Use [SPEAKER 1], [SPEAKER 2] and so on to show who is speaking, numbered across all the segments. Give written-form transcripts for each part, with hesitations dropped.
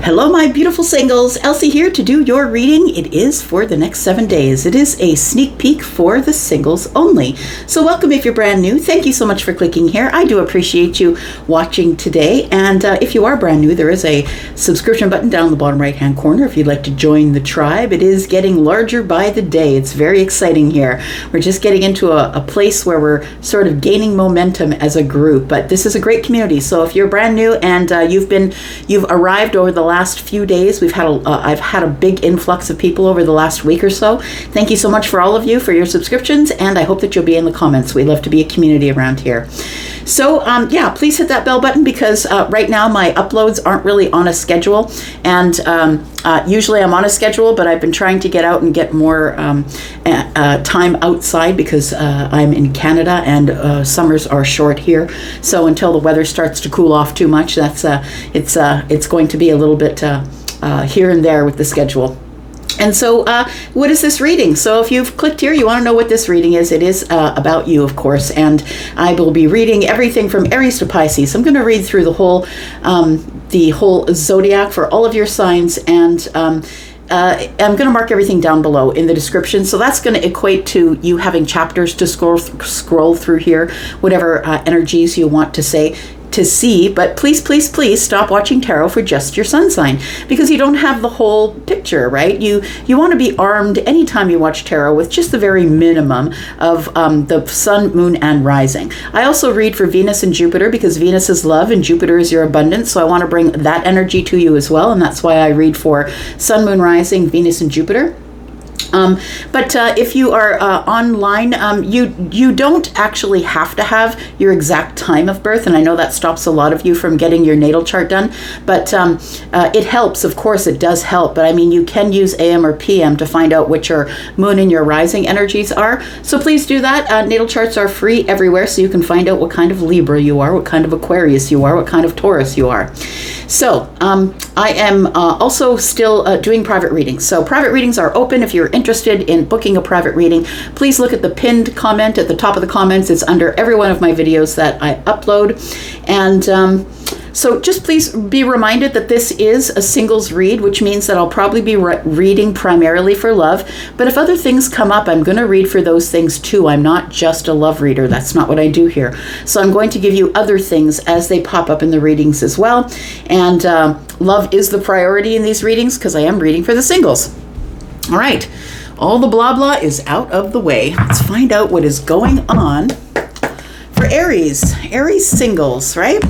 [SPEAKER 1] Hello, my beautiful singles. Elsie here to do your reading. It is for the next 7 days. It is a sneak peek for the singles only. So welcome if you're brand new. Thank you so much for clicking here. I do appreciate you watching today. And if you are brand new, there is a subscription button down in the bottom right-hand corner if you'd like to join the tribe. It is getting larger by the day. It's very exciting here. We're just getting into a place where we're sort of gaining momentum as a group. But this is a great community. So if you're brand new and you've arrived over the last few days, I've had a big influx of people over the last week or so. Thank you so much for all of you for your subscriptions, and I hope that you'll be in the comments. We love to be a community around here. So yeah, please hit that bell button because right now my uploads aren't really on a schedule, and usually I'm on a schedule, but I've been trying to get out and get more time outside because I'm in Canada and summers are short here. So until the weather starts to cool off too much, it's going to be a little bit here and there with the schedule. And so what is this reading? So if you've clicked here, you want to know what this reading is. It is about you, of course, and I will be reading everything from Aries to Pisces. I'm going to read through the whole Zodiac for all of your signs, and I'm going to mark everything down below in the description. So that's going to equate to you having chapters to scroll through here, whatever energies you want to see, but please stop watching tarot for just your sun sign, because you don't have the whole picture, right? You want to be armed anytime you watch tarot with just the very minimum of the sun, moon, and rising. I also read for Venus and Jupiter because Venus is love and Jupiter is your abundance, so I want to bring that energy to you as well, and that's why I read for sun, moon, rising, Venus, and Jupiter. But if you are online, you don't actually have to have your exact time of birth, and I know that stops a lot of you from getting your natal chart done, but it helps. Of course, it does help, but I mean, you can use AM or PM to find out what your moon and your rising energies are, so please do that. Natal charts are free everywhere, so you can find out what kind of Libra you are, what kind of Aquarius you are, what kind of Taurus you are. So I am also still doing private readings. So private readings are open. If you're interested in booking a private reading, please look at the pinned comment at the top of the comments. It's under every one of my videos that I upload. And so just please be reminded that this is a singles read, which means that I'll probably be reading primarily for love. But if other things come up, I'm going to read for those things too. I'm not just a love reader. That's not what I do here. So I'm going to give you other things as they pop up in the readings as well. And love is the priority in these readings because I am reading for the singles. All right. All the blah blah is out of the way. Let's find out what is going on for Aries. Aries singles, right?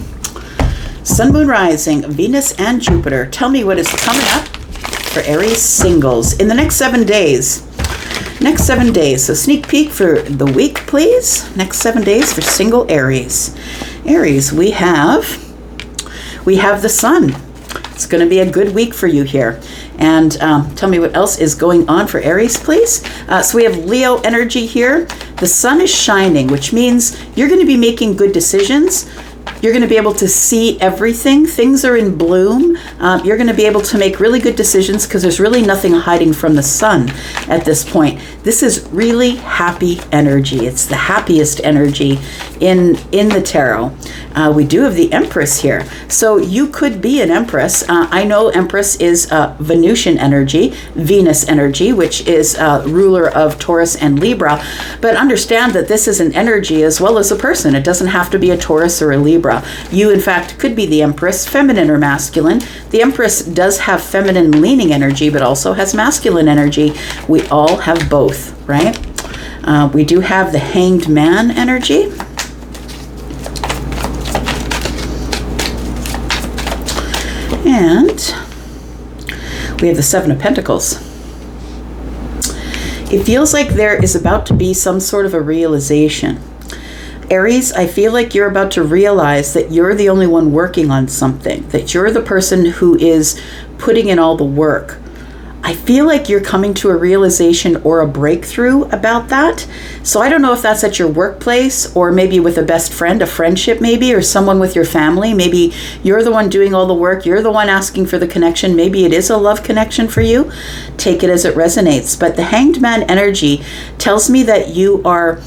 [SPEAKER 1] Sun, moon, rising, Venus, and Jupiter. Tell me what is coming up for Aries singles in the next 7 days. Next 7 days. So sneak peek for the week, please. Next 7 days for single Aries. Aries, we have the sun. It's going to be a good week for you here. And tell me what else is going on for Aries, please. So we have Leo energy here. The sun is shining, which means you're going to be making good decisions. You're going to be able to see everything. Things are in bloom. You're going to be able to make really good decisions because there's really nothing hiding from the sun at this point. This is really happy energy. It's the happiest energy in the tarot. We do have the Empress here. So you could be an Empress. I know Empress is Venusian energy, Venus energy, which is ruler of Taurus and Libra. But understand that this is an energy as well as a person. It doesn't have to be a Taurus or a Libra. You, in fact, could be the Empress, feminine or masculine. The Empress does have feminine leaning energy, but also has masculine energy. We all have both, right? We do have the Hanged Man energy. And we have the Seven of Pentacles. It feels like there is about to be some sort of a realization. Aries, I feel like you're about to realize that you're the only one working on something, that you're the person who is putting in all the work. I feel like you're coming to a realization or a breakthrough about that. So I don't know if that's at your workplace or maybe with a best friend, a friendship maybe, or someone with your family. Maybe you're the one doing all the work. You're the one asking for the connection. Maybe it is a love connection for you. Take it as it resonates. But the Hanged Man energy tells me that you are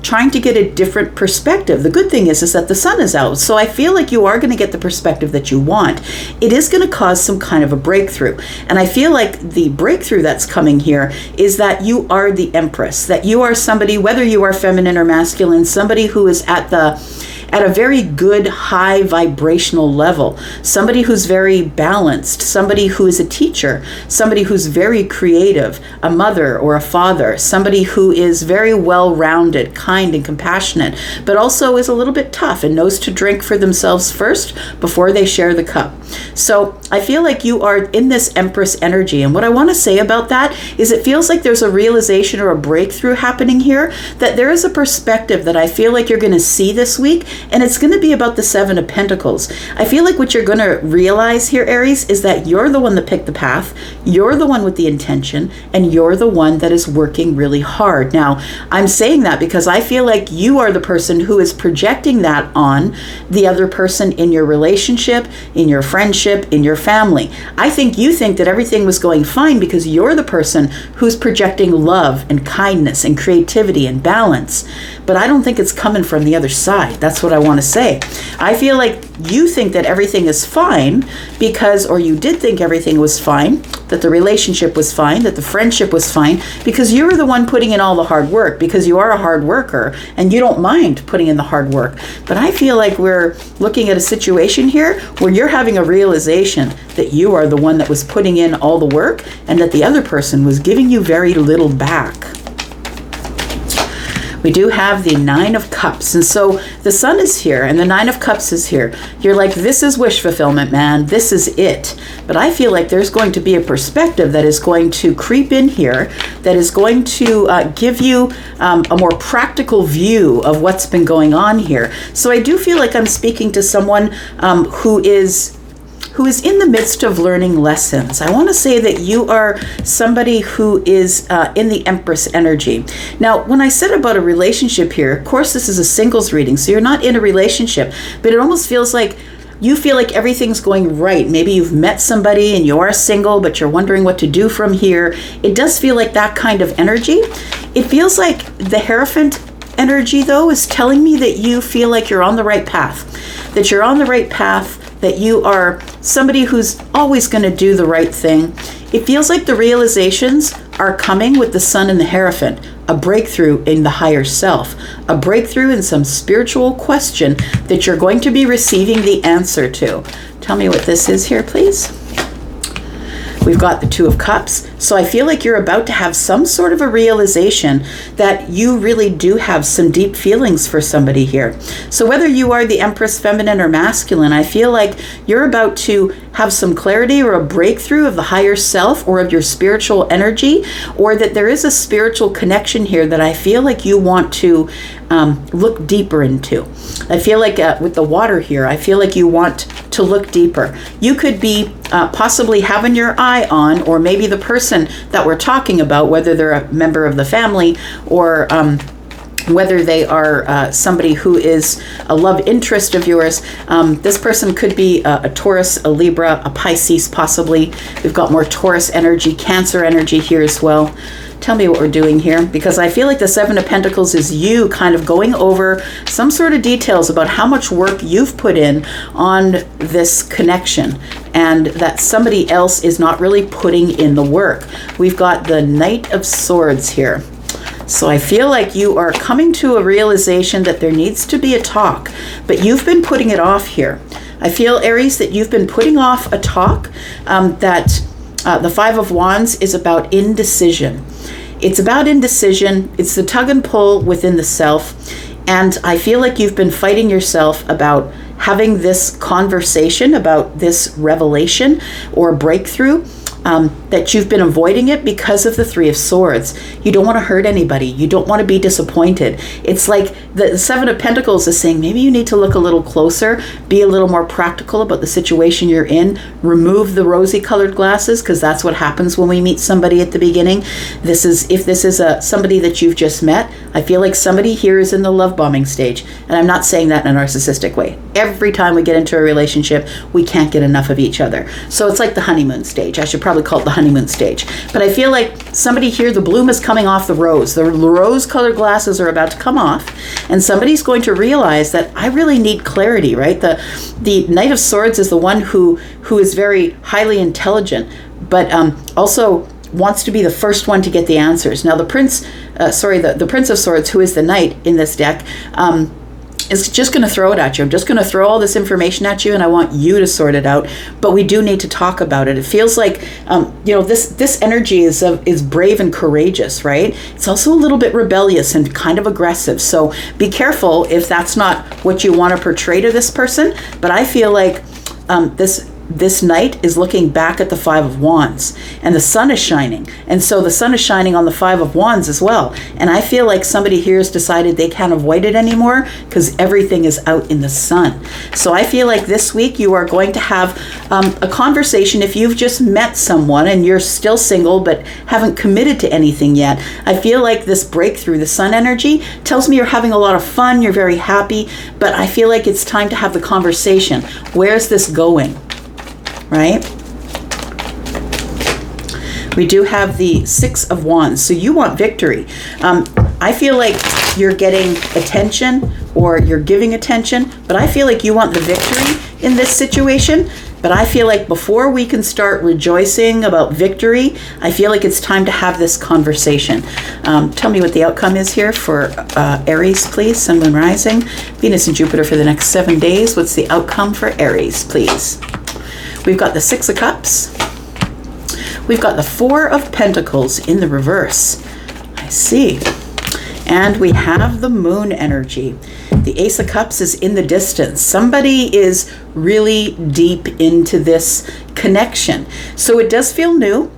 [SPEAKER 1] trying to get a different perspective. The good thing is that the sun is out. So I feel like you are going to get the perspective that you want. It is going to cause some kind of a breakthrough. And I feel like the breakthrough that's coming here is that you are the Empress, that you are somebody, whether you are feminine or masculine, somebody who is at a very good high vibrational level, somebody who's very balanced, somebody who is a teacher, somebody who's very creative, a mother or a father, somebody who is very well-rounded, kind and compassionate, but also is a little bit tough and knows to drink for themselves first before they share the cup. So I feel like you are in this Empress energy. And what I want to say about that is it feels like there's a realization or a breakthrough happening here, that there is a perspective that I feel like you're going to see this week. And it's going to be about the Seven of Pentacles. I feel like what you're going to realize here, Aries, is that you're the one that picked the path, you're the one with the intention, and you're the one that is working really hard. Now, I'm saying that because I feel like you are the person who is projecting that on the other person in your relationship, in your friendship, in your family. I think you think that everything was going fine because you're the person who's projecting love and kindness and creativity and balance. But I don't think it's coming from the other side. That's what I want to say. I feel like you think that everything is fine because, or you did think everything was fine, that the relationship was fine, that the friendship was fine, because you were the one putting in all the hard work, because you are a hard worker and you don't mind putting in the hard work. But I feel like we're looking at a situation here where you're having a realization that you are the one that was putting in all the work and that the other person was giving you very little back. We do have the Nine of Cups. And so the Sun is here and the Nine of Cups is here. You're like, this is wish fulfillment, man. This is it. But I feel like there's going to be a perspective that is going to creep in here, that is going to give you a more practical view of what's been going on here. So I do feel like I'm speaking to someone who is in the midst of learning lessons. I want to say that you are somebody who is in the Empress energy. Now, when I said about a relationship here, of course, this is a singles reading, so you're not in a relationship, but it almost feels like you feel like everything's going right. Maybe you've met somebody and you are single, but you're wondering what to do from here. It does feel like that kind of energy. It feels like the Hierophant energy, though, is telling me that you feel like you're on the right path, that you're on the right path, that you are somebody who's always going to do the right thing. It feels like the realizations are coming with the Sun and the Hierophant, a breakthrough in the higher self, a breakthrough in some spiritual question that you're going to be receiving the answer to. Tell me what this is here, please. We've got the Two of Cups. So I feel like you're about to have some sort of a realization that you really do have some deep feelings for somebody here. So whether you are the Empress feminine or masculine, I feel like you're about to have some clarity or a breakthrough of the higher self or of your spiritual energy, or that there is a spiritual connection here that I feel like you want to look deeper into. I feel like with the water here, I feel like you want to look deeper. You could be possibly having your eye on, or maybe the person that we're talking about, whether they're a member of the family or whether they are somebody who is a love interest of yours. This person could be a Taurus, a Libra, a Pisces possibly. We've got more Taurus energy, Cancer energy here as well. Tell me what we're doing here, because I feel like the Seven of Pentacles is you kind of going over some sort of details about how much work you've put in on this connection and that somebody else is not really putting in the work. We've got the Knight of Swords here. So I feel like you are coming to a realization that there needs to be a talk, but you've been putting it off here. I feel, Aries, that you've been putting off a talk, that the Five of Wands is about indecision. It's about indecision. It's the tug and pull within the self. And I feel like you've been fighting yourself about having this conversation, about this revelation or breakthrough, that you've been avoiding it because of the Three of Swords. You don't want to hurt anybody. You don't want to be disappointed. It's like the Seven of Pentacles is saying, maybe you need to look a little closer, be a little more practical about the situation you're in, remove the rosy colored glasses, because that's what happens when we meet somebody at the beginning. If this is somebody that you've just met, I feel like somebody here is in the love bombing stage. And I'm not saying that in a narcissistic way. every time we get into a relationship, we can't get enough of each other. So it's like the honeymoon stage. I should probably call it the honeymoon stage. But I feel like somebody here, the bloom is coming off the rose. The rose-colored glasses are about to come off, and somebody's going to realize that I really need clarity, right? The Knight of Swords is the one who is very highly intelligent, but also wants to be the first one to get the answers. Now, the Prince of Swords, who is the Knight in this deck, is just going to throw it at you. I'm just going to throw all this information at you, and I want you to sort it out. But we do need to talk about it. It feels like, this energy is brave and courageous, right? It's also a little bit rebellious and kind of aggressive. So be careful if that's not what you want to portray to this person. But I feel like this knight is looking back at the Five of Wands, and the sun is shining. And so the sun is shining on the Five of Wands as well. And I feel like somebody here has decided they can't avoid it anymore because everything is out in the sun. So I feel like this week you are going to have a conversation. If you've just met someone and you're still single but haven't committed to anything yet, I feel like this breakthrough, the sun energy, tells me you're having a lot of fun, you're very happy, but I feel like it's time to have the conversation. Where's this going? Right? We do have the Six of Wands. So you want victory. I feel like you're getting attention or you're giving attention, but I feel like you want the victory in this situation. But I feel like before we can start rejoicing about victory, I feel like it's time to have this conversation. Tell me what the outcome is here for Aries, please. Sun, Moon, Rising, Venus and Jupiter for the next 7 days. What's the outcome for Aries, please? We've got the Six of Cups. We've got the Four of Pentacles in the reverse. I see. And we have the Moon energy. The Ace of Cups is in the distance. Somebody is really deep into this connection. So it does feel new.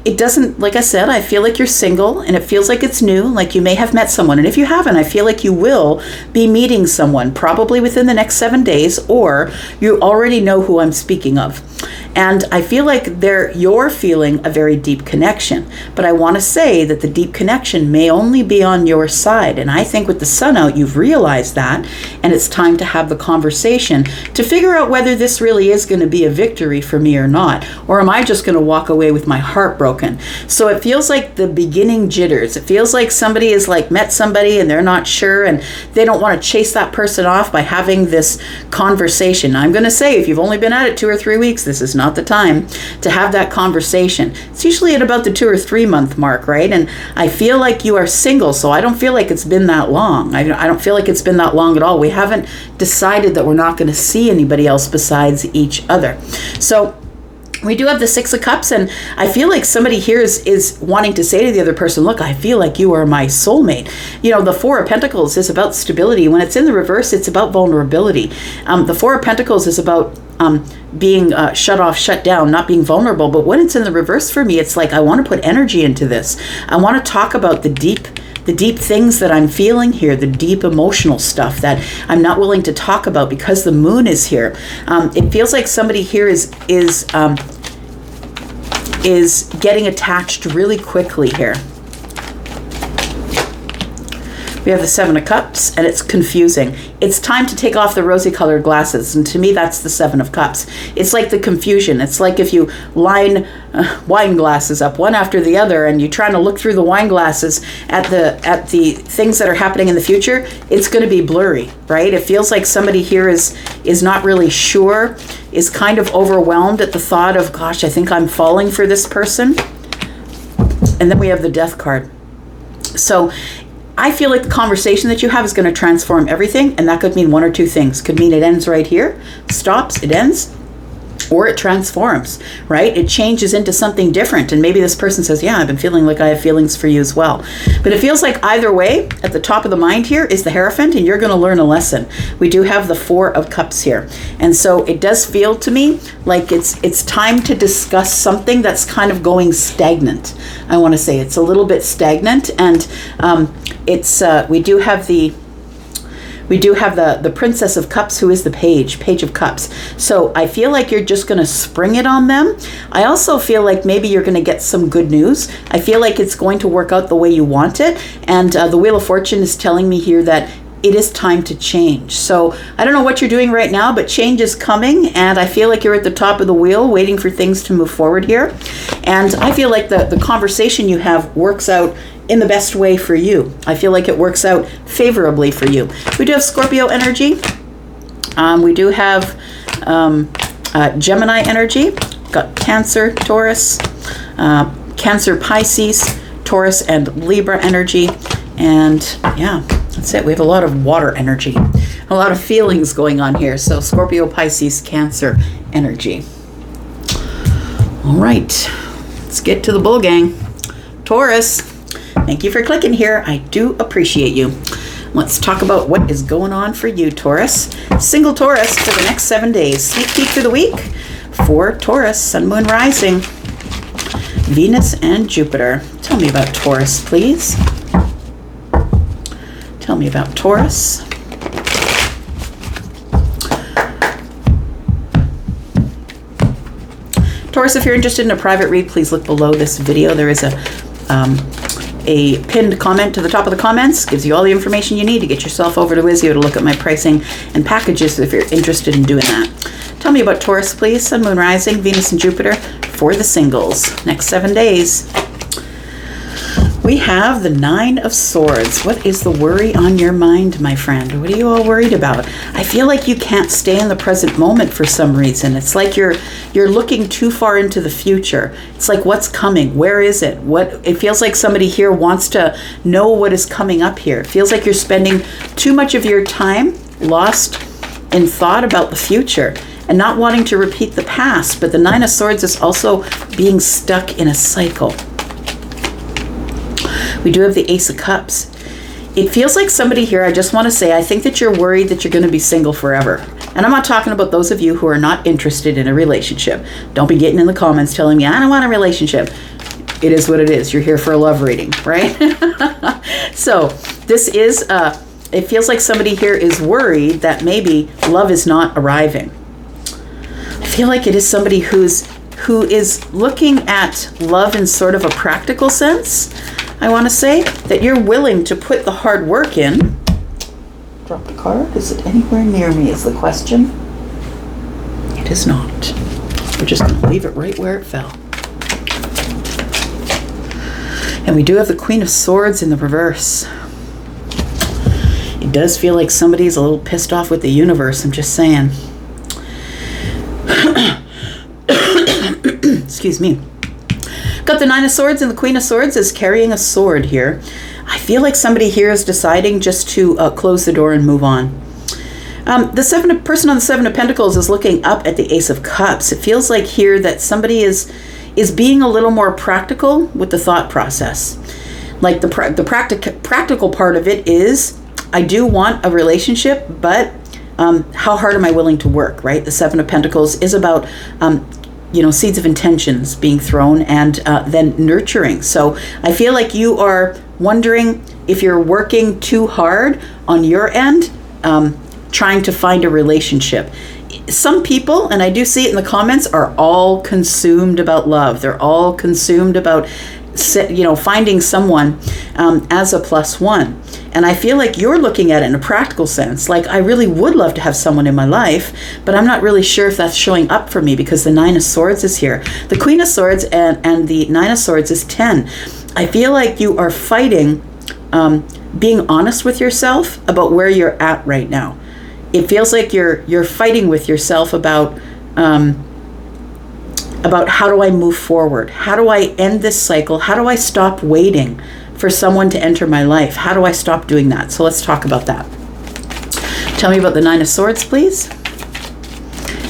[SPEAKER 1] It doesn't, like I said, I feel like you're single and it feels like it's new, like you may have met someone. And if you haven't, I feel like you will be meeting someone probably within the next 7 days, or you already know who I'm speaking of. And I feel like you're feeling a very deep connection. But I want to say that the deep connection may only be on your side. And I think with the sun out, you've realized that. And it's time to have the conversation to figure out whether this really is going to be a victory for me or not. Or am I just going to walk away with my heart broken? So it feels like the beginning jitters. It feels like somebody has met somebody and they're not sure and they don't want to chase that person off by having this conversation. I'm going to say, if you've only been at it 2 or 3 weeks, this is not the time to have that conversation. It's usually at about the 2 or 3 month mark, right? And I feel like you are single, so I don't feel like it's been that long. I don't feel like it's been that long at all. We haven't decided that we're not going to see anybody else besides each other. So we do have the Six of Cups, and I feel like somebody here is wanting to say to the other person, look, I feel like you are my soulmate. The Four of Pentacles is about stability. When it's in the reverse, it's about vulnerability. The Four of Pentacles is about being shut off, shut down, not being vulnerable. But when it's in the reverse for me, it's like I want to put energy into this. I want to talk about the deep things that I'm feeling here, the deep emotional stuff that I'm not willing to talk about because the moon is here. It feels like somebody here is getting attached really quickly here. We have the Seven of Cups, and it's confusing. It's time to take off the rosy-colored glasses, and to me, that's the Seven of Cups. It's like the confusion. It's like if you line wine glasses up one after the other, and you're trying to look through the wine glasses at the things that are happening in the future. It's going to be blurry, right? It feels like somebody here is not really sure, is kind of overwhelmed at the thought of, gosh, I think I'm falling for this person. And then we have the Death card. So I feel like the conversation that you have is going to transform everything, and that could mean one or two things. Could mean it ends right here, stops, it ends, or it transforms, right? It changes into something different, and maybe this person says, yeah, I've been feeling like I have feelings for you as well. But it feels like either way, at the top of the mind here is the Hierophant, and you're going to learn a lesson. We do have the Four of Cups here, and so it does feel to me like it's time to discuss something that's kind of going stagnant. I want to say it's a little bit stagnant, and we do have the Princess of Cups, who is the Page of Cups. So I feel like you're just going to spring it on them. I also feel like maybe you're going to get some good news. I feel like it's going to work out the way you want it. And the Wheel of Fortune is telling me here that it is time to change. So I don't know what you're doing right now, but change is coming, and I feel like you're at the top of the wheel waiting for things to move forward here. And I feel like the conversation you have works out in the best way for you. I feel like it works out favorably for you. We do have Scorpio energy. We do have Gemini energy. Got Cancer, Taurus, Cancer, Pisces, Taurus, and Libra energy. And yeah, that's it. We have a lot of water energy, a lot of feelings going on here. So Scorpio, Pisces, Cancer energy. All right, let's get to the bull gang. Taurus, thank you for clicking here. I do appreciate you. Let's talk about what is going on for you, Taurus. Single Taurus for the next 7 days. Sneak peek through the week for Taurus, Sun, Moon, Rising, Venus, and Jupiter. Tell me about Taurus, please. Tell me about Taurus. Taurus, if you're interested in a private read, please look below this video. There is a pinned comment to the top of the comments. Gives you all the information you need to get yourself over to Wizio to look at my pricing and packages if you're interested in doing that. Tell me about Taurus, please. Sun, Moon, Rising, Venus, and Jupiter for the singles. Next 7 days. We have the 9 of Swords. What is the worry on your mind, my friend? What are you all worried about? I feel like you can't stay in the present moment for some reason. It's like you're looking too far into the future. It's like, what's coming? Where is it? It feels like somebody here wants to know what is coming up here. It feels like you're spending too much of your time lost in thought about the future and not wanting to repeat the past. But the 9 of Swords is also being stuck in a cycle. We do have the Ace of Cups. It feels like somebody here, I just want to say, I think that you're worried that you're going to be single forever. And I'm not talking about those of you who are not interested in a relationship. Don't be getting in the comments telling me, I don't want a relationship. It is what it is. You're here for a love reading, right? So this is, it feels like somebody here is worried that maybe love is not arriving. I feel like it is somebody who is looking at love in sort of a practical sense. I want to say that you're willing to put the hard work in. Drop the card. Is it anywhere near me is the question. It is not. We're just going to leave it right where it fell. And we do have the Queen of Swords in the reverse. It does feel like somebody's a little pissed off with the universe. I'm just saying. Excuse me. Got the 9 of Swords, and the Queen of Swords is carrying a sword here. I feel like somebody here is deciding just to close the door and move on. The person on the 7 of Pentacles is looking up at the Ace of Cups. It feels like here that somebody is being a little more practical with the thought process. Like the practical part of it is, I do want a relationship, but how hard am I willing to work, right? The 7 of Pentacles is about seeds of intentions being thrown and then nurturing. So I feel like you are wondering if you're working too hard on your end, trying to find a relationship. Some people, and I do see it in the comments, are all consumed about love. They're all consumed about finding someone as a +1. And I feel like you're looking at it in a practical sense. Like, I really would love to have someone in my life, but I'm not really sure if that's showing up for me because the 9 of Swords is here. The Queen of Swords and the 9 of Swords is 10. I feel like you are fighting being honest with yourself about where you're at right now. It feels like you're fighting with yourself about how do I move forward? How do I end this cycle? How do I stop waiting for someone to enter my life? How do I stop doing that? So let's talk about that. Tell me about the 9 of Swords, please.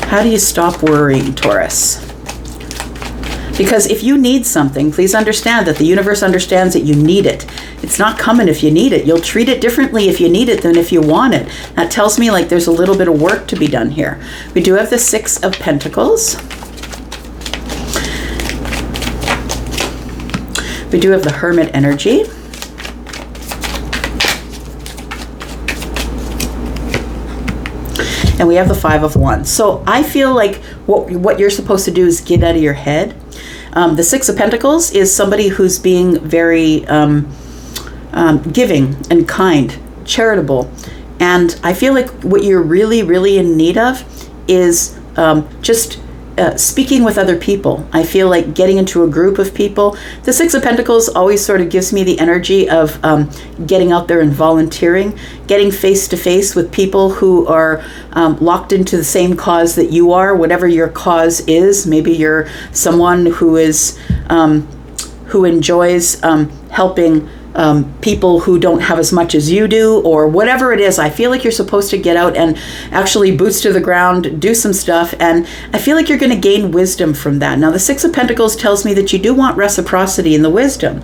[SPEAKER 1] How do you stop worrying, Taurus? Because if you need something, please understand that the universe understands that you need it. It's not coming if you need it. You'll treat it differently if you need it than if you want it. That tells me like there's a little bit of work to be done here. We do have the 6 of Pentacles. We do have the Hermit energy. And we have the 5 of Wands. So I feel like what you're supposed to do is get out of your head. The 6 of Pentacles is somebody who's being very giving and kind, charitable, And I feel like what you're really, really in need of is just speaking with other people. I feel like getting into a group of people. The Six of Pentacles always sort of gives me the energy of getting out there and volunteering, getting face to face with people who are locked into the same cause that you are, whatever your cause is. Maybe you're someone who is who enjoys helping people who don't have as much as you do, or whatever it is. I feel like you're supposed to get out and actually boots to the ground, do some stuff, and I feel like you're going to gain wisdom from that. Now, the Six of Pentacles tells me that you do want reciprocity in the wisdom,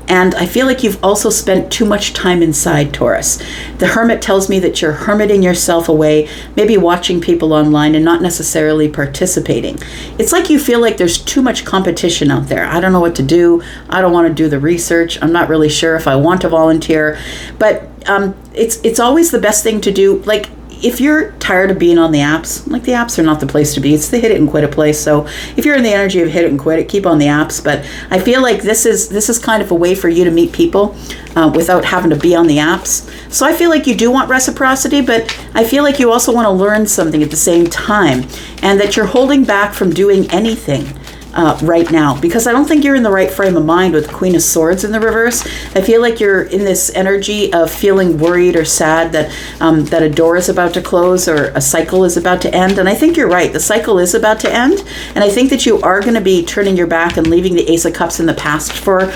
[SPEAKER 1] and I feel like you've also spent too much time inside, Taurus. The Hermit tells me that you're hermiting yourself away, maybe watching people online and not necessarily participating. It's like you feel like there's too much competition out there. I don't know what to do. I don't want to do the research. I'm not really sure if I want to volunteer, but it's always the best thing to do. Like, if you're tired of being on the apps, like, the apps are not the place to be. It's the hit it and quit it place. So if you're in the energy of hit it and quit it, keep on the apps. But I feel like this is kind of a way for you to meet people without having to be on the apps. So I feel like you do want reciprocity, but I feel like you also want to learn something at the same time, and that you're holding back from doing anything right now, because I don't think you're in the right frame of mind with the Queen of Swords in the reverse. I feel like you're in this energy of feeling worried or sad that that a door is about to close or a cycle is about to end. And I think you're right. The cycle is about to end. And I think that you are going to be turning your back and leaving the Ace of Cups in the past for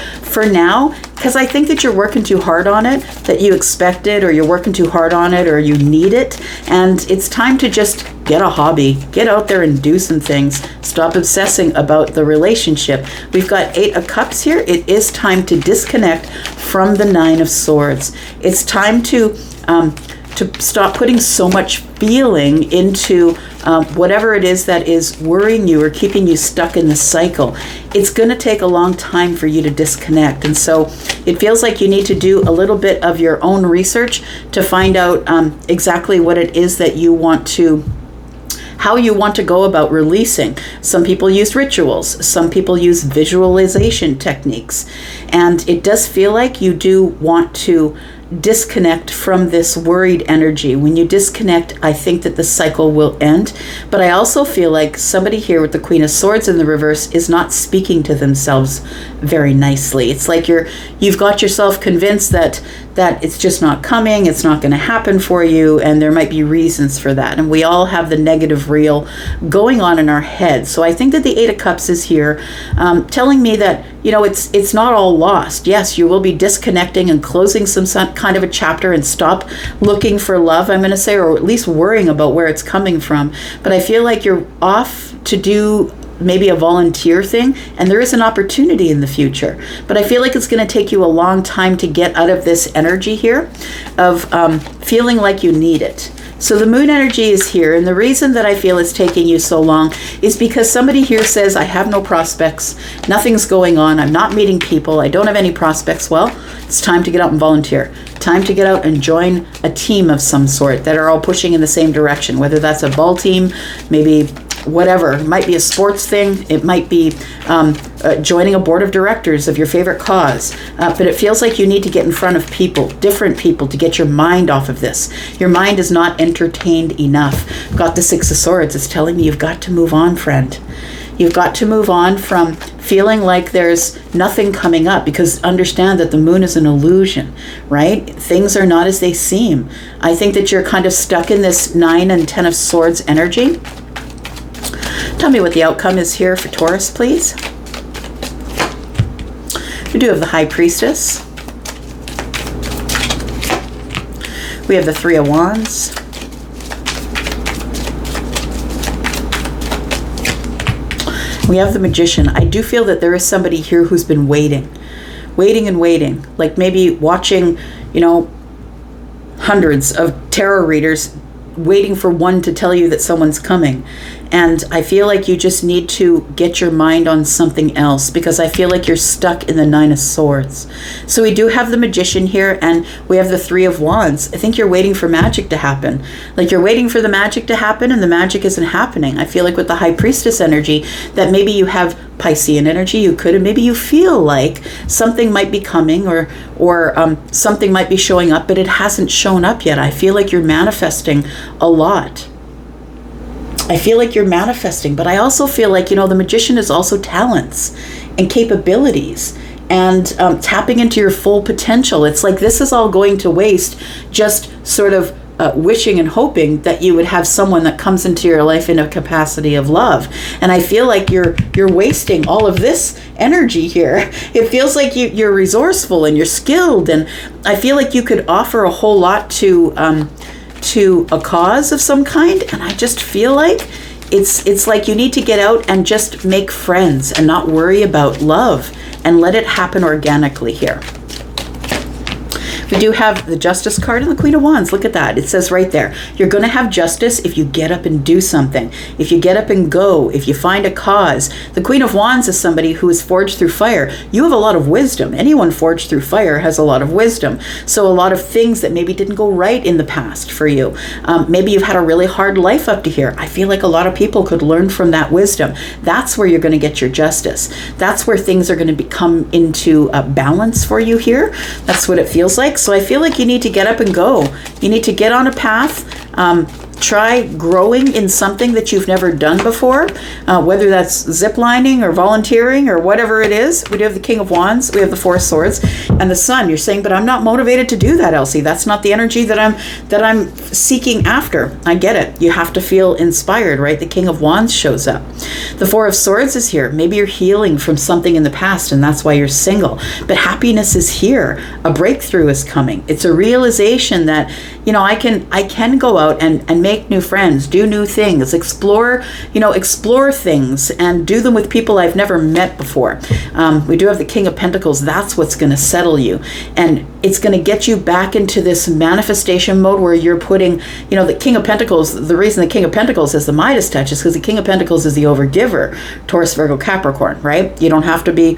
[SPEAKER 1] now, because I think that you're working too hard on it, that you expect it, or you're working too hard on it, or you need it. And it's time to just get a hobby, get out there and do some things. Stop obsessing about the relationship. We've got Eight of Cups here. It is time to disconnect from the Nine of Swords. It's time to stop putting so much feeling into whatever it is that is worrying you or keeping you stuck in the cycle. It's going to take a long time for you to disconnect. And so it feels like you need to do a little bit of your own research to find out exactly what it is that you want to, how you want to go about releasing. Some people use rituals. Some people use visualization techniques. And it does feel like you do want to disconnect from this worried energy. When you disconnect, I think that the cycle will end. But I also feel like somebody here with the Queen of Swords in the reverse is not speaking to themselves very nicely. It's like you've got yourself convinced that it's just not coming, it's not going to happen for you, and there might be reasons for that. And we all have the negative reel going on in our head. So I think that the Eight of Cups is here telling me that, you know, it's not all lost. Yes, you will be disconnecting and closing some kind of a chapter and stop looking for love, I'm going to say, or at least worrying about where it's coming from. But I feel like you're off to do maybe a volunteer thing, and there is an opportunity in the future. But I feel like it's going to take you a long time to get out of this energy here of feeling like you need it. So the moon energy is here, and the reason that I feel it's taking you so long is because somebody here says, I have no prospects, nothing's going on, I'm not meeting people, I don't have any prospects. Well, it's time to get out and volunteer. Time to get out and join a team of some sort that are all pushing in the same direction, whether that's a ball team, maybe whatever. It might be a sports thing. It might be joining a board of directors of your favorite cause. But it feels like you need to get in front of people, different people, to get your mind off of this. Your mind is not entertained enough. Got the Six of Swords. It's telling me you've got to move on, friend. You've got to move on from feeling like there's nothing coming up, because understand that the moon is an illusion, right? Things are not as they seem. I think that you're kind of stuck in this 9 and 10 of Swords energy. Tell me what the outcome is here for Taurus, please. We do have the High Priestess. We have the Three of Wands. We have the Magician. I do feel that there is somebody here who's been waiting and waiting, like maybe watching, you know, hundreds of tarot readers, waiting for one to tell you that someone's coming. And I feel like you just need to get your mind on something else, because I feel like you're stuck in the Nine of Swords. So we do have the Magician here, and we have the Three of Wands. I think you're waiting for magic to happen. Like you're waiting for the magic to happen, and the magic isn't happening. I feel like with the High Priestess energy, that maybe you have Piscean energy, you could, and maybe you feel like something might be coming, or something might be showing up, but it hasn't shown up yet. I feel like you're manifesting a lot. I feel like you're manifesting, but I also feel like, the Magician is also talents and capabilities and tapping into your full potential. It's like this is all going to waste just sort of wishing and hoping that you would have someone that comes into your life in a capacity of love. And I feel like you're wasting all of this energy here. It feels like you're resourceful and you're skilled, and I feel like you could offer a whole lot to a cause of some kind. And I just feel like it's like you need to get out and just make friends and not worry about love and let it happen organically here. We do have the Justice card and the Queen of Wands. Look at that. It says right there, you're going to have justice if you get up and do something. If you get up and go, if you find a cause. The Queen of Wands is somebody who is forged through fire. You have a lot of wisdom. Anyone forged through fire has a lot of wisdom. So a lot of things that maybe didn't go right in the past for you. Maybe you've had a really hard life up to here. I feel like a lot of people could learn from that wisdom. That's where you're going to get your justice. That's where things are going to come into balance for you here. That's what it feels like. So I feel like you need to get up and go. You need to get on a path. Try growing in something that you've never done before, whether that's ziplining or volunteering or whatever it is. We do have the King of Wands, we have the Four of Swords, and the Sun. You're saying, but I'm not motivated to do that, Elsie. That's not the energy that I'm seeking after. I get it. You have to feel inspired, right? The King of Wands shows up. The Four of Swords is here. Maybe you're healing from something in the past, and that's why you're single. But happiness is here. A breakthrough is coming. It's a realization that, I can go out and make new friends, do new things, explore things, and do them with people I've never met before. We do have the King of Pentacles. That's what's going to settle you. And it's going to get you back into this manifestation mode where you're putting, the King of Pentacles, the reason the King of Pentacles is the Midas touch is because the King of Pentacles is the overgiver, Taurus, Virgo, Capricorn, right? You don't have to be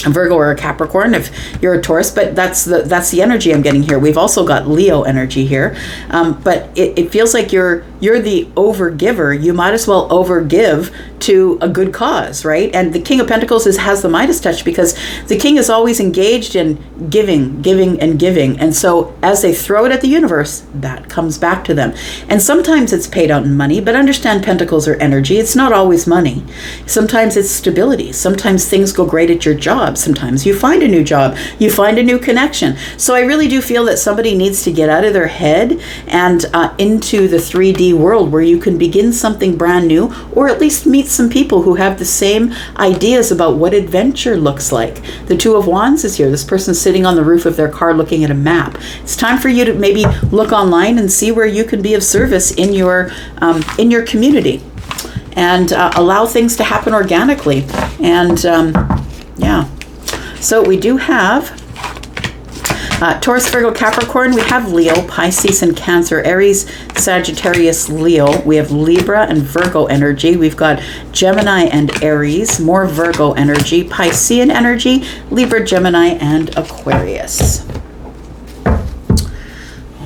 [SPEAKER 1] a Virgo or a Capricorn if you're a Taurus, but that's the energy I'm getting here. We've also got Leo energy here, but it feels like you're the overgiver. You might as well overgive to a good cause, right? And the King of Pentacles has the Midas touch because the king is always engaged in giving, and giving. And so as they throw it at the universe, that comes back to them. And sometimes it's paid out in money, but understand Pentacles are energy. It's not always money. Sometimes it's stability. Sometimes things go great at your job. Sometimes you find a new job. You find a new connection. So I really do feel that somebody needs to get out of their head and into the 3D world where you can begin something brand new, or at least meet some people who have the same ideas about what adventure looks like. The Two of Wands is here. This person's sitting on the roof of their car looking at a map. It's time for you to maybe look online and see where you can be of service in your community, and allow things to happen organically. And yeah. So we do have Taurus, Virgo, Capricorn. We have Leo, Pisces, and Cancer, Aries, Sagittarius, Leo. We have Libra and Virgo energy. We've got Gemini and Aries, more Virgo energy, Piscean energy, Libra, Gemini, and Aquarius. All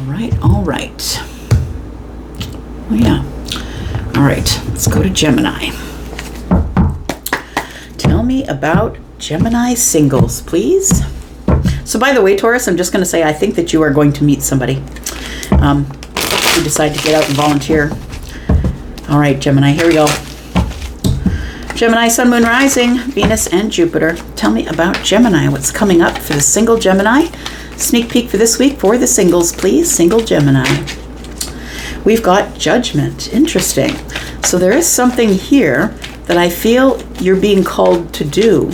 [SPEAKER 1] right. Oh, yeah. All right, let's go to Gemini. Tell me about Gemini singles, please. So by the way, Taurus, I'm just going to say I think that you are going to meet somebody. You decide to get out and volunteer. All right, Gemini, here we go. Gemini, Sun, Moon, Rising, Venus, and Jupiter. Tell me about Gemini. What's coming up for the single Gemini? Sneak peek for this week for the singles, please. Single Gemini. We've got Judgment. Interesting. So there is something here that I feel you're being called to do.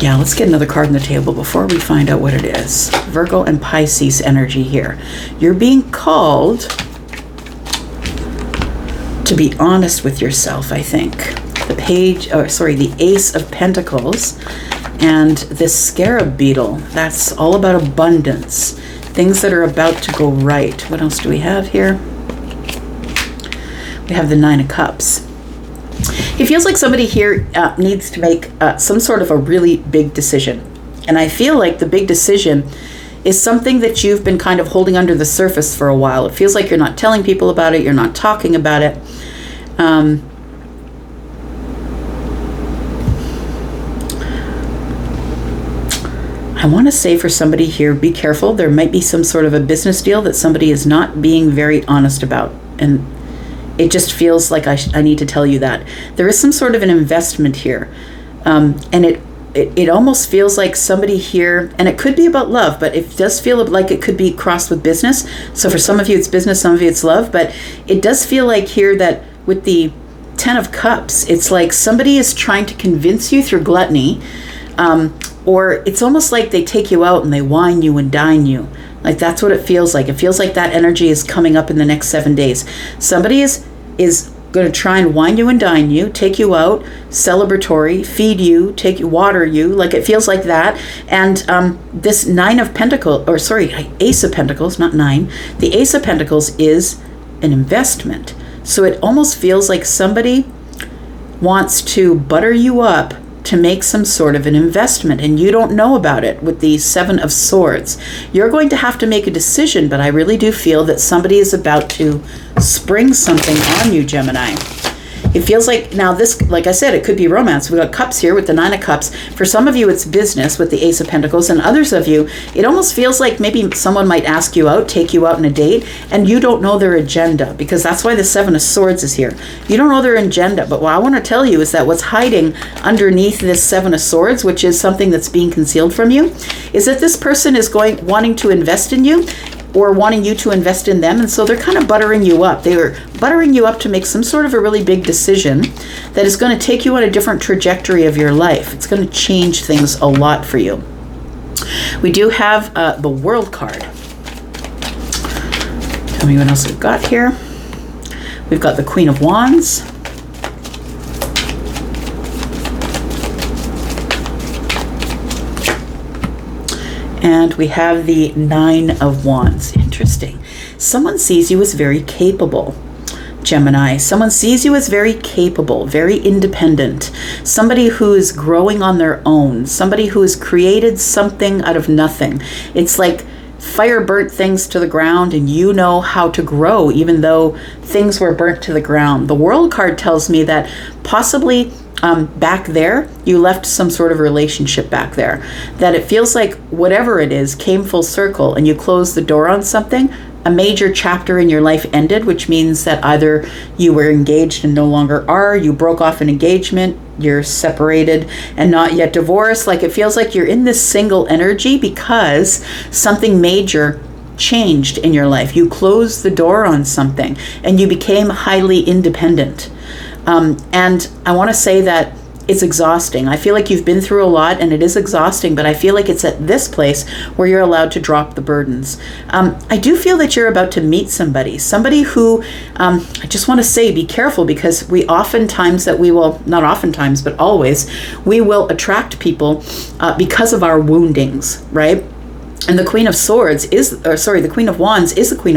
[SPEAKER 1] Yeah, let's get another card on the table before we find out what it is. Virgo and Pisces energy here. You're being called to be honest with yourself, I think. The Ace of Pentacles and this Scarab Beetle. That's all about abundance. Things that are about to go right. What else do we have here? We have the Nine of Cups. It feels like somebody here needs to make some sort of a really big decision. And I feel like the big decision is something that you've been kind of holding under the surface for a while. It feels like you're not telling people about it. You're not talking about it. I want to say for somebody here, be careful. There might be some sort of a business deal that somebody is not being very honest about. And it just feels like I need to tell you that. There is some sort of an investment here. And it almost feels like somebody here, and it could be about love, but it does feel like it could be crossed with business. So for some of you it's business, some of you it's love, but it does feel like here that with the Ten of Cups, it's like somebody is trying to convince you through gluttony, or it's almost like they take you out and they wine you and dine you. Like that's what it feels like. It feels like that energy is coming up in the next 7 days. Somebody is going to try and wine you and dine you, take you out, celebratory, feed you, water you, like it feels like that. And this Ace of Pentacles, not 9. The Ace of Pentacles is an investment. So it almost feels like somebody wants to butter you up to make some sort of an investment, and you don't know about it with the Seven of Swords. You're going to have to make a decision, but I really do feel that somebody is about to spring something on you, Gemini. It feels like, now this, like I said, it could be romance. We've got cups here with the Nine of Cups. For some of you, it's business with the Ace of Pentacles, and others of you, it almost feels like maybe someone might ask you out, take you out on a date, and you don't know their agenda, because that's why the Seven of Swords is here. You don't know their agenda, but what I want to tell you is that what's hiding underneath this Seven of Swords, which is something that's being concealed from you, is that this person is wanting to invest in you, or wanting you to invest in them. And so they're kind of buttering you up. They are buttering you up to make some sort of a really big decision that is going to take you on a different trajectory of your life. It's going to change things a lot for you. We do have the World card. Tell me what else we've got here. We've got the Queen of Wands. And we have the Nine of Wands. Interesting. Someone sees you as very capable, Gemini. Someone sees you as very capable, very independent. Somebody who is growing on their own. Somebody who has created something out of nothing. It's like fire burnt things to the ground, and you know how to grow even though things were burnt to the ground. The World card tells me that possibly back there, you left some sort of relationship back there. That it feels like whatever it is came full circle and you closed the door on something. A major chapter in your life ended, which means that either you were engaged and no longer are, you broke off an engagement, you're separated and not yet divorced. Like it feels like you're in this single energy because something major changed in your life. You closed the door on something and you became highly independent. And I want to say that it's exhausting. I feel like you've been through a lot and it is exhausting, but I feel like it's at this place where you're allowed to drop the burdens. I do feel that you're about to meet somebody who, I just want to say, be careful, because we oftentimes not oftentimes, but always, we will attract people because of our woundings, right? And the Queen of Wands is the Queen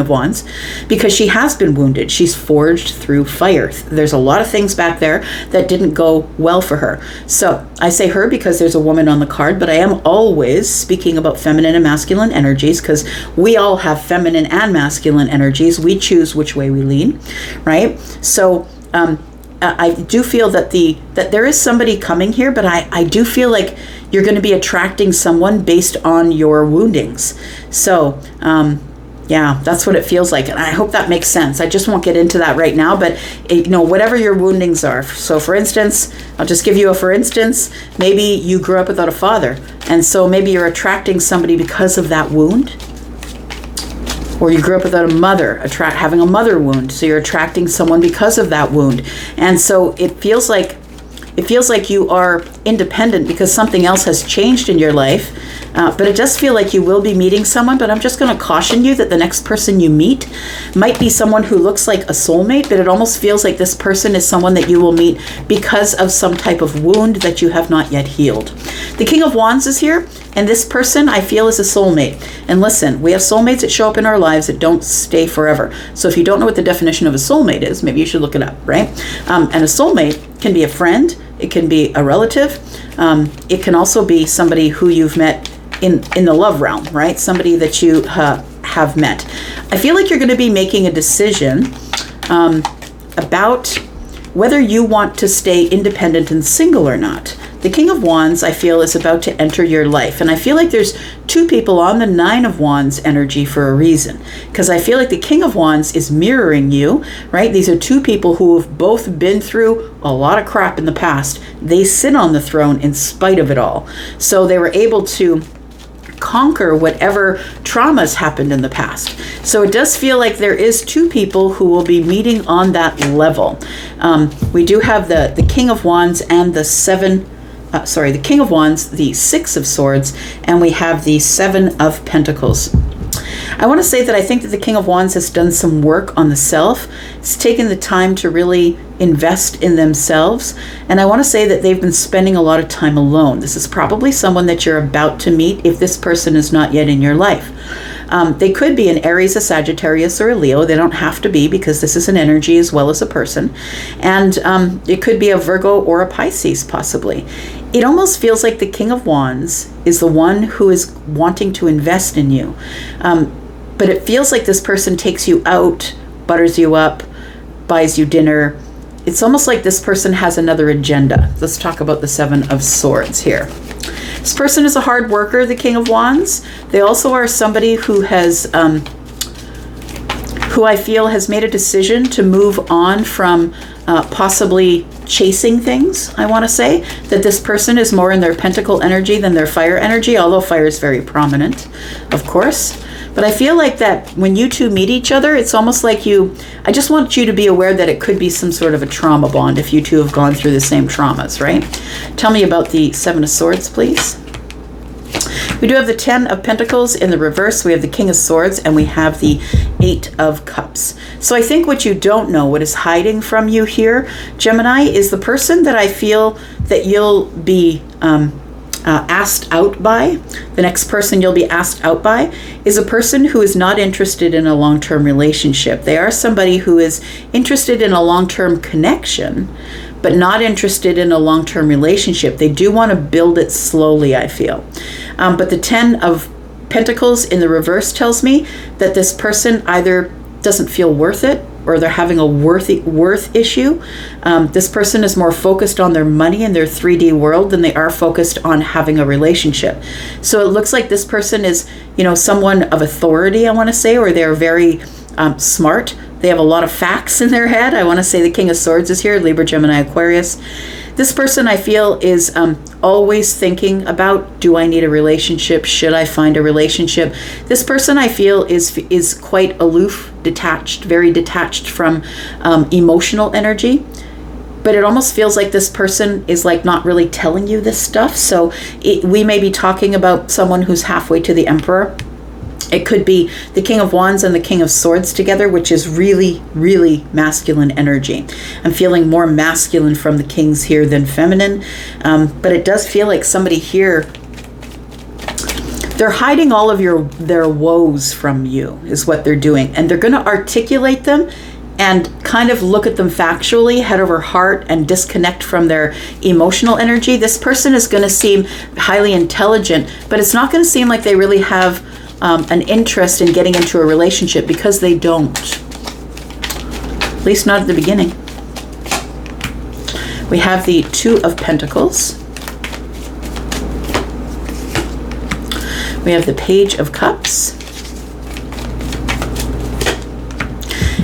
[SPEAKER 1] of Wands because she has been wounded. She's forged through fire. There's a lot of things back there that didn't go well for her. So I say her because there's a woman on the card, but I am always speaking about feminine and masculine energies because we all have feminine and masculine energies. We choose which way we lean, right? So I do feel that there is somebody coming here, but I do feel like you're going to be attracting someone based on your woundings. So, yeah, that's what it feels like. And I hope that makes sense. I just won't get into that right now, but whatever your woundings are. So for instance, I'll just give you a for instance, maybe you grew up without a father. And so maybe you're attracting somebody because of that wound. Or you grew up without a mother, having a mother wound. So you're attracting someone because of that wound. And so it feels like It feels like you are independent because something else has changed in your life. But it does feel like you will be meeting someone, but I'm just going to caution you that the next person you meet might be someone who looks like a soulmate, but it almost feels like this person is someone that you will meet because of some type of wound that you have not yet healed. The King of Wands is here, and this person I feel is a soulmate. And listen, we have soulmates that show up in our lives that don't stay forever. So if you don't know what the definition of a soulmate is, maybe you should look it up, right? And a soulmate can be a friend, it can be a relative, it can also be somebody who you've met in the love realm, right? Somebody that you have met. I feel like you're going to be making a decision about whether you want to stay independent and single or not. The King of Wands, I feel, is about to enter your life. And I feel like there's two people on the Nine of Wands energy for a reason. Because I feel like the King of Wands is mirroring you, right? These are two people who have both been through a lot of crap in the past. They sit on the throne in spite of it all. So they were able to conquer whatever traumas happened in the past. So it does feel like there is two people who will be meeting on that level. We do have the King of Wands and the King of Wands, the Six of Swords, and we have the Seven of Pentacles. I want to say that I think that the King of Wands has done some work on the self. It's taken the time to really invest in themselves. And I want to say that they've been spending a lot of time alone. This is probably someone that you're about to meet if this person is not yet in your life. They could be an Aries, a Sagittarius, or a Leo. They don't have to be, because this is an energy as well as a person. And it could be a Virgo or a Pisces, possibly. It almost feels like the King of Wands is the one who is wanting to invest in you. But it feels like this person takes you out, butters you up, buys you dinner. It's almost like this person has another agenda. Let's talk about the Seven of Swords here. This person is a hard worker, the King of Wands. They also are somebody who has, who I feel has made a decision to move on from possibly chasing things. I want to say that this person is more in their pentacle energy than their fire energy, although fire is very prominent, of course. But I feel like that when you two meet each other, it's almost like I just want you to be aware that it could be some sort of a trauma bond if you two have gone through the same traumas, right? Tell me about the Seven of Swords, please. We do have the Ten of Pentacles in the reverse. We have the King of Swords, and we have the Eight of Cups. So I think what you don't know, what is hiding from you here, Gemini, is the person that I feel that you'll be asked out by. The next person you'll be asked out by is a person who is not interested in a long-term relationship. They are somebody who is interested in a long-term connection, but not interested in a long-term relationship. They do want to build it slowly, I feel. But the Ten of Pentacles in the reverse tells me that this person either doesn't feel worth it, or they're having a worth issue. This person is more focused on their money and their 3D world than they are focused on having a relationship. So it looks like this person is, someone of authority, I want to say, or they're very smart. They have a lot of facts in their head. I want to say the King of Swords is here, Libra, Gemini, Aquarius. This person, I feel, is always thinking about, do I need a relationship? Should I find a relationship? This person, I feel, is quite aloof, detached, very detached from emotional energy. But it almost feels like this person is like not really telling you this stuff. So we may be talking about someone who's halfway to the Emperor. It could be the King of Wands and the King of Swords together, which is really, really masculine energy. I'm feeling more masculine from the kings here than feminine. But it does feel like somebody here, they're hiding all of their woes from you, is what they're doing. And they're going to articulate them and kind of look at them factually, head over heart, and disconnect from their emotional energy. This person is going to seem highly intelligent, but it's not going to seem like they really have an interest in getting into a relationship, because they don't. At least not at the beginning. We have the Two of Pentacles. We have the Page of Cups.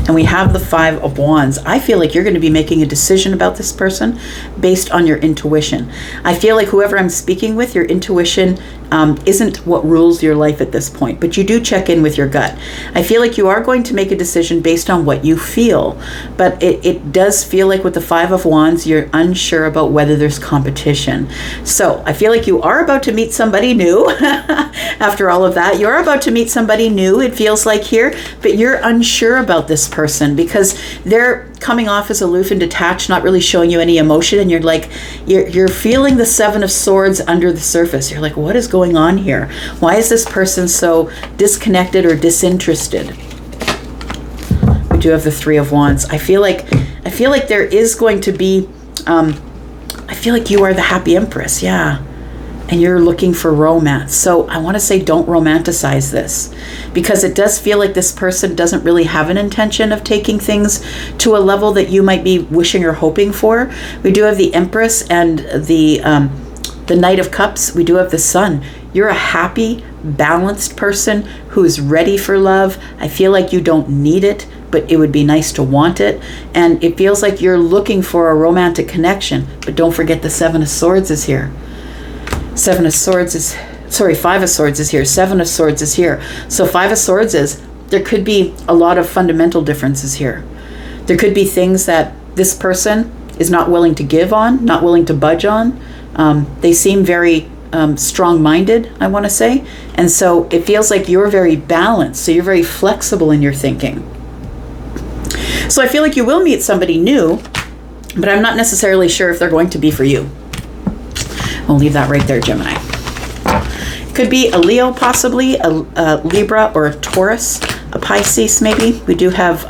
[SPEAKER 1] and we have the Five of Wands, I feel like you're going to be making a decision about this person based on your intuition. I feel like whoever I'm speaking with, your intuition isn't what rules your life at this point, but you do check in with your gut. I feel like you are going to make a decision based on what you feel, but it does feel like with the Five of Wands, you're unsure about whether there's competition. So I feel like you are about to meet somebody new. After all of that, you're about to meet somebody new, it feels like here, but you're unsure about this person because they're coming off as aloof and detached, not really showing you any emotion, and you're feeling the Seven of Swords under the surface. You're like, what is going on here? Why is this person so disconnected or disinterested? We do have the Three of Wands. I feel like there is going to be I feel like you are the happy empress, yeah, and you're looking for romance. So I want to say don't romanticize this, because it does feel like this person doesn't really have an intention of taking things to a level that you might be wishing or hoping for. We do have the Empress and the Knight of Cups. We do have the Sun. You're a happy, balanced person who is ready for love. I feel like you don't need it, but it would be nice to want it. And it feels like you're looking for a romantic connection. But don't forget the Seven of Swords is here. Five of Swords is here. Seven of Swords is here. So Five of Swords is, there could be a lot of fundamental differences here. There could be things that this person is not willing to give on, not willing to budge on. They seem very strong-minded, I want to say. And so it feels like you're very balanced. So you're very flexible in your thinking. So I feel like you will meet somebody new, but I'm not necessarily sure if they're going to be for you. We'll leave that right there, Gemini. Could be a Leo, possibly, a Libra or a Taurus, a Pisces maybe. We do have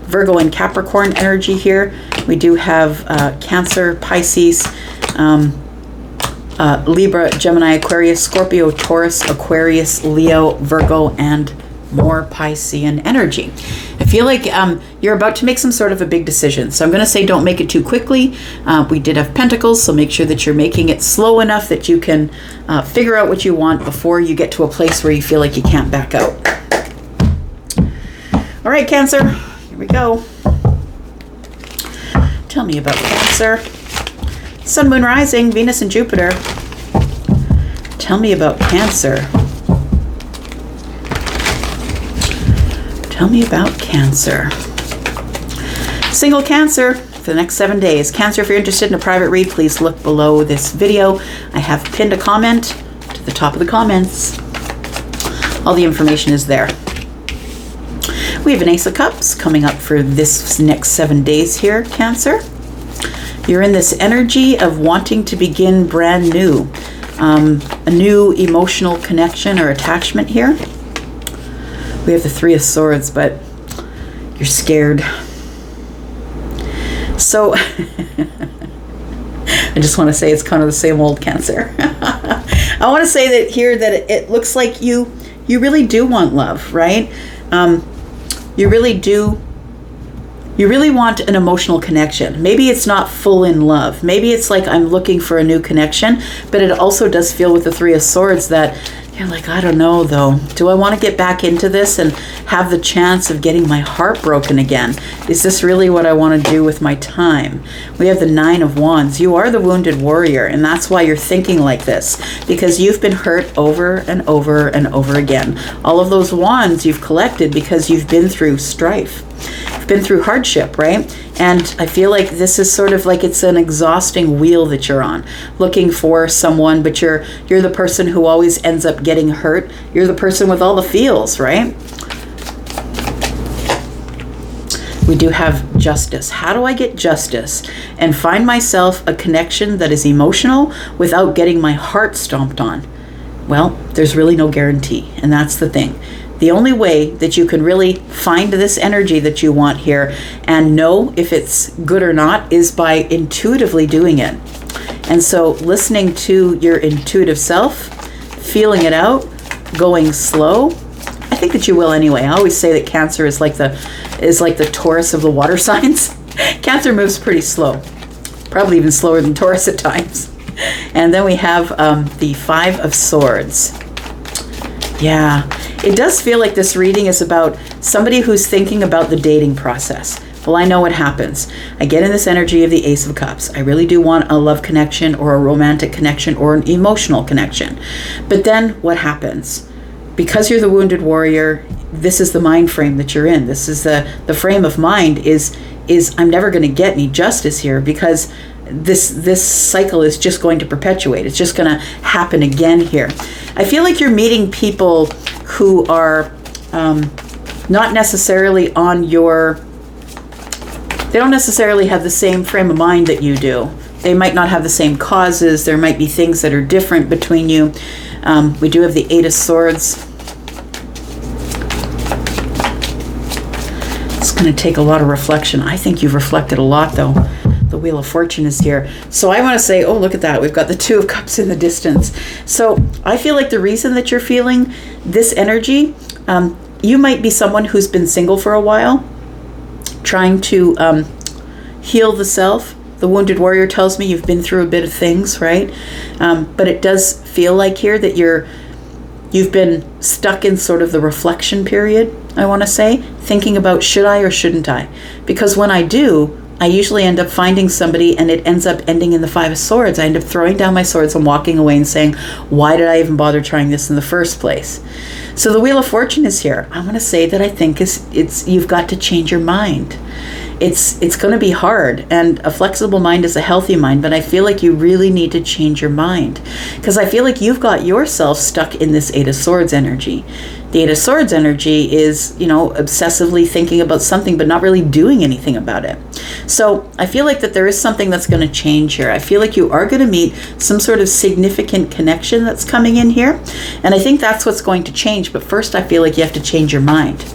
[SPEAKER 1] Virgo and Capricorn energy here. We do have Cancer, Pisces, Libra, Gemini, Aquarius, Scorpio, Taurus, Aquarius, Leo, Virgo, and more Piscean energy. I feel like you're about to make some sort of a big decision. So I'm going to say don't make it too quickly. We did have Pentacles, so make sure that you're making it slow enough that you can figure out what you want before you get to a place where you feel like you can't back out. All right, Cancer, here we go. Tell me about Cancer. Sun, Moon, Rising, Venus, and Jupiter. Tell me about Cancer. Tell me about Cancer. Single Cancer for the next 7 days. Cancer, if you're interested in a private read, please look below this video. I have pinned a comment to the top of the comments. All the information is there. We have an Ace of Cups coming up for this next 7 days here, Cancer. You're in this energy of wanting to begin brand new. A new emotional connection or attachment here. We have the Three of Swords, but you're scared. So I just want to say it's kind of the same old Cancer. I want to say that here that it looks like you really do want love, right? You really do. You really want an emotional connection. Maybe it's not full in love. Maybe it's like I'm looking for a new connection, but it also does feel with the Three of Swords that you're like, I don't know though. Do I want to get back into this and have the chance of getting my heart broken again? Is this really what I want to do with my time? We have the Nine of Wands. You are the wounded warrior, and that's why you're thinking like this, because you've been hurt over and over and over again. All of those wands you've collected because you've been through strife. You've been through hardship, right? And I feel like this is sort of like it's an exhausting wheel that you're on, looking for someone, but you're the person who always ends up getting hurt. You're the person with all the feels, right? We do have Justice. How do I get justice and find myself a connection that is emotional without getting my heart stomped on? Well, there's really no guarantee, and that's the thing. The only way that you can really find this energy that you want here and know if it's good or not is by intuitively doing it. And so listening to your intuitive self, feeling it out, going slow. I think that you will anyway. I always say that Cancer is like the Taurus of the water signs. Cancer moves pretty slow, probably even slower than Taurus at times. And then we have the Five of Swords. Yeah, it does feel like this reading is about somebody who's thinking about the dating process. Well, I know what happens. I get in this energy of the Ace of Cups. I really do want a love connection or a romantic connection or an emotional connection. But then what happens? Because you're the wounded warrior, this is the mind frame that you're in. This is the frame of mind is I'm never going to get any justice here, because this cycle is just going to perpetuate. It's just going to happen again here. I feel like you're meeting people who are not necessarily on your, they don't necessarily have the same frame of mind that you do. They might not have the same causes. There might be things that are different between you. We do have the Eight of Swords. It's going to take a lot of reflection. I think you've reflected a lot, though. The Wheel of Fortune is here. So I want to say, oh, look at that. We've got the Two of Cups in the distance. So I feel like the reason that you're feeling this energy, you might be someone who's been single for a while, trying to heal the self. The Wounded Warrior tells me you've been through a bit of things, right? But it does feel like here that you've been stuck in sort of the reflection period, I want to say, thinking about should I or shouldn't I? Because when I do, I usually end up finding somebody and it ends up ending in the Five of Swords. I end up throwing down my swords and walking away and saying, why did I even bother trying this in the first place? So the Wheel of Fortune is here. I want to say that I think it's you've got to change your mind. It's going to be hard, and a flexible mind is a healthy mind, but I feel like you really need to change your mind, because I feel like you've got yourself stuck in this Eight of Swords energy. The Eight of Swords energy is, obsessively thinking about something but not really doing anything about it. So I feel like that there is something that's going to change here. I feel like you are going to meet some sort of significant connection that's coming in here, and I think that's what's going to change. But first, I feel like you have to change your mind.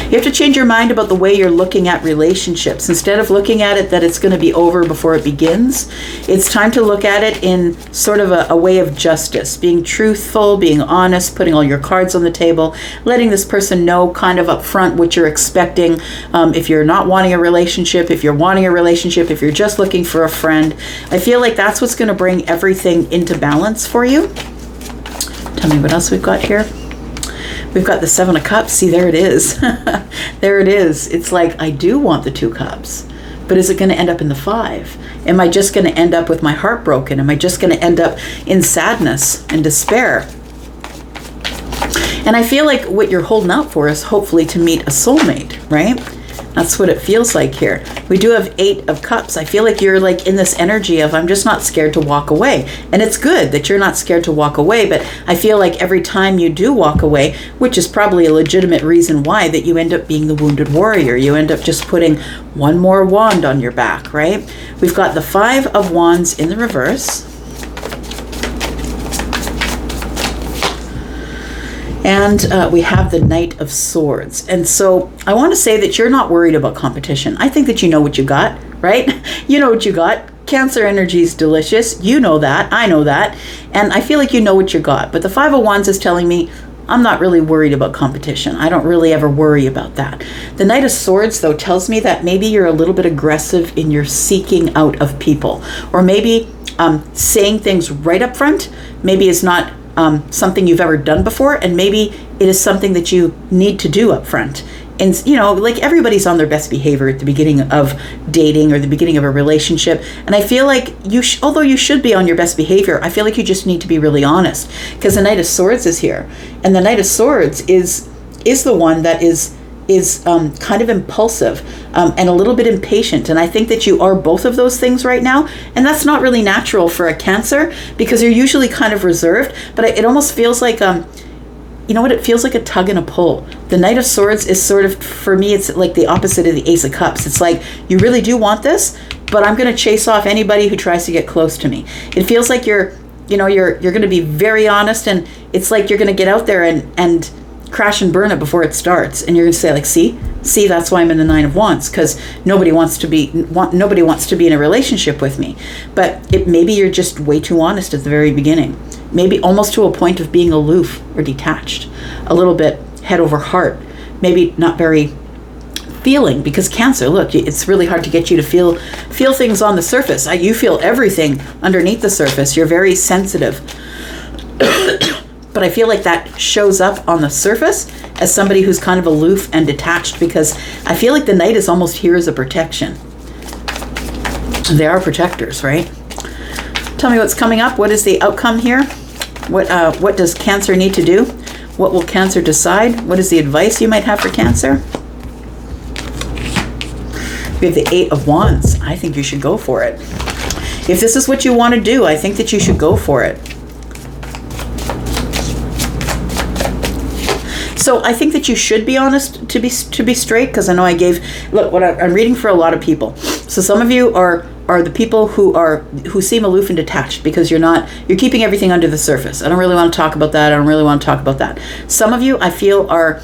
[SPEAKER 1] You have to change your mind about the way you're looking at relationships. Instead of looking at it that it's going to be over before it begins, it's time to look at it in sort of a way of justice, being truthful, being honest, putting all your cards on the table, letting this person know kind of up front what you're expecting. If you're not wanting a relationship, if you're wanting a relationship, if you're just looking for a friend, I feel like that's what's going to bring everything into balance for you. Tell me what else we've got here. We've got the Seven of Cups. See, there it is. There it is. It's like, I do want the Two Cups, but is it going to end up in the Five? Am I just going to end up with my heart broken? Am I just going to end up in sadness and despair? And I feel like what you're holding out for is hopefully to meet a soulmate, right? That's what it feels like here. We do have Eight of Cups. I feel like you're like in this energy of, I'm just not scared to walk away. And it's good that you're not scared to walk away, but I feel like every time you do walk away, which is probably a legitimate reason why, that you end up being the Wounded Warrior. You end up just putting one more wand on your back, right? We've got the Five of Wands in the reverse. And we have the Knight of Swords. And so I want to say that you're not worried about competition. I think that you know what you got, right? You know what you got. Cancer energy is delicious. You know that. I know that. And I feel like you know what you got. But the Five of Wands is telling me I'm not really worried about competition. I don't really ever worry about that. The Knight of Swords, though, tells me that maybe you're a little bit aggressive in your seeking out of people. Or maybe saying things right up front maybe is not something you've ever done before, and maybe it is something that you need to do up front. And like everybody's on their best behavior at the beginning of dating or the beginning of a relationship, and I feel like although you should be on your best behavior, I feel like you just need to be really honest, because the Knight of Swords is here, and the Knight of Swords is the one that is kind of impulsive and a little bit impatient. And I think that you are both of those things right now. And that's not really natural for a Cancer, because you're usually kind of reserved. But it almost feels like, it feels like a tug and a pull. The Knight of Swords is sort of, for me, it's like the opposite of the Ace of Cups. It's like, you really do want this, but I'm going to chase off anybody who tries to get close to me. It feels like you're going to be very honest, and it's like you're going to get out there and crash and burn it before it starts, and you're going to say, like, see, that's why I'm in the Nine of Wands, because nobody wants to be in a relationship with me. But maybe you're just way too honest at the very beginning, maybe almost to a point of being aloof or detached, a little bit head over heart, maybe not very feeling, because Cancer, look, it's really hard to get you to feel things on the surface. You feel everything underneath the surface. You're very sensitive. but I feel like that shows up on the surface as somebody who's kind of aloof and detached, because I feel like the Knight is almost here as a protection. They are protectors, right? Tell me what's coming up. What is the outcome here? What does Cancer need to do? What will Cancer decide? What is the advice you might have for Cancer? We have the 8 of Wands. I think you should go for it. If this is what you want to do, I think that you should go for it. So I think that you should be honest to be straight, because I know I gave, look, what I'm reading for a lot of people. So some of you are the people who seem aloof and detached because you're keeping everything under the surface. I don't really want to talk about that. I don't really want to talk about that. Some of you I feel are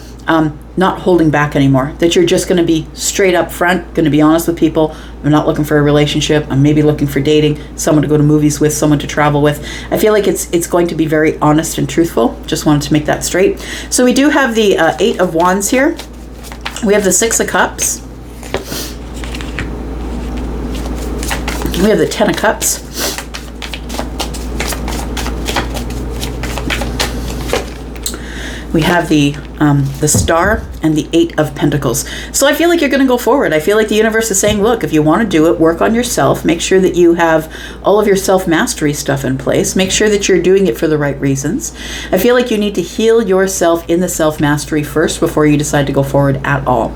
[SPEAKER 1] not holding back anymore, that you're just going to be straight up front, going to be honest with people. I'm not looking for a relationship. I'm maybe looking for dating, someone to go to movies with, someone to travel with. I feel like it's going to be very honest and truthful. Just wanted to make that straight. So we do have the 8 of Wands here. We have the 6 of Cups. We have the 10 of Cups. We have the Star and the 8 of Pentacles. So I feel like you're going to go forward. I feel like the universe is saying, look, if you want to do it, work on yourself. Make sure that you have all of your self-mastery stuff in place. Make sure that you're doing it for the right reasons. I feel like you need to heal yourself in the self-mastery first before you decide to go forward at all.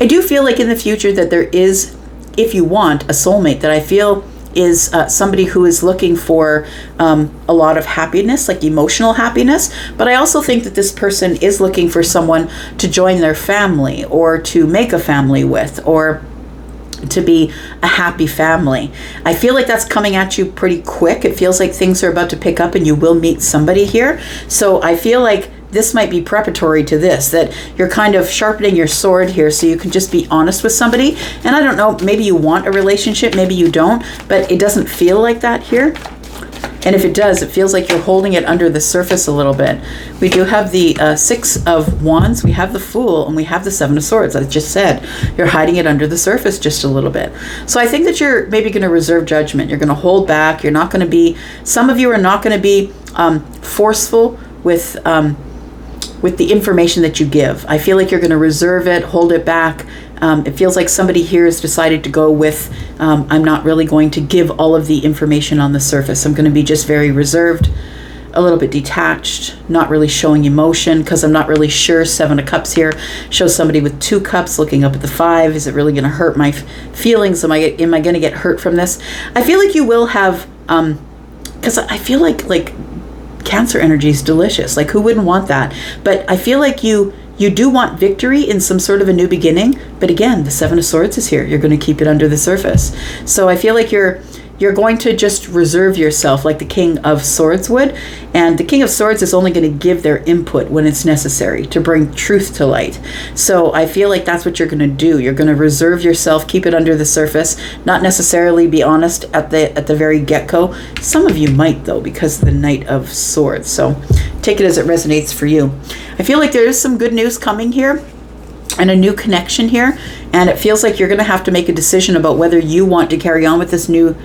[SPEAKER 1] I do feel like in the future that there is, if you want, a soulmate that I feel is somebody who is looking for a lot of happiness, like emotional happiness. But I also think that this person is looking for someone to join their family, or to make a family with, or to be a happy family. I feel like that's coming at you pretty quick. It feels like things are about to pick up and you will meet somebody here. So I feel like this might be preparatory to this, that you're kind of sharpening your sword here so you can just be honest with somebody. And I don't know, maybe you want a relationship, maybe you don't, but it doesn't feel like that here. And if it does, it feels like you're holding it under the surface a little bit. We do have the 6 of Wands, we have the Fool, and we have the 7 of Swords. I just said, you're hiding it under the surface just a little bit. So I think that you're maybe going to reserve judgment. You're going to hold back. You're not going to be, some of you are not going to be forceful with the information that you give. I feel like you're going to reserve it, hold it back. It feels like somebody here has decided to go with, I'm not really going to give all of the information on the surface. I'm going to be just very reserved, a little bit detached, not really showing emotion because I'm not really sure. 7 of Cups here shows somebody with 2 cups looking up at the 5. Is it really going to hurt my feelings? Am I going to get hurt from this? I feel like you will have, because I feel like Cancer energy is delicious. Like, who wouldn't want that? But I feel like you do want victory in some sort of a new beginning. But again, the 7 of Swords is here. You're going to keep it under the surface. So I feel like you're going to just reserve yourself like the King of Swords would. And the King of Swords is only going to give their input when it's necessary to bring truth to light. So I feel like that's what you're going to do. You're going to reserve yourself, keep it under the surface, not necessarily be honest at the very get-go. Some of you might, though, because of the Knight of Swords. So take it as it resonates for you. I feel like there is some good news coming here and a new connection here. And it feels like you're going to have to make a decision about whether you want to carry on with this new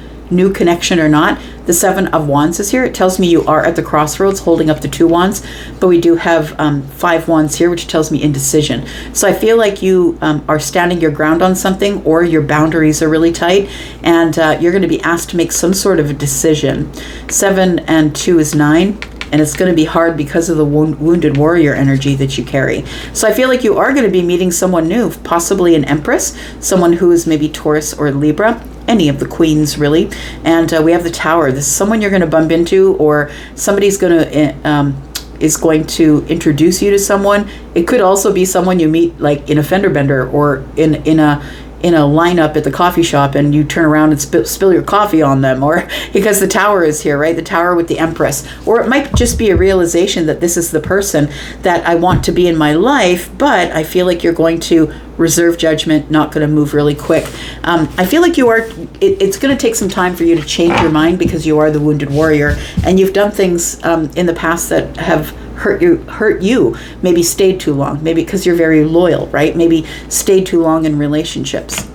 [SPEAKER 1] connection or not. The 7 of Wands is here. It tells me you are at the crossroads holding up the 2 wands, but we do have 5 wands here, which tells me indecision. So I feel like you are standing your ground on something, or your boundaries are really tight, and you're going to be asked to make some sort of a decision. 7 and 2 is 9. And it's going to be hard because of the wounded warrior energy that you carry. So I feel like you are going to be meeting someone new, possibly an Empress, someone who is maybe Taurus or Libra, any of the queens really. And we have the Tower. This is someone you're going to bump into, or somebody's going to is going to introduce you to someone. It could also be someone you meet like in a fender bender, or in a lineup at the coffee shop, and you turn around and spill your coffee on them, or because the Tower is here, right? The Tower with the Empress. Or it might just be a realization that this is the person that I want to be in my life, but I feel like you're going to reserve judgment, not going to move really quick. I feel like you are, it's going to take some time for you to change your mind, because you are the wounded warrior, and you've done things in the past that have hurt you, maybe stayed too long, maybe because you're very loyal, right? Maybe stayed too long in relationships.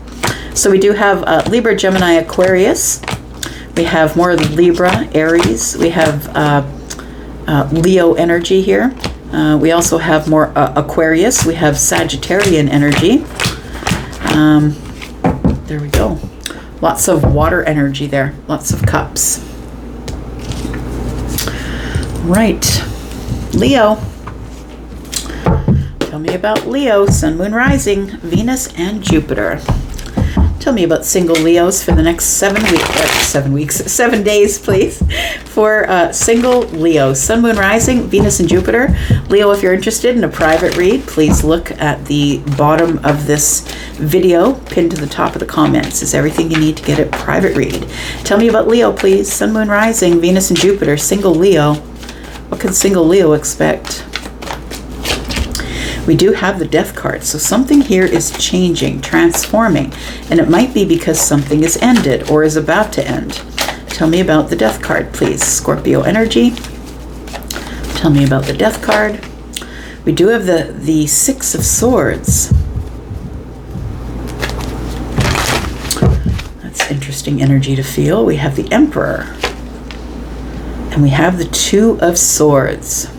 [SPEAKER 1] So we do have Libra, Gemini, Aquarius. We have more of the Libra, Aries. We have Leo energy here. We also have more Aquarius. We have Sagittarian energy. There we go. Lots of water energy there. Lots of cups. Right. Leo. Tell me about Leo, Sun, Moon, Rising, Venus, and Jupiter. Tell me about single Leos for the next 7 days, please. For single Leo, Sun, Moon, Rising, Venus, and Jupiter. Leo, if you're interested in a private read, please look at the bottom of this video, pinned to the top of the comments. Is everything you need to get a private read. Tell me about Leo, please. Sun, Moon, Rising, Venus, and Jupiter. Single Leo. What can single Leo expect? We do have the Death card, so something here is changing, transforming, and it might be because something is ended or is about to end. Tell me about the Death card, please. Scorpio energy. Tell me about the Death card. We do have the Six of Swords. That's interesting energy to feel. We have the Emperor. And we have the Two of Swords.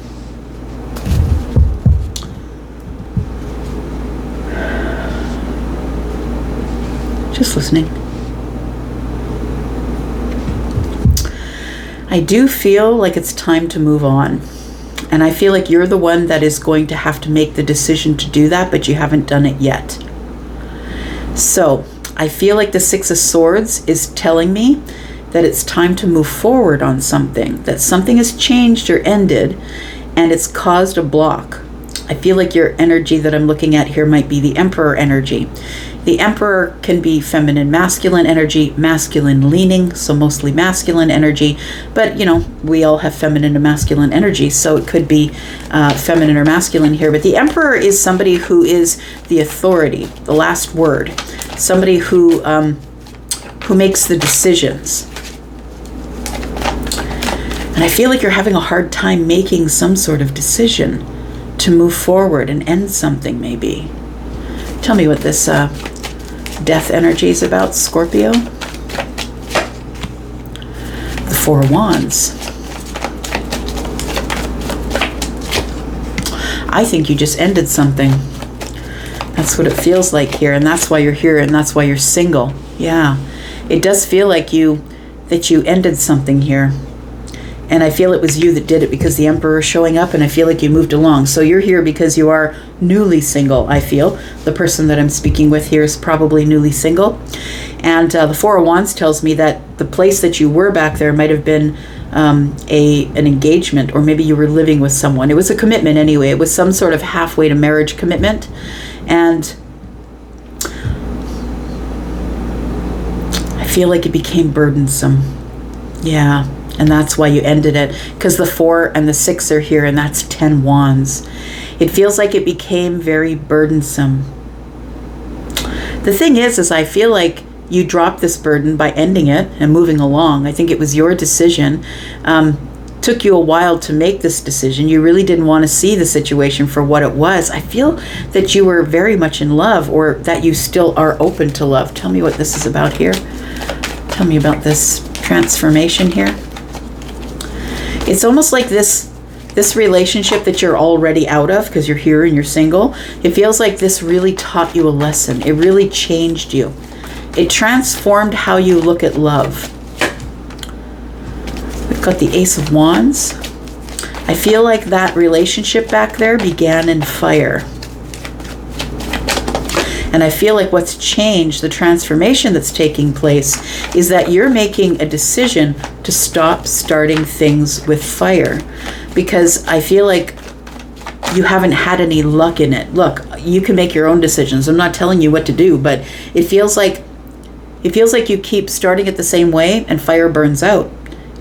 [SPEAKER 1] Just listening. I do feel like it's time to move on. And I feel like you're the one that is going to have to make the decision to do that, but you haven't done it yet. So I feel like the Six of Swords is telling me that it's time to move forward on something, that something has changed or ended, and it's caused a block. I feel like your energy that I'm looking at here might be the Emperor energy. The Emperor can be feminine, masculine energy, masculine leaning, so mostly masculine energy, but you know, we all have feminine and masculine energy, so it could be feminine or masculine here. But the Emperor is somebody who is the authority, the last word, somebody who makes the decisions. And I feel like you're having a hard time making some sort of decision to move forward and end something, maybe. Tell me what this Death energy is about, Scorpio. The Four of Wands. I think you just ended something. That's what it feels like here, and that's why you're here, and that's why you're single. Yeah, it does feel like you ended something here. And I feel it was you that did it because the Emperor is showing up, and I feel like you moved along. So you're here because you are newly single, I feel. The person that I'm speaking with here is probably newly single. And the Four of Wands tells me that the place that you were back there might have been an engagement, or maybe you were living with someone. It was a commitment anyway. It was some sort of halfway to marriage commitment. And I feel like it became burdensome. Yeah. And that's why you ended it, because the 4 and the 6 are here, and that's 10 wands. It feels like it became very burdensome. The thing is I feel like you dropped this burden by ending it and moving along. I think it was your decision. Took you a while to make this decision. You really didn't want to see the situation for what it was. I feel that you were very much in love, or that you still are open to love. Tell me what this is about here. Tell me about this transformation here. It's almost like this relationship that you're already out of, because you're here and you're single. It feels like this really taught you a lesson. It really changed you. It transformed how you look at love. We've got the Ace of Wands. I feel like that relationship back there began in fire. And I feel like what's changed, the transformation that's taking place, is that you're making a decision to stop starting things with fire. Because I feel like you haven't had any luck in it. Look, you can make your own decisions. I'm not telling you what to do, but it feels like you keep starting it the same way and fire burns out.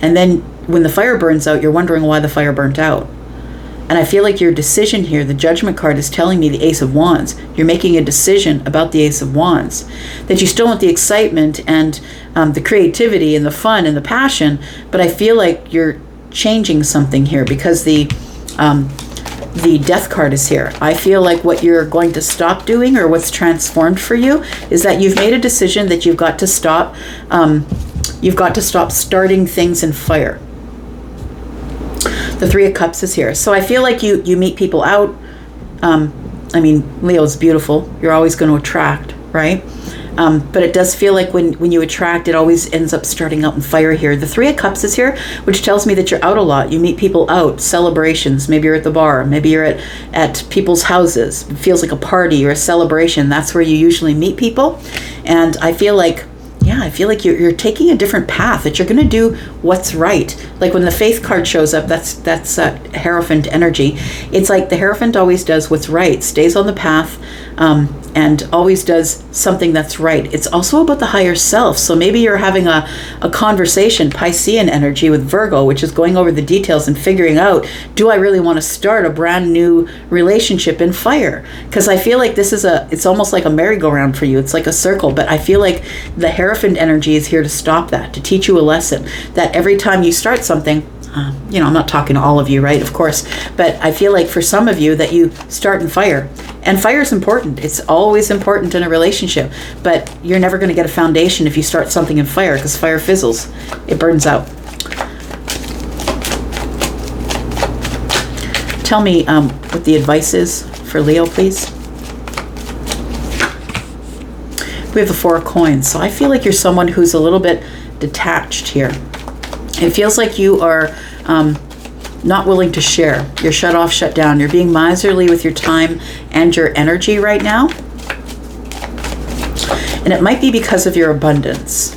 [SPEAKER 1] And then when the fire burns out, you're wondering why the fire burnt out. And I feel like your decision here, the Judgment card is telling me the Ace of Wands. You're making a decision about the Ace of Wands. That you still want the excitement and the creativity and the fun and the passion, but I feel like you're changing something here because the Death card is here. I feel like what you're going to stop doing, or what's transformed for you, is that you've made a decision that you've got to stop starting things in fire. The Three of Cups is here. So I feel like you meet people out. I mean, Leo is beautiful. You're always going to attract, right? But it does feel like when you attract, it always ends up starting out in fire here. The Three of Cups is here, which tells me that you're out a lot. You meet people out, celebrations. Maybe you're at the bar. Maybe you're at people's houses. It feels like a party or a celebration. That's where you usually meet people. And I feel like, yeah, I feel like you're taking a different path, that you're going to do what's right. Like when the Faith card shows up, that's Hierophant energy. It's like the Hierophant always does what's right, stays on the path, and always does something that's right. It's also about the higher self. So maybe you're having a conversation, Piscean energy with Virgo, which is going over the details and figuring out, do I really want to start a brand new relationship in fire? Because I feel like it's almost like a merry-go-round for you. It's like a circle, but I feel like the Hierophant energy is here to stop that, to teach you a lesson, that every time you start something, I'm not talking to all of you, right? Of course. But I feel like for some of you that you start in fire. And fire is important. It's always important in a relationship. But you're never going to get a foundation if you start something in fire, because fire fizzles. It burns out. Tell me what the advice is for Leo, please. We have the Four of Coins. So I feel like you're someone who's a little bit detached here. It feels like you are not willing to share. You're shut off, shut down. You're being miserly with your time and your energy right now. And it might be because of your abundance.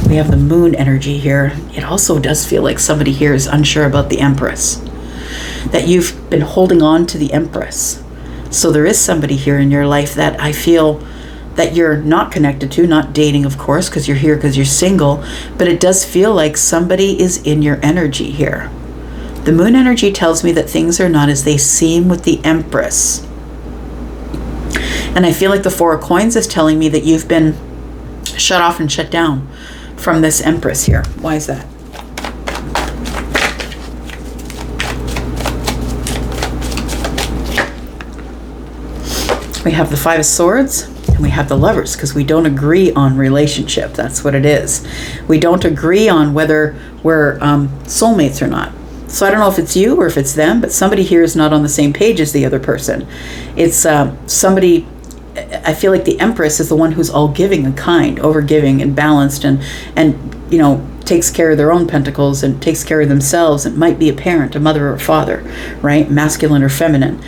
[SPEAKER 1] We have the Moon energy here. It also does feel like somebody here is unsure about the Empress, that you've been holding on to the Empress. So there is somebody here in your life that I feel that you're not connected to, not dating, of course, because you're here because you're single, but it does feel like somebody is in your energy here. The Moon energy tells me that things are not as they seem with the Empress. And I feel like the Four of Coins is telling me that you've been shut off and shut down from this Empress here. Why is that? We have the Five of Swords. And we have the Lovers, because we don't agree on relationship. That's what it is. We don't agree on whether we're soulmates or not. So I don't know if it's you or if it's them, but somebody here is not on the same page as the other person. It's somebody, I feel like the Empress is the one who's all giving and kind, over-giving and balanced and takes care of their own pentacles and takes care of themselves. It might be a parent, a mother or a father, right? Masculine or feminine.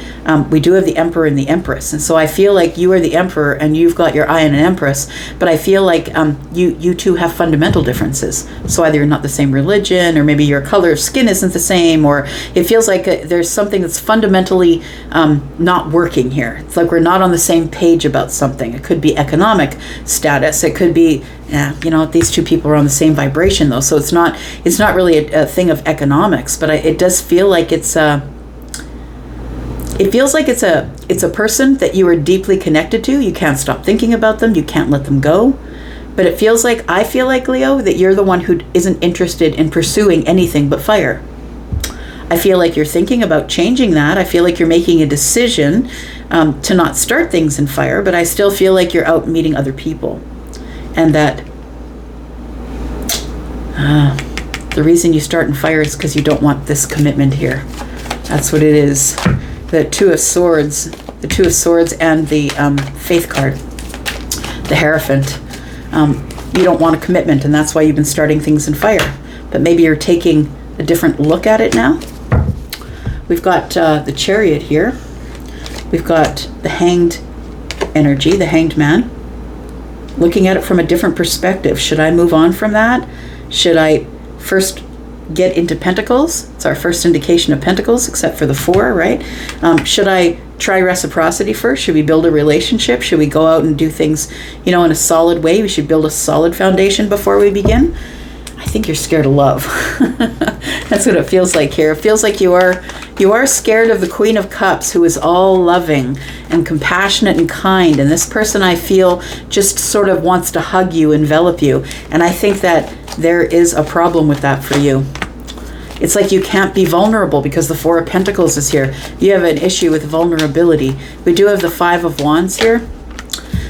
[SPEAKER 1] We do have the Emperor and the Empress. And so I feel like you are the Emperor and you've got your eye on an Empress, but I feel like you two have fundamental differences. So either you're not the same religion, or maybe your color of skin isn't the same, or it feels like there's something that's fundamentally not working here. It's like we're not on the same page about something. It could be economic status. It could be, these two people are on the same vibration though. So it's not really a thing of economics, but it does feel like it's a person that you are deeply connected to. You can't stop thinking about them. You can't let them go. But I feel like, Leo, that you're the one who isn't interested in pursuing anything but fire. I feel like you're thinking about changing that. I feel like you're making a decision to not start things in fire, but I still feel like you're out meeting other people. And that the reason you start in fire is because you don't want this commitment here. That's what it is. The Two of Swords and the Faith card, the Hierophant. You don't want a commitment, and that's why you've been starting things in fire. But maybe you're taking a different look at it now. We've got the Chariot here. We've got the Hanged energy, the Hanged Man. Looking at it from a different perspective. Should I move on from that? Should I first get into Pentacles? It's our first indication of Pentacles, except for the Four, right? Should I try reciprocity first? Should we build a relationship? Should we go out and do things, in a solid way? We should build a solid foundation before we begin. I think you're scared of love. That's what it feels like here. It feels like you are scared of the Queen of Cups, who is all loving and compassionate and kind. And this person, I feel, just sort of wants to hug you, envelop you. And I think that there is a problem with that for you. It's like you can't be vulnerable because the Four of Pentacles is here. You have an issue with vulnerability. We do have the Five of Wands here.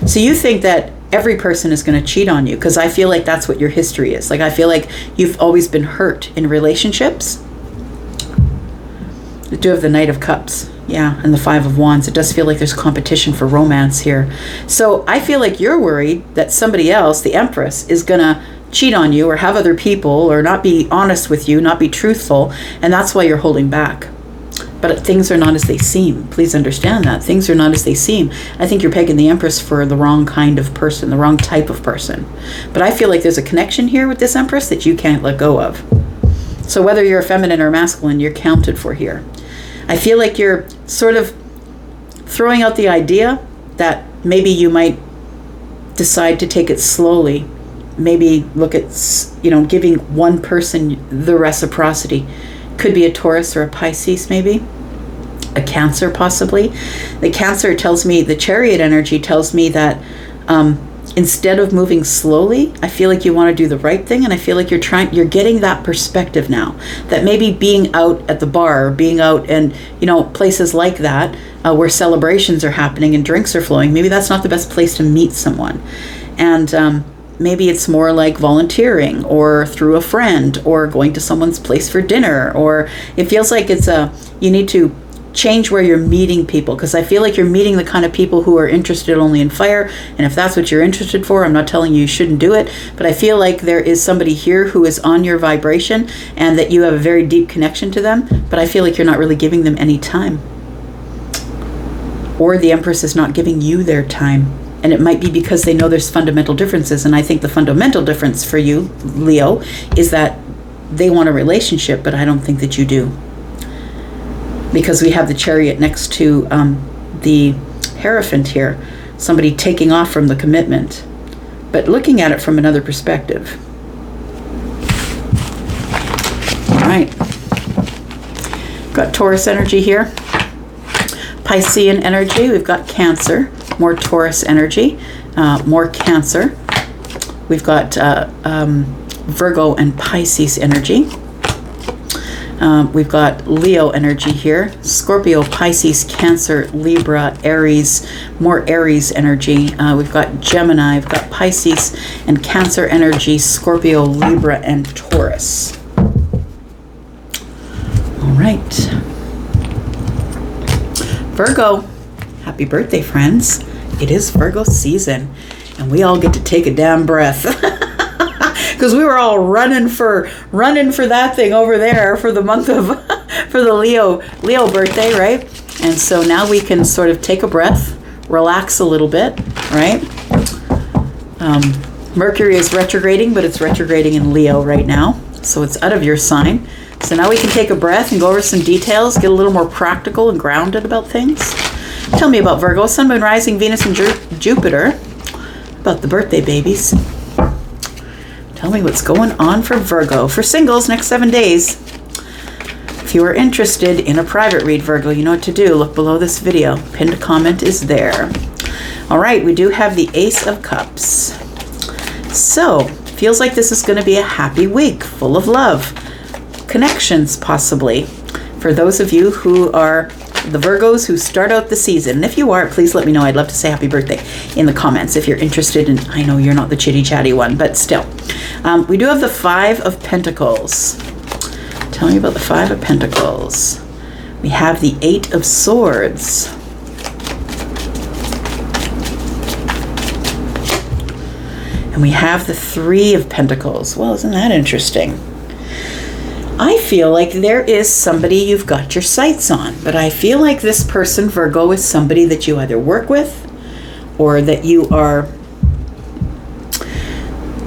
[SPEAKER 1] So you think that every person is going to cheat on you, because I feel like that's what your history is. Like, I feel like you've always been hurt in relationships. You do have the Knight of Cups. Yeah, and the Five of Wands. It does feel like there's competition for romance here. So I feel like you're worried that somebody else, the Empress, is going to cheat on you or have other people or not be honest with you, not be truthful, and that's why you're holding back. But things are not as they seem. Please understand that. Things are not as they seem. I think you're pegging the Empress for the wrong kind of person, the wrong type of person. But I feel like there's a connection here with this Empress that you can't let go of. So whether you're feminine or masculine, you're counted for here. I feel like you're sort of throwing out the idea that maybe you might decide to take it slowly. Maybe look at, giving one person the reciprocity. Could be a Taurus or a Pisces, maybe. A Cancer, possibly. The Cancer tells me, the Chariot energy tells me that instead of moving slowly, I feel like you want to do the right thing, and I feel like you're getting that perspective now. That maybe being out at the bar, or being out and, places like that, where celebrations are happening and drinks are flowing, maybe that's not the best place to meet someone. And maybe it's more like volunteering or through a friend or going to someone's place for dinner, or it feels like you need to change where you're meeting people, because I feel like you're meeting the kind of people who are interested only in fire. And if that's what you're interested for, I'm not telling you shouldn't do it, but I feel like there is somebody here who is on your vibration and that you have a very deep connection to them, but I feel like you're not really giving them any time. Or the Empress is not giving you their time. And it might be because they know there's fundamental differences. And I think the fundamental difference for you, Leo, is that they want a relationship, but I don't think that you do. Because we have the Chariot next to the Hierophant here. Somebody taking off from the commitment, but looking at it from another perspective. All right. Got Taurus energy here. Piscean energy. We've got Cancer. More Taurus energy. More Cancer. We've got Virgo and Pisces energy. We've got Leo energy here. Scorpio, Pisces, Cancer, Libra, Aries. More Aries energy. We've got Gemini. We've got Pisces and Cancer energy. Scorpio, Libra, and Taurus. All right. Virgo. Happy birthday, friends. It is Virgo season, and we all get to take a damn breath. Because we were all running for that thing over there for the month of, for the Leo birthday, right? And so now we can sort of take a breath, relax a little bit, right? Mercury is retrograding, but it's retrograding in Leo right now. So it's out of your sign. So now we can take a breath and go over some details, get a little more practical and grounded about things. Tell me about Virgo, Sun, Moon, Rising, Venus, and Jupiter. About the birthday babies. Tell me what's going on for Virgo. For singles, next 7 days. If you are interested in a private read, Virgo, you know what to do. Look below this video. Pinned comment is there. All right, we do have the Ace of Cups. So, feels like this is going to be a happy week, full of love. Connections, possibly. For those of you who are the Virgos who start out the season. And if you are, please let me know. I'd love to say happy birthday in the comments if you're interested. And I know you're not the chitty chatty one, but still. We do have the Five of Pentacles. Tell me about the Five of Pentacles. We have the Eight of Swords. And we have the Three of Pentacles. Well, isn't that interesting? I feel like there is somebody you've got your sights on, but I feel like this person, Virgo, is somebody that you either work with or that you are...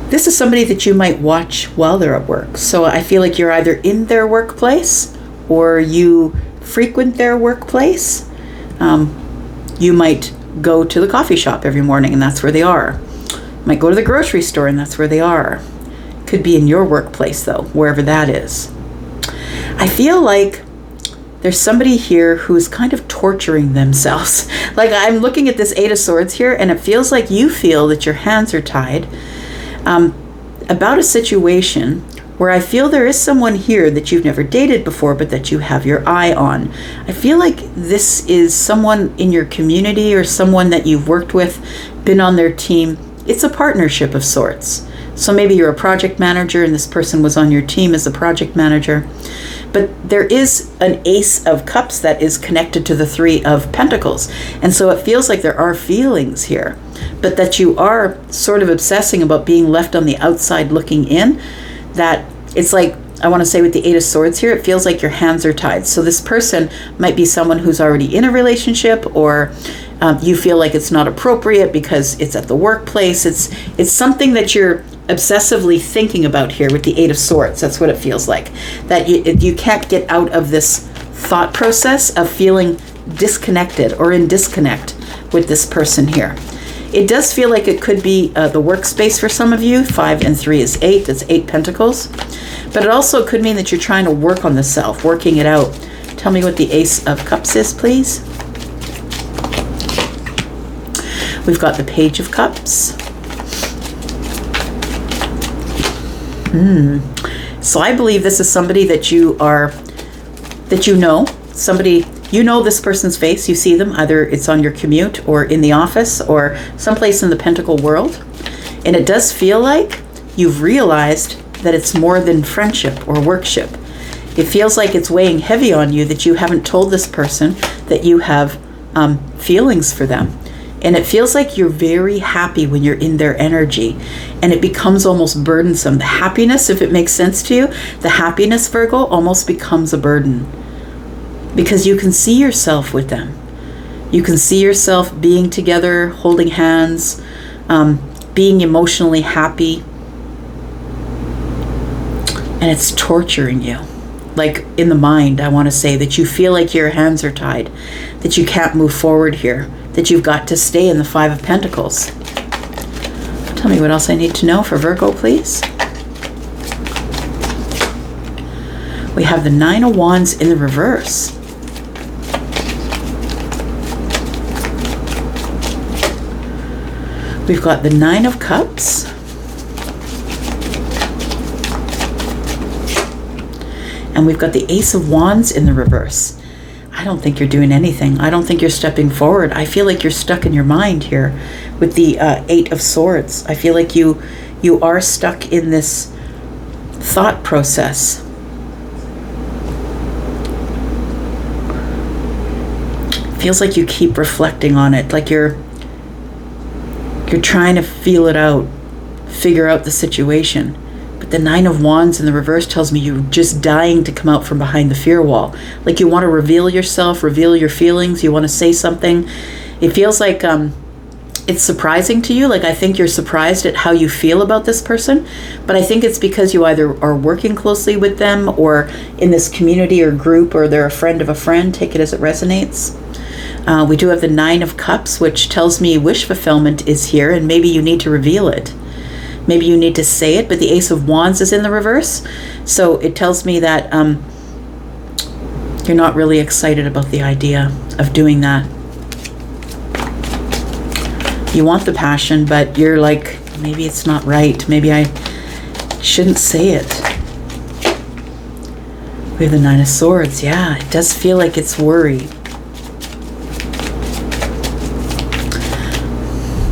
[SPEAKER 1] This is somebody that you might watch while they're at work. So I feel like you're either in their workplace or you frequent their workplace. You might go to the coffee shop every morning and that's where they are. You might go to the grocery store and that's where they are. Could be in your workplace though, wherever that is. I feel like there's somebody here who's kind of torturing themselves. Like I'm looking at this Eight of Swords here and it feels like you feel that your hands are tied about a situation where I feel there is someone here that you've never dated before but that you have your eye on. I feel like this is someone in your community or someone that you've worked with, been on their team. it's a partnership of sorts. So maybe you're a project manager and this person was on your team as a project manager. But there is an Ace of Cups that is connected to the Three of Pentacles. And so it feels like there are feelings here, but that you are sort of obsessing about being left on the outside looking in. That it's like, I want to say with the Eight of Swords here, it feels like your hands are tied. So this person might be someone who's already in a relationship, or you feel like it's not appropriate because it's at the workplace. It's something that you're obsessively thinking about here with the Eight of Swords. That's what it feels like. That you can't get out of this thought process of feeling disconnected or in disconnect with this person here. It does feel like it could be the workspace for some of you. 5 and 3 is 8. That's 8 pentacles. But it also could mean that you're trying to work on the self, working it out. Tell me what the Ace of Cups is, please. We've got the Page of Cups. So I believe this is somebody that you know, somebody, you know this person's face, you see them, either it's on your commute or in the office or someplace in the pentacle world. And it does feel like you've realized that it's more than friendship or workship. It feels like it's weighing heavy on you that you haven't told this person that you have feelings for them. And it feels like you're very happy when you're in their energy, and it becomes almost burdensome. The happiness, if it makes sense to you, the happiness, Virgo, almost becomes a burden because you can see yourself with them. You can see yourself being together, holding hands, being emotionally happy, and it's torturing you. Like in the mind, I want to say that you feel like your hands are tied, that you can't move forward here, that you've got to stay in the 5 of Pentacles. Tell me what else I need to know for Virgo, please. We have the 9 of Wands in the reverse. We've got the 9 of Cups. And we've got the Ace of Wands in the reverse. I don't think you're doing anything. I don't think you're stepping forward. I feel like you're stuck in your mind here with the 8 of Swords. I feel like you are stuck in this thought process. Feels like you keep reflecting on it, like you're trying to feel it out, figure out the situation. But the 9 of Wands in the reverse tells me you're just dying to come out from behind the fear wall. Like you want to reveal yourself, reveal your feelings, you want to say something. It feels like it's surprising to you. Like I think you're surprised at how you feel about this person. But I think it's because you either are working closely with them or in this community or group, or they're a friend of a friend. Take it as it resonates. We do have the 9 of Cups, which tells me wish fulfillment is here, and maybe you need to reveal it. Maybe you need to say it, but the Ace of Wands is in the reverse. So it tells me that you're not really excited about the idea of doing that. You want the passion, but you're like, maybe it's not right. Maybe I shouldn't say it. We have the 9 of Swords. Yeah, it does feel like it's worry.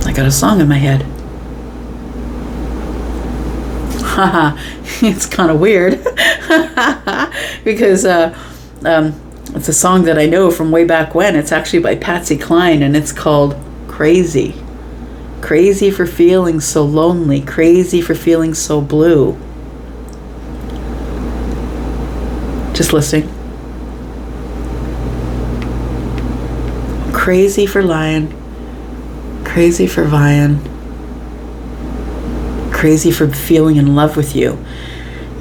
[SPEAKER 1] I got a song in my head. It's kind of weird because it's a song that I know from way back when. It's actually by Patsy Cline, and it's called Crazy. Crazy for feeling so lonely, crazy for feeling so blue. Just listening. Crazy for lying, crazy for vying, crazy for feeling in love with you.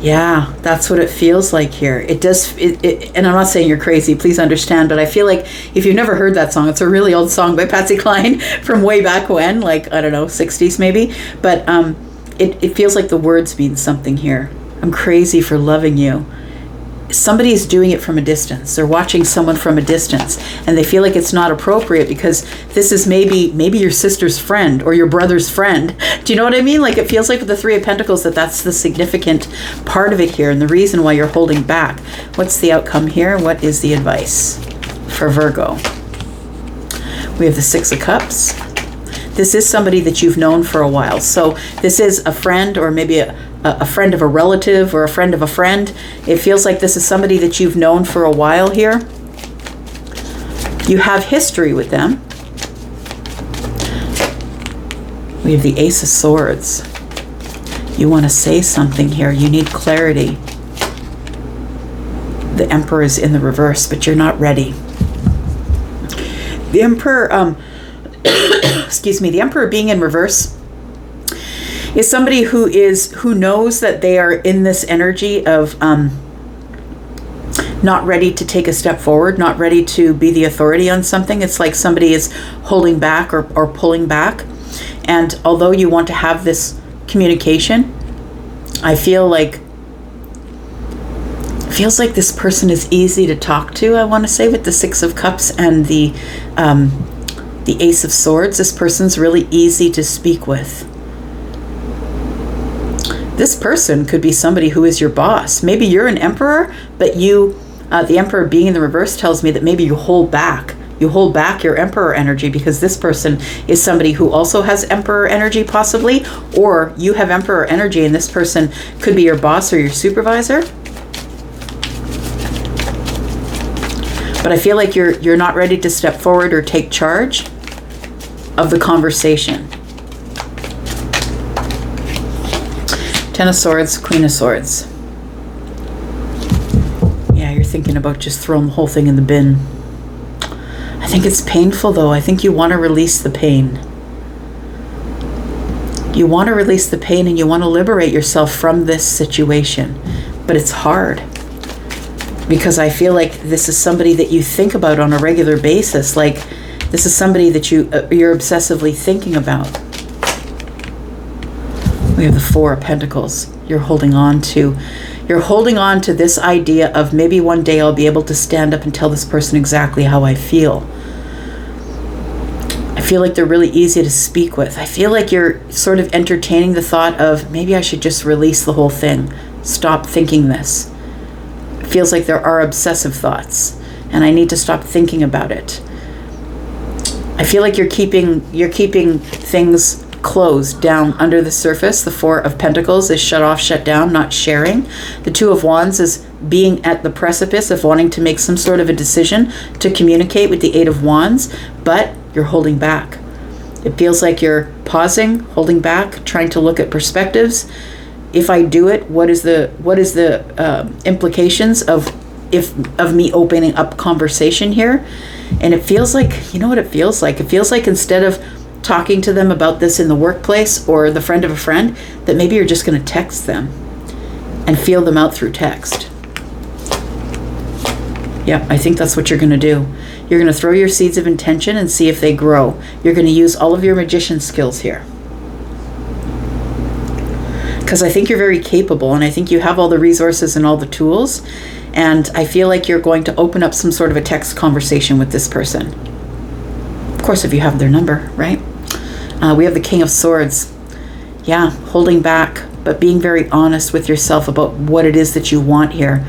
[SPEAKER 1] Yeah, that's what it feels like here. It does, and I'm not saying you're crazy, please understand, but I feel like if you've never heard that song, it's a really old song by Patsy Cline from way back when, like, I don't know, 60s maybe, but it feels like the words mean something here. I'm crazy for loving you. Somebody's doing it from a distance. They're watching someone from a distance, and they feel like it's not appropriate because this is maybe your sister's friend or your brother's friend. Do you know what I mean? Like it feels like with the 3 of Pentacles that's the significant part of it here and the reason why you're holding back. What's the outcome here? What is the advice for Virgo? We have the 6 of Cups. This is somebody that you've known for a while. So this is a friend, or maybe a friend of a relative, or a friend of a friend. It feels like this is somebody that you've known for a while here. You have history with them. We have the Ace of Swords. You want to say something here. You need clarity. The Emperor is in the reverse, but you're not ready. The Emperor, excuse me, the Emperor being in reverse is somebody who knows that they are in this energy of not ready to take a step forward, not ready to be the authority on something. It's like somebody is holding back or pulling back. And although you want to have this communication, I feel like feels like this person is easy to talk to, I want to say, with the Six of Cups and the Ace of Swords. This person's really easy to speak with. This person could be somebody who is your boss. Maybe you're an emperor, but the Emperor being in the reverse tells me that maybe you hold back. You hold back your Emperor energy because this person is somebody who also has Emperor energy possibly, or you have Emperor energy and this person could be your boss or your supervisor. But I feel like you're not ready to step forward or take charge of the conversation. Ten of Swords, Queen of Swords. Yeah, you're thinking about just throwing the whole thing in the bin. I think it's painful though. I think you want to release the pain. You want to release the pain and you want to liberate yourself from this situation. But it's hard. Because I feel like this is somebody that you think about on a regular basis. Like this is somebody that you're obsessively thinking about. We have the Four of Pentacles. You're holding on to this idea of maybe one day I'll be able to stand up and tell this person exactly how I feel. I feel like they're really easy to speak with. I feel like you're sort of entertaining the thought of maybe I should just release the whole thing. Stop thinking this. It feels like there are obsessive thoughts and I need to stop thinking about it. I feel like you're keeping things closed down under the surface. The Four of Pentacles is shut off, shut down, not sharing. The Two of Wands is being at the precipice of wanting to make some sort of a decision to communicate with the Eight of Wands, but you're holding back. It feels like you're pausing, holding back, trying to look at perspectives. If I do it, what is the implications of me opening up conversation here? And it feels like, you know what it feels like? It feels like instead of talking to them about this in the workplace or the friend of a friend, that maybe you're just going to text them and feel them out through text. Yep, I think that's what you're going to do. You're going to throw your seeds of intention and see if they grow. You're going to use all of your magician skills here. Because I think you're very capable and I think you have all the resources and all the tools. And I feel like you're going to open up some sort of a text conversation with this person. Of course, if you have their number, right? We have the King of Swords. Yeah, holding back, but being very honest with yourself about what it is that you want here.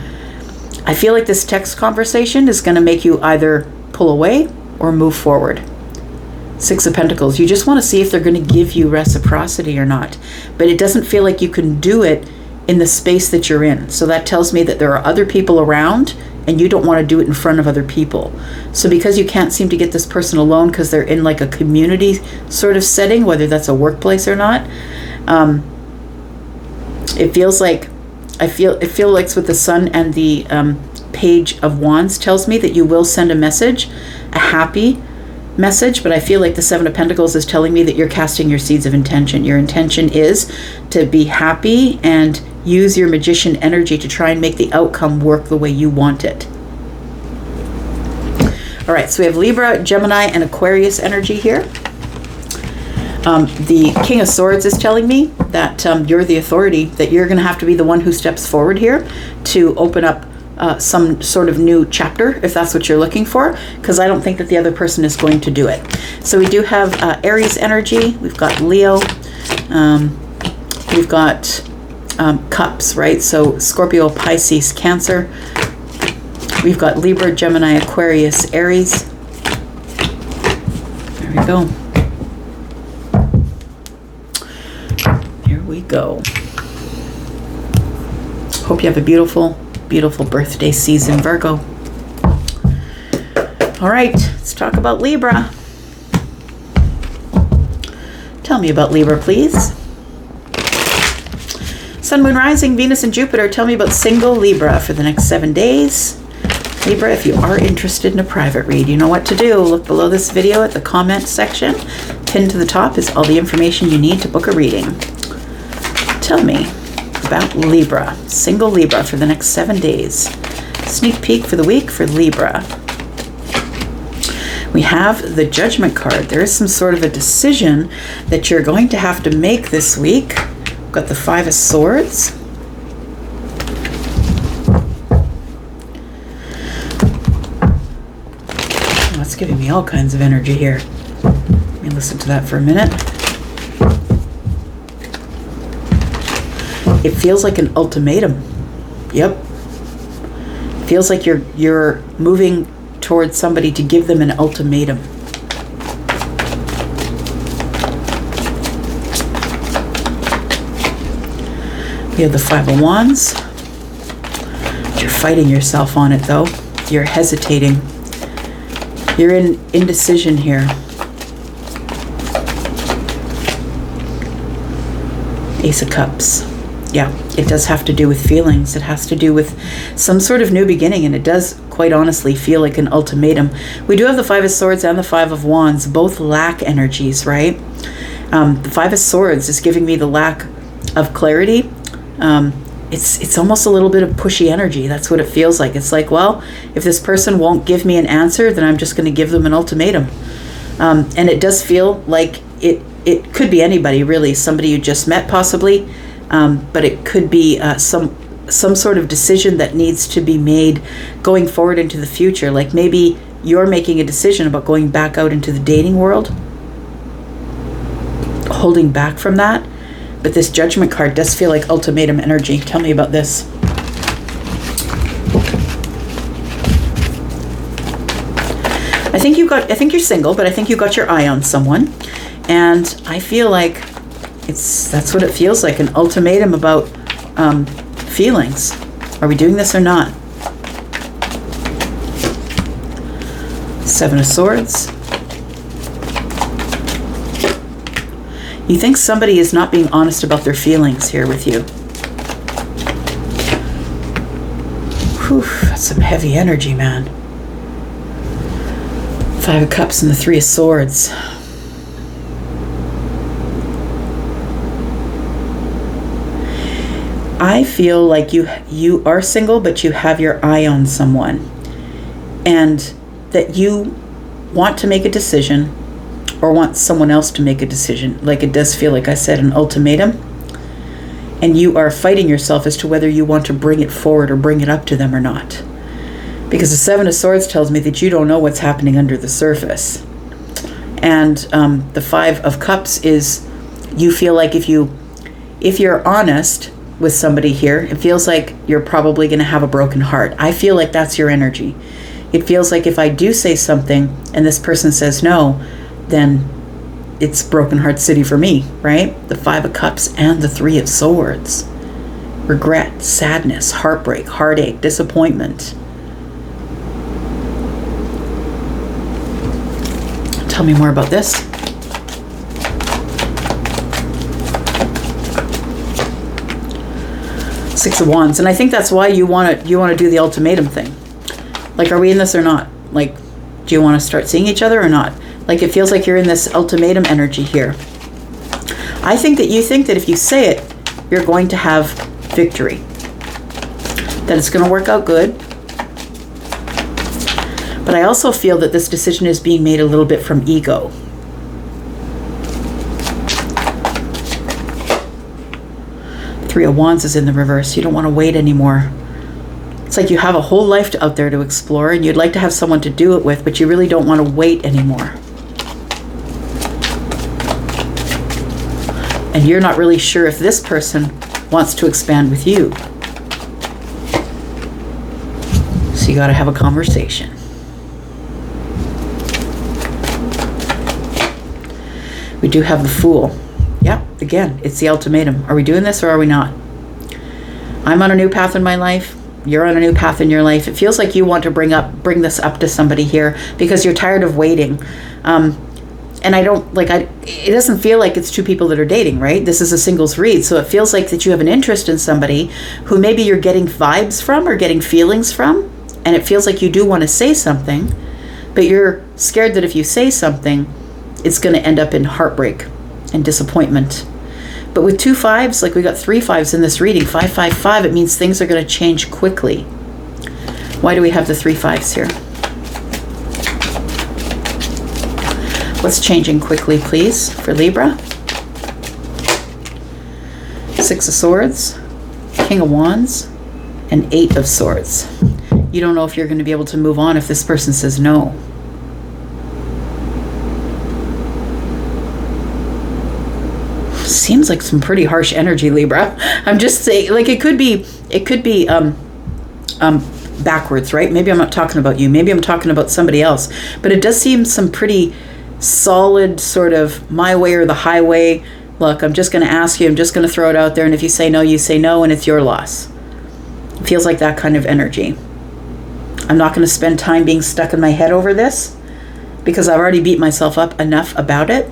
[SPEAKER 1] I feel like this text conversation is going to make you either pull away or move forward. Six of Pentacles. You just want to see if they're going to give you reciprocity or not. But it doesn't feel like you can do it in the space that you're in. So that tells me that there are other people around and you don't want to do it in front of other people. So because you can't seem to get this person alone because they're in like a community sort of setting, whether that's a workplace or not, it feels like, I feel like with the Sun and the Page of Wands tells me that you will send a message, a happy message, but I feel like the Seven of Pentacles is telling me that you're casting your seeds of intention. Your intention is to be happy and use your magician energy to try and make the outcome work the way you want it. All right, so we have Libra, Gemini, and Aquarius energy here. The King of Swords is telling me that you're the authority, that you're going to have to be the one who steps forward here to open up some sort of new chapter, if that's what you're looking for, because I don't think that the other person is going to do it. So we do have Aries energy. We've got Leo. We've got Cups, right? So Scorpio, Pisces, Cancer. We've got Libra, Gemini, Aquarius, Aries. There we go. we go. Hope you have a beautiful, beautiful birthday season, Virgo. All right, let's talk about Libra. Tell me about Libra, please. Sun, Moon, Rising, Venus, and Jupiter. Tell me about single Libra for the next 7 days. Libra, if you are interested in a private read, you know what to do. Look below this video at the comment section. Pinned to the top is all the information you need to book a reading. Tell me about Libra, single Libra for the next 7 days. Sneak peek for the week for Libra. We have the Judgment card. There is some sort of a decision that you're going to have to make this week. We've got the Five of Swords. That's giving me all kinds of energy here. Let me listen to that for a minute. It feels like an ultimatum. Yep. Feels like you're moving towards somebody to give them an ultimatum. We have the Five of Wands. You're fighting yourself on it though. You're hesitating. You're in indecision here. Ace of Cups. Yeah, it does have to do with feelings. It has to do with some sort of new beginning, and it does quite honestly feel like an ultimatum. We do have the Five of Swords and the Five of Wands, both lack energies, right? The Five of Swords is giving me the lack of clarity. It's almost a little bit of pushy energy. That's what it feels like. It's like, well, if this person won't give me an answer, then I'm just going to give them an ultimatum. And it does feel like it could be anybody, really. Somebody you just met, possibly. But it could be some sort of decision that needs to be made going forward into the future. Like maybe you're making a decision about going back out into the dating world, holding back from that. But this Judgment card does feel like ultimatum energy. Tell me about this. I think you're single, but I think you got your eye on someone, and I feel like that's what it feels like, an ultimatum about feelings. Are we doing this or not? Seven of Swords. You think somebody is not being honest about their feelings here with you. Whew, that's some heavy energy, man. Five of Cups and the Three of Swords. I feel like you are single, but you have your eye on someone, and that you want to make a decision or want someone else to make a decision. Like it does feel, like I said, an ultimatum, and you are fighting yourself as to whether you want to bring it forward or bring it up to them or not. Because the Seven of Swords tells me that you don't know what's happening under the surface. And the Five of Cups is, you feel like if you're honest with somebody here, it feels like you're probably going to have a broken heart. I feel like that's your energy. It feels like if I do say something and this person says no, then it's broken heart city for me, right? The Five of Cups and the Three of Swords. Regret, sadness, heartbreak, heartache, disappointment. Tell me more about this. Six of Wands. And I think that's why you want to do the ultimatum thing. Like, are we in this or not? Like, do you want to start seeing each other or not? Like, it feels like you're in this ultimatum energy here. I think that you think that if you say it, you're going to have victory. That it's going to work out good. But I also feel that this decision is being made a little bit from ego. Three of Wands is in the reverse. You don't want to wait anymore. It's like you have a whole life out there to explore, and you'd like to have someone to do it with, but you really don't want to wait anymore. And you're not really sure if this person wants to expand with you. So you got to have a conversation. We do have the Fool. Yeah, again, it's the ultimatum. Are we doing this or are we not? I'm on a new path in my life. You're on a new path in your life. It feels like you want to bring this up to somebody here because you're tired of waiting. And it doesn't feel like it's two people that are dating, right? This is a singles read. So it feels like that you have an interest in somebody who maybe you're getting vibes from or getting feelings from. And it feels like you do want to say something, but you're scared that if you say something, it's going to end up in heartbreak and disappointment. But with 2 5s, like we got 3 5s in this reading, 5 5 5, it means things are going to change quickly. Why do we have the 3 5s here? What's changing quickly, please, for Libra? 6 of Swords, King of Wands, and 8 of Swords. You don't know if you're going to be able to move on if this person says no. Seems like some pretty harsh energy, Libra. I'm just saying, like it could be backwards, right? Maybe I'm not talking about you. Maybe I'm talking about somebody else. But it does seem some pretty solid sort of my way or the highway. Look, I'm just going to ask you. I'm just going to throw it out there. And if you say no, you say no, and it's your loss. It feels like that kind of energy. I'm not going to spend time being stuck in my head over this because I've already beat myself up enough about it.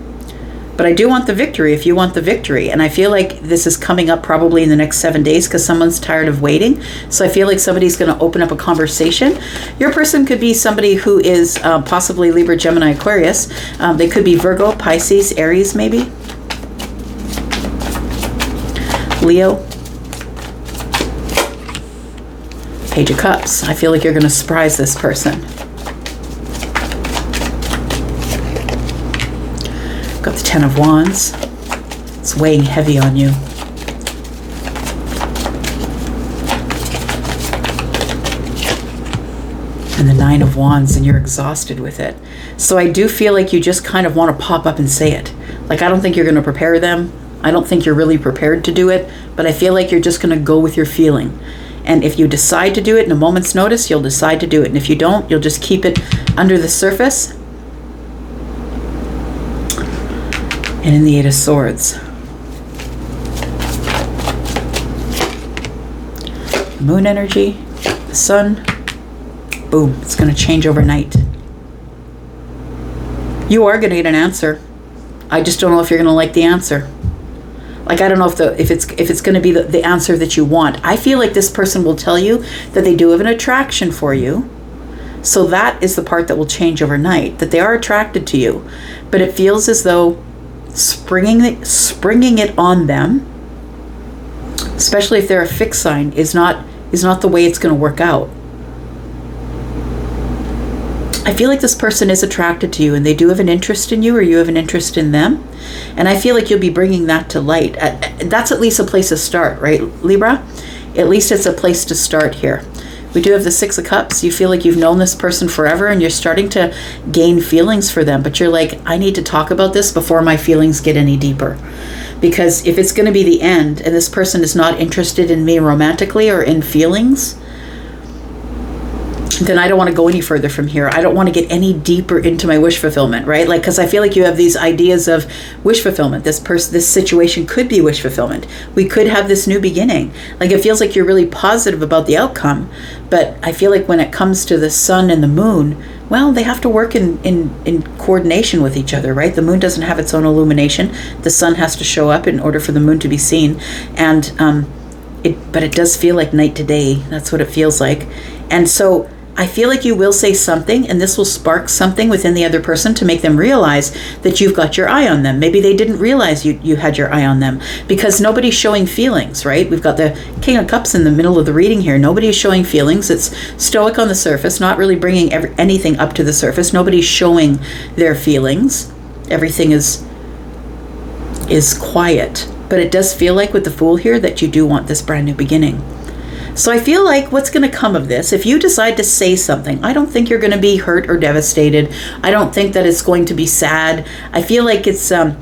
[SPEAKER 1] But I do want the victory if you want the victory. And I feel like this is coming up probably in the next 7 days because someone's tired of waiting. So I feel like somebody's going to open up a conversation. Your person could be somebody who is possibly Libra, Gemini, Aquarius. They could be Virgo, Pisces, Aries maybe. Leo. Page of Cups. I feel like you're going to surprise this person. Got the 10 of Wands. It's weighing heavy on you. And the 9 of Wands, and you're exhausted with it. So I do feel like you just kind of want to pop up and say it. Like, I don't think you're going to prepare them. I don't think you're really prepared to do it, but I feel like you're just going to go with your feeling. And if you decide to do it in a moment's notice, you'll decide to do it. And if you don't, you'll just keep it under the surface. And in the 8 of Swords. Moon energy, the sun, boom, it's going to change overnight. You are going to get an answer. I just don't know if you're going to like the answer. Like, I don't know if it's going to be the answer that you want. I feel like this person will tell you that they do have an attraction for you. So that is the part that will change overnight, that they are attracted to you. But it feels as though springing it on them, especially if they're a fixed sign, is not the way it's going to work out. I feel like this person is attracted to you and they do have an interest in you or you have an interest in them. And I feel like you'll be bringing that to light. That's at least a place to start, right, Libra? At least it's a place to start here. We do have the 6 of Cups. You feel like you've known this person forever and you're starting to gain feelings for them. But you're like, I need to talk about this before my feelings get any deeper. Because if it's going to be the end and this person is not interested in me romantically or in feelings, then I don't want to go any further from here. I don't want to get any deeper into my wish fulfillment, right? Like, because I feel like you have these ideas of wish fulfillment. This situation could be wish fulfillment. We could have this new beginning. Like, it feels like you're really positive about the outcome, but I feel like when it comes to the sun and the moon, well, they have to work in coordination with each other, right? The moon doesn't have its own illumination. The sun has to show up in order for the moon to be seen. And but it does feel like night to day. That's what it feels like. And so I feel like you will say something and this will spark something within the other person to make them realize that you've got your eye on them. Maybe they didn't realize you had your eye on them because nobody's showing feelings, right? We've got the King of Cups in the middle of the reading here. Nobody is showing feelings. It's stoic on the surface, not really bringing anything up to the surface. Nobody's showing their feelings. Everything is quiet. But it does feel like with the Fool here that you do want this brand new beginning. So I feel like what's going to come of this, if you decide to say something, I don't think you're going to be hurt or devastated. I don't think that it's going to be sad. I feel like it's a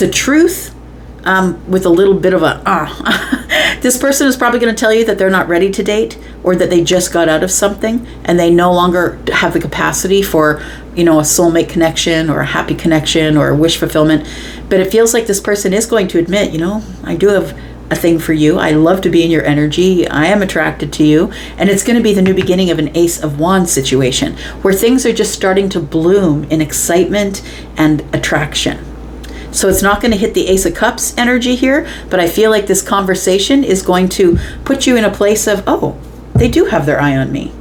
[SPEAKER 1] truth with a little bit of a This person is probably going to tell you that they're not ready to date, or that they just got out of something and they no longer have the capacity for, you know, a soulmate connection or a happy connection or a wish fulfillment. But it feels like this person is going to admit, you know, I do have a thing for you. I love to be in your energy. I am attracted to you. And it's going to be the new beginning of an Ace of Wands situation where things are just starting to bloom in excitement and attraction. So it's not going to hit the Ace of Cups energy here, but I feel like this conversation is going to put you in a place of, oh, they do have their eye on me.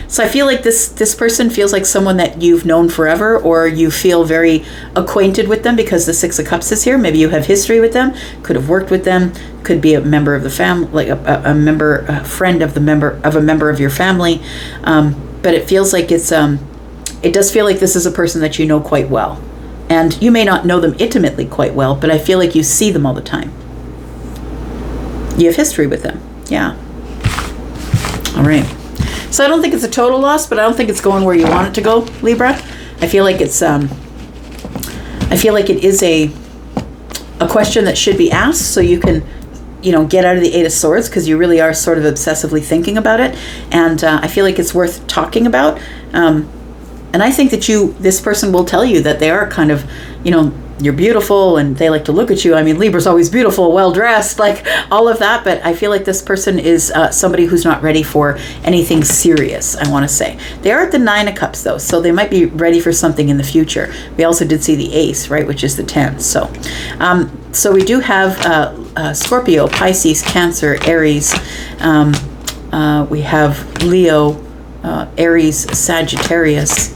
[SPEAKER 1] So I feel like this person feels like someone that you've known forever, or you feel very acquainted with them because the Six of Cups is here. Maybe you have history with them, could have worked with them, could be a member of the family, like a friend of a member of your family. But it feels like it does feel like this is a person that you know quite well. And you may not know them intimately quite well, but I feel like you see them all the time. You have history with them. Yeah. All right. So I don't think it's a total loss, but I don't think it's going where you want it to go, Libra. I feel like it is a question that should be asked, so you can, you know, get out of the Eight of Swords, because you really are sort of obsessively thinking about it. And I feel like it's worth talking about. And I think that this person will tell you that they are kind of, you know, you're beautiful and they like to look at you. I mean, Libra's always beautiful, well-dressed, like all of that. But I feel like this person is somebody who's not ready for anything serious, I want to say. They are at the Nine of Cups, though, so they might be ready for something in the future. We also did see the Ace, right, which is the 10. So we do have Scorpio, Pisces, Cancer, Aries. We have Leo, Aries, Sagittarius.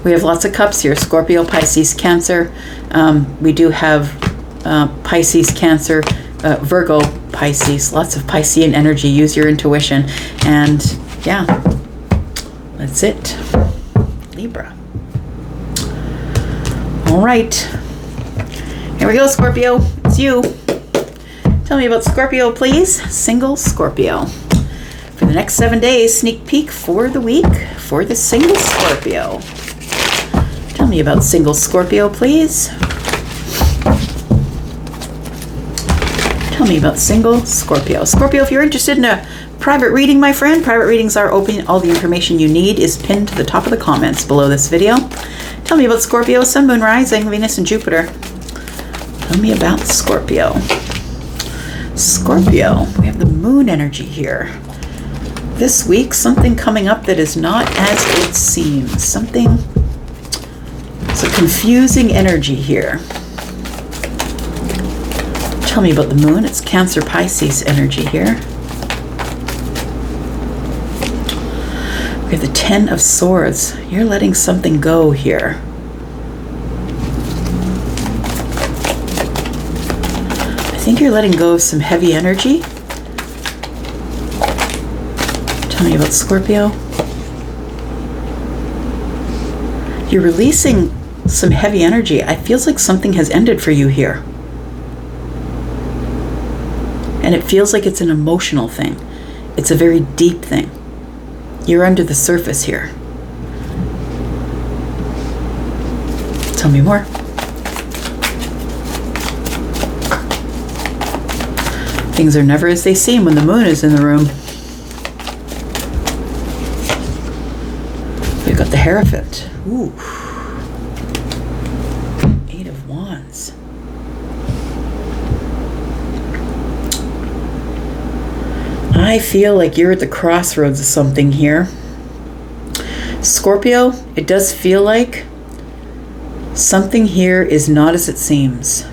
[SPEAKER 1] We have lots of cups here. Scorpio, Pisces, Cancer. We do have Pisces, Cancer, Virgo, Pisces. Lots of Piscean energy. Use your intuition. And yeah, that's it. Libra. All right. Here we go, Scorpio. It's you. Tell me about Scorpio, please. Single Scorpio. For the next 7 days, sneak peek for the week for the single Scorpio. Tell me about single Scorpio, please. Tell me about single Scorpio. Scorpio, if you're interested in a private reading, my friend, private readings are open. All the information you need is pinned to the top of the comments below this video. Tell me about Scorpio, Sun, Moon, Rising, Venus, and Jupiter. Tell me about Scorpio. Scorpio, we have the moon energy here. This week, something coming up that is not as it seems. It's a confusing energy here. Tell me about the moon. It's Cancer, Pisces energy here. We have the 10 of Swords. You're letting something go here. I think you're letting go of some heavy energy. Tell me about Scorpio. You're releasing some heavy energy. It feels like something has ended for you here. And it feels like it's an emotional thing. It's a very deep thing. You're under the surface here. Tell me more. Things are never as they seem when the moon is in the room. We've got the Hierophant. Ooh. Eight of Wands. I feel like you're at the crossroads of something here. Scorpio, it does feel like something here is not as it seems.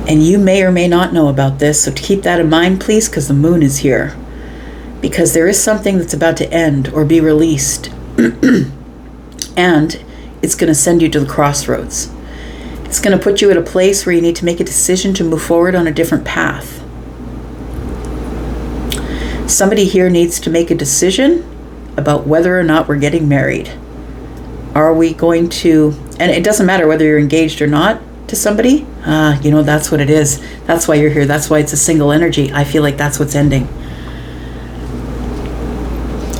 [SPEAKER 1] And you may or may not know about this, so keep that in mind, please, because the moon is here. Because there is something that's about to end or be released. And it's going to send you to the crossroads. It's going to put you at a place where you need to make a decision to move forward on a different path. Somebody here needs to make a decision about whether or not we're getting married. Are we going to, and it doesn't matter whether you're engaged or not to somebody. You know, that's what it is. That's why you're here. That's why it's a single energy. I feel like that's what's ending.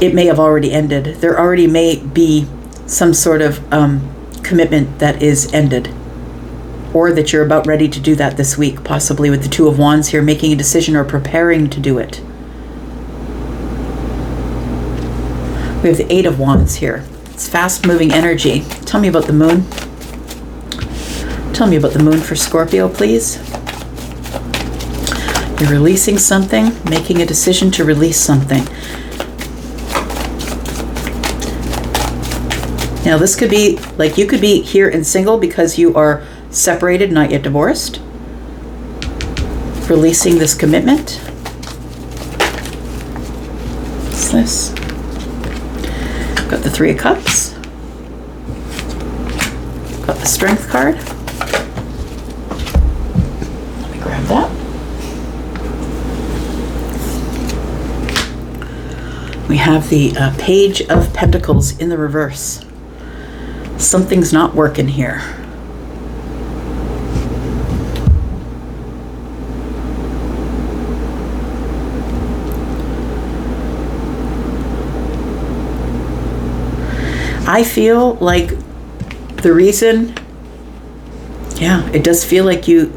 [SPEAKER 1] It may have already ended. There already may be some sort of commitment that is ended or that you're about ready to do that this week, possibly with the Two of Wands here, making a decision or preparing to do it. We have the Eight of Wands here. It's fast-moving energy. Tell me about the moon. Tell me about the moon for Scorpio, please. You're releasing something, making a decision to release something. Now, this could be, like, you could be here and single because you are separated, not yet divorced. Releasing this commitment. What's this? Got the Three of Cups. Got the Strength card. Let me grab that. We have the Page of Pentacles in the reverse. Something's not working here. I feel like the reason, yeah, it does feel like you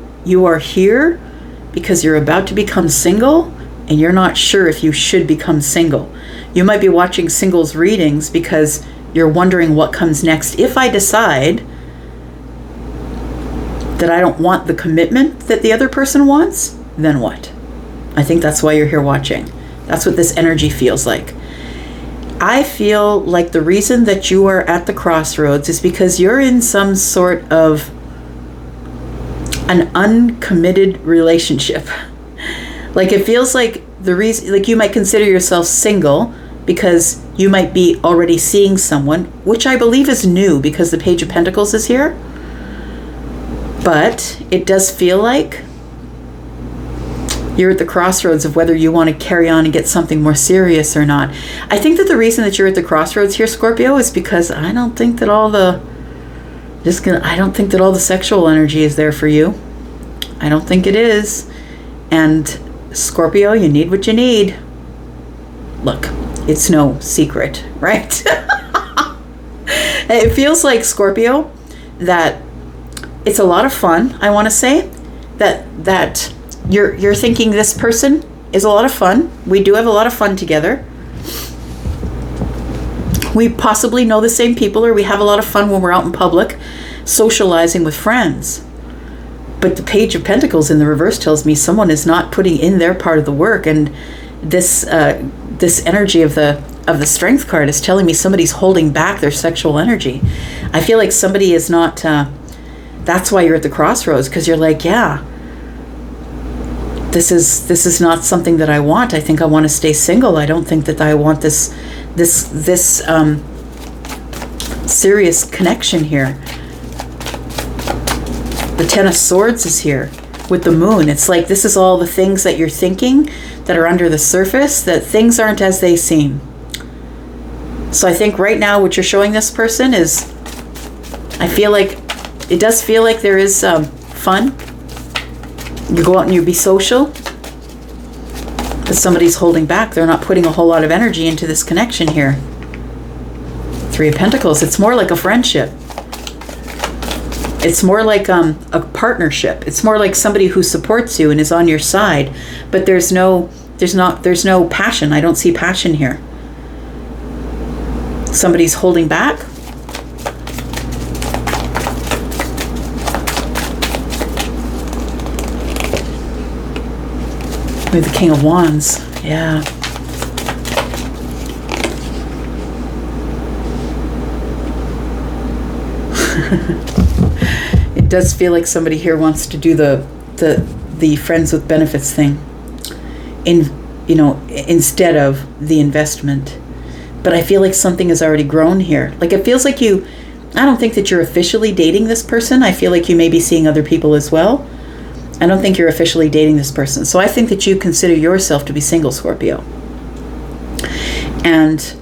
[SPEAKER 1] are here because you're about to become single and you're not sure if you should become single. You might be watching singles readings because you're wondering what comes next. If I decide that I don't want the commitment that the other person wants, then what? I think that's why you're here watching. That's what this energy feels like. I feel like the reason that you are at the crossroads is because you're in some sort of an uncommitted relationship. Like, it feels like the reason, like, you might consider yourself single because you might be already seeing someone, which I believe is new because the Page of Pentacles is here. But it does feel like you're at the crossroads of whether you want to carry on and get something more serious or not. I think that the reason that you're at the crossroads here, Scorpio, is because I don't think that all the sexual energy is there for you. I don't think it is. And Scorpio, you need what you need. Look, it's no secret, right? It feels like, Scorpio, that it's a lot of fun. I want to say that you're thinking this person is a lot of fun. We do have a lot of fun together. We possibly know the same people, or we have a lot of fun when we're out in public socializing with friends. But the Page of Pentacles in the reverse tells me someone is not putting in their part of the work, and this energy of the Strength card is telling me somebody's holding back their sexual energy. I feel like somebody is not. That's why you're at the crossroads, because you're like, yeah, this is not something that I want. I think I want to stay single. I don't think that I want this serious connection here. The Ten of Swords is here with the moon. It's like this is all the things that you're thinking that are under the surface, that things aren't as they seem. So I think right now what you're showing this person is, I feel like it does feel like there is fun. You go out and you be social, but somebody's holding back. They're not putting a whole lot of energy into this connection here. Three of Pentacles. It's more like a friendship. It's more like a partnership. It's more like somebody who supports you and is on your side, but there's no passion. I don't see passion here. Somebody's holding back. We have the King of Wands. Yeah. It does feel like somebody here wants to do the friends with benefits thing instead of the investment. But I feel like something has already grown here. Like, it feels like I don't think that you're officially dating this person. I feel like you may be seeing other people as well. I don't think you're officially dating this person. So I think that you consider yourself to be single, Scorpio. And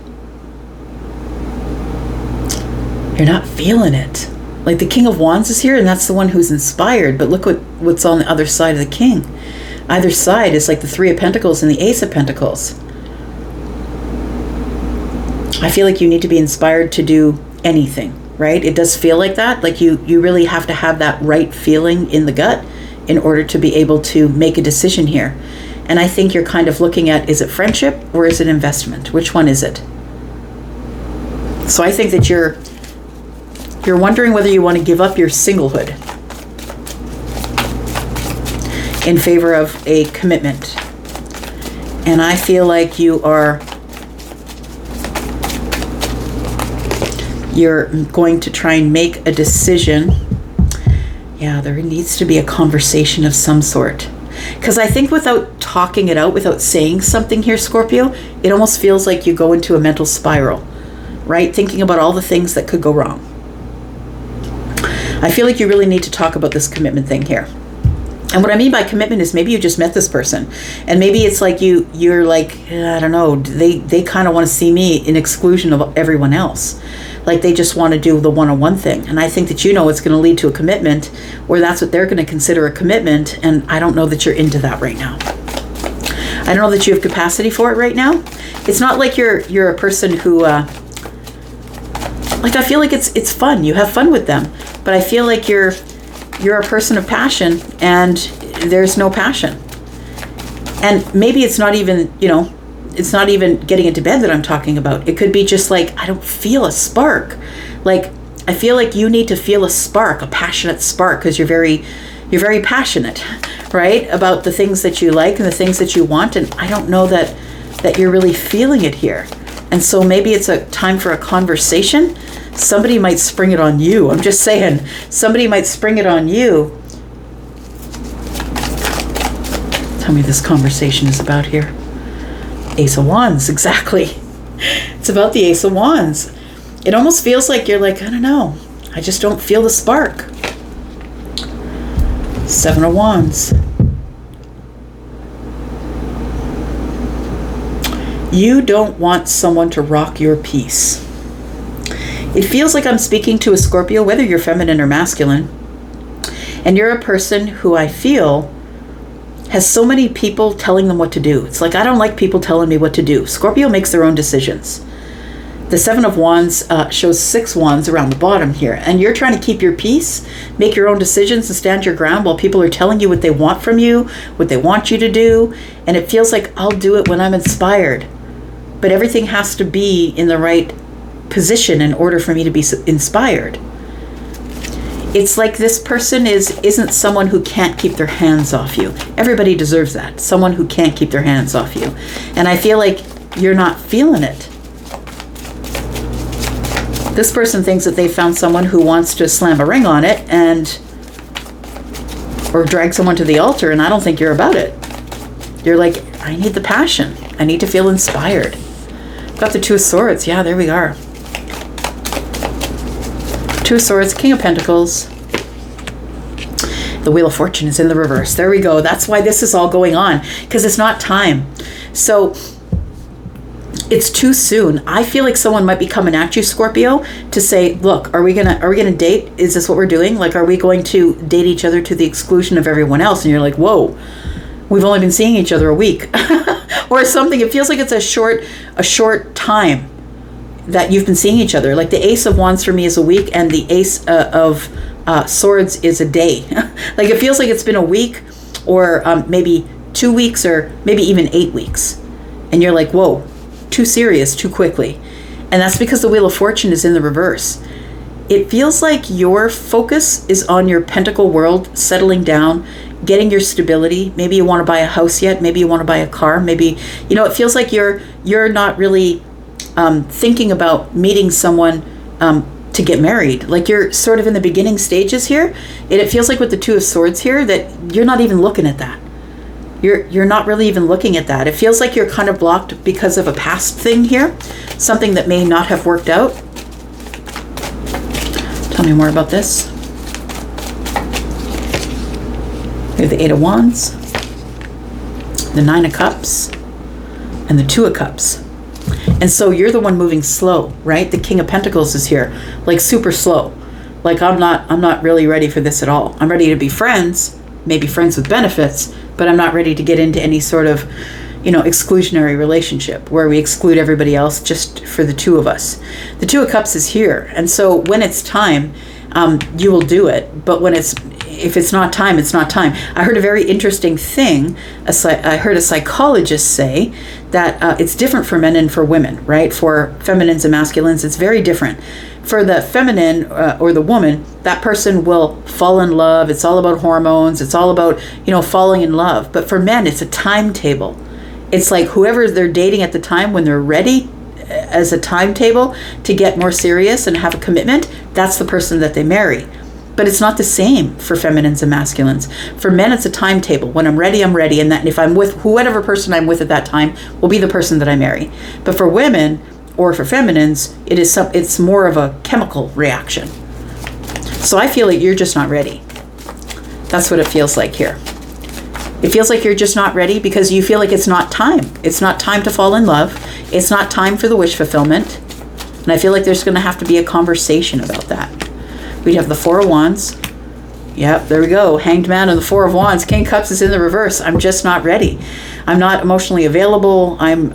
[SPEAKER 1] you're not feeling it. Like, the King of Wands is here, and that's the one who's inspired. But look what's on the other side of the King. Either side is like the Three of Pentacles and the Ace of Pentacles. I feel like you need to be inspired to do anything. right? It does feel like that. Like you really have to have that right feeling in the gut in order to be able to make a decision here. And I think you're kind of looking at, is it friendship or is it investment? Which one is it? So I think that you're wondering whether you want to give up your singlehood in favor of a commitment. And I feel like you're going to try and make a decision. Yeah, there needs to be a conversation of some sort. Because I think without talking it out, without saying something here, Scorpio, it almost feels like you go into a mental spiral, right? Thinking about all the things that could go wrong. I feel like you really need to talk about this commitment thing here. And what I mean by commitment is maybe you just met this person, and maybe it's like you're like, I don't know, they kind of want to see me in exclusion of everyone else. Like they just want to do the one-on-one thing. And I think that it's going to lead to a commitment, or that's what they're going to consider a commitment. And I don't know that you're into that right now. I don't know that you have capacity for it right now. It's not like you're a person who, like I feel like it's fun. You have fun with them. But I feel like you're a person of passion and there's no passion. And maybe it's not even, it's not even getting into bed that I'm talking about. It could be just like, I don't feel a spark. Like, I feel like you need to feel a spark, a passionate spark, because you're very passionate, right? About the things that you like and the things that you want. And I don't know that you're really feeling it here. And so maybe it's a time for a conversation. Somebody might spring it on you. I'm just saying, somebody might spring it on you. Tell me this conversation is about here. Ace of Wands, exactly. It's about the Ace of Wands. It almost feels like you're like, I don't know. I just don't feel the spark. Seven of Wands. You don't want someone to rock your peace. It feels like I'm speaking to a Scorpio, whether you're feminine or masculine, and you're a person who I feel has so many people telling them what to do. It's like, I don't like people telling me what to do. Scorpio makes their own decisions. The Seven of Wands shows 6 wands around the bottom here, and you're trying to keep your peace, make your own decisions and stand your ground while people are telling you what they want from you, what they want you to do, and it feels like I'll do it when I'm inspired. But everything has to be in the right position in order for me to be inspired. It's like this person isn't someone who can't keep their hands off you. Everybody deserves that. Someone who can't keep their hands off you. And I feel like you're not feeling it. This person thinks that they found someone who wants to slam a ring on it or drag someone to the altar, and I don't think you're about it. You're like, I need the passion. I need to feel inspired. Got the Two of Swords. Yeah, there we are. Two of Swords, King of Pentacles. The Wheel of Fortune is in the reverse. There we go. That's why this is all going on, because it's not time. So it's too soon. I feel like someone might be coming at you, Scorpio, to say, look, are we gonna date? Is this what we're doing? Like, are we going to date each other to the exclusion of everyone else? And you're like, whoa, we've only been seeing each other a week or something. It feels like it's a short time that you've been seeing each other. Like the Ace of Wands for me is a week, and the Ace of Swords is a day. Like it feels like it's been a week, or maybe 2 weeks, or maybe even 8 weeks. And you're like, whoa, too serious, too quickly. And that's because the Wheel of Fortune is in the reverse. It feels like your focus is on your pentacle world, settling down, getting your stability. Maybe you want to buy a house yet. Maybe you want to buy a car. Maybe, it feels like you're not really thinking about meeting someone to get married. Like you're sort of in the beginning stages here. And it feels like with the Two of Swords here that you're not even looking at that. You're not really even looking at that. It feels like you're kind of blocked because of a past thing here. Something that may not have worked out. Tell me more about this. We have the Eight of Wands, the Nine of Cups, and the Two of Cups. And so you're the one moving slow, right? The King of Pentacles is here, like super slow. Like I'm not really ready for this at all. I'm ready to be friends, maybe friends with benefits, but I'm not ready to get into any sort of, exclusionary relationship where we exclude everybody else just for the two of us. The Two of Cups is here. And so when it's time, you will do it. But if it's not time, it's not time. I heard a very interesting thing. I heard a psychologist say that it's different for men and for women, right? For feminines and masculines, it's very different. For the feminine or the woman, that person will fall in love. It's all about hormones. It's all about, falling in love. But for men, it's a timetable. It's like whoever they're dating at the time when they're ready as a timetable to get more serious and have a commitment, that's the person that they marry. But it's not the same for feminines and masculines. For men, it's a timetable. When I'm ready, I'm ready. And that if I'm with whatever person I'm with at that time will be the person that I marry. But for women or for feminines, it's more of a chemical reaction. So I feel like you're just not ready. That's what it feels like here. It feels like you're just not ready because you feel like it's not time. It's not time to fall in love. It's not time for the wish fulfillment. And I feel like there's going to have to be a conversation about that. We'd have the Four of Wands. Yep, there we go. Hanged Man and the Four of Wands. King of Cups is in the reverse. I'm just not ready. I'm not emotionally available. I'm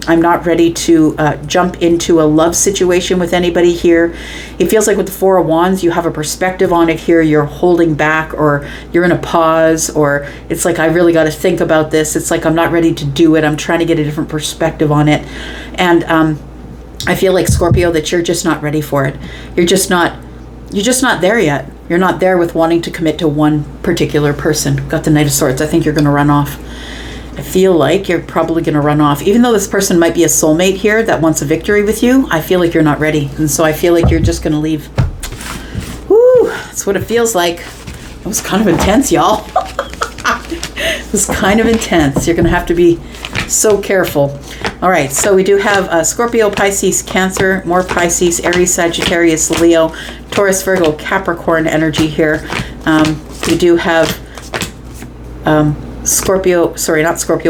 [SPEAKER 1] not ready to jump into a love situation with anybody here. It feels like with the Four of Wands, you have a perspective on it here. You're holding back, or you're in a pause, or it's like, I really got to think about this. It's like, I'm not ready to do it. I'm trying to get a different perspective on it. And I feel like, Scorpio, that you're just not ready for it. You're just not there yet. You're not there with wanting to commit to one particular person. Got the Knight of Swords. I think you're going to run off. I feel like you're probably going to run off. Even though this person might be a soulmate here that wants a victory with you, I feel like you're not ready. And so I feel like you're just going to leave. Woo! That's what it feels like. It was kind of intense, y'all. It was kind of intense. You're going to have to be so careful. All right, so we do have Scorpio, Pisces, Cancer, more Pisces, Aries, Sagittarius, Leo, Taurus, Virgo, Capricorn energy here. We do have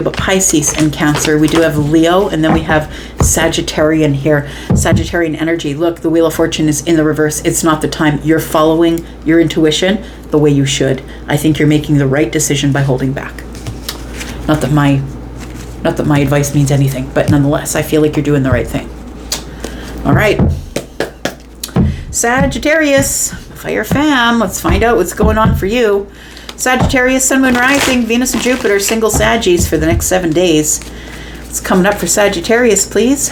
[SPEAKER 1] but Pisces and Cancer. We do have Leo, and then we have Sagittarian here. Sagittarian energy. Look, the Wheel of Fortune is in the reverse. It's not the time. You're following your intuition the way you should. I think you're making the right decision by holding back. Not that my advice means anything, but nonetheless, I feel like you're doing the right thing. All right. Sagittarius, Fire Fam, let's find out what's going on for you. Sagittarius, Sun, Moon, Rising, Venus and Jupiter, single Saggies for the next 7 days. What's coming up for Sagittarius, please?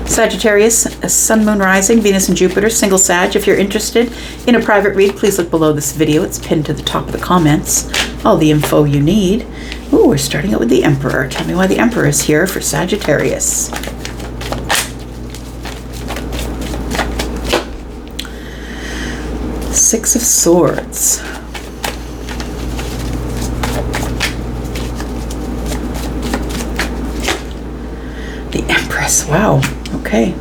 [SPEAKER 1] Sagittarius, Sun, Moon, Rising, Venus and Jupiter, single Sag. If you're interested in a private read, please look below this video. It's pinned to the top of the comments. All the info you need. Ooh, we're starting out with the Emperor. Tell me why the Emperor is here for Sagittarius. Six of Swords. The Empress. Wow. Okay.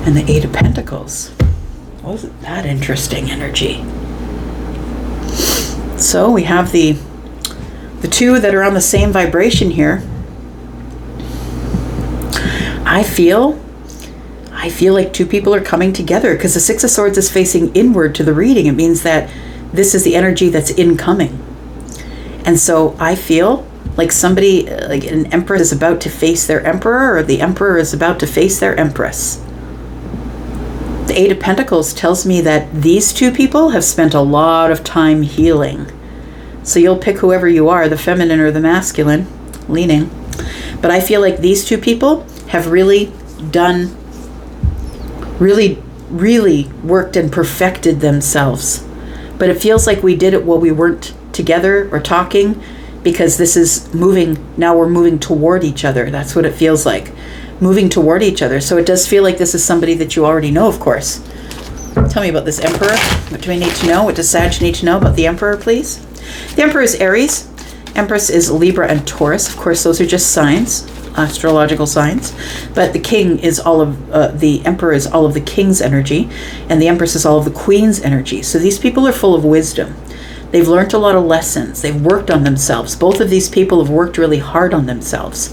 [SPEAKER 1] And the Eight of Pentacles. Wasn't that interesting energy? So we have the two that are on the same vibration here. I feel like two people are coming together because the Six of Swords is facing inward to the reading. It means that this is the energy that's incoming. And so I feel like somebody, like an empress is about to face their emperor, or the emperor is about to face their empress. The Eight of Pentacles tells me that these two people have spent a lot of time healing. So you'll pick whoever you are, the feminine or the masculine, leaning. But I feel like these two people have really worked and perfected themselves. But it feels like we did it while we weren't together or talking, because this is moving, now we're moving toward each other. That's what it feels like, moving toward each other. So it does feel like this is somebody that you already know, of course. Tell me about this Emperor. What do we need to know? What does Sag need to know about the Emperor, please? The Emperor is Aries. Empress is Libra and Taurus. Of course, those are just signs, astrological signs. But the king is all of, the Emperor is all of the king's energy, and the Empress is all of the queen's energy. So these people are full of wisdom. They've learned a lot of lessons. They've worked on themselves. Both of these people have worked really hard on themselves.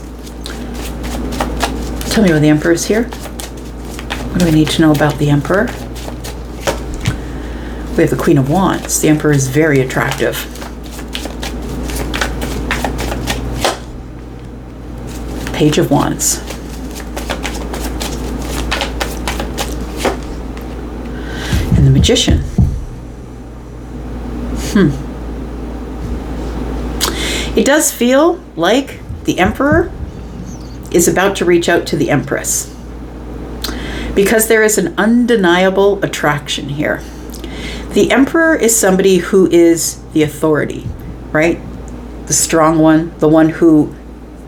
[SPEAKER 1] Tell me why the Emperor is here. What What do we need to know about the Emperor? We have the Queen of Wands. The Emperor is very attractive. Page of Wands. And the Magician. It does feel like the Emperor is about to reach out to the Empress, because there is an undeniable attraction here. The Emperor is somebody who is the authority, right? The strong one, the one who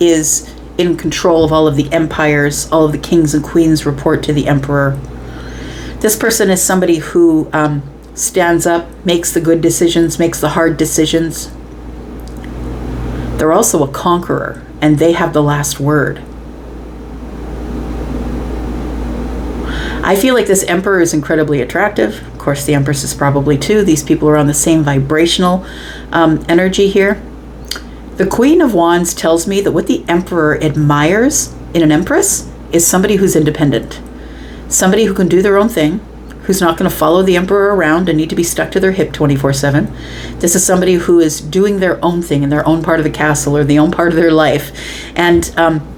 [SPEAKER 1] is in control of all of the empires. All of the kings and queens report to the Emperor. This person is somebody who stands up, makes the good decisions, makes the hard decisions. They're also a conqueror, and they have the last word. I feel like this Emperor is incredibly attractive. Of course, the Empress is probably too. These people are on the same vibrational energy here. The Queen of Wands tells me that what the Emperor admires in an Empress is somebody who's independent. Somebody who can do their own thing, who's not going to follow the Emperor around and need to be stuck to their hip 24/7. This is somebody who is doing their own thing in their own part of the castle or the own part of their life. And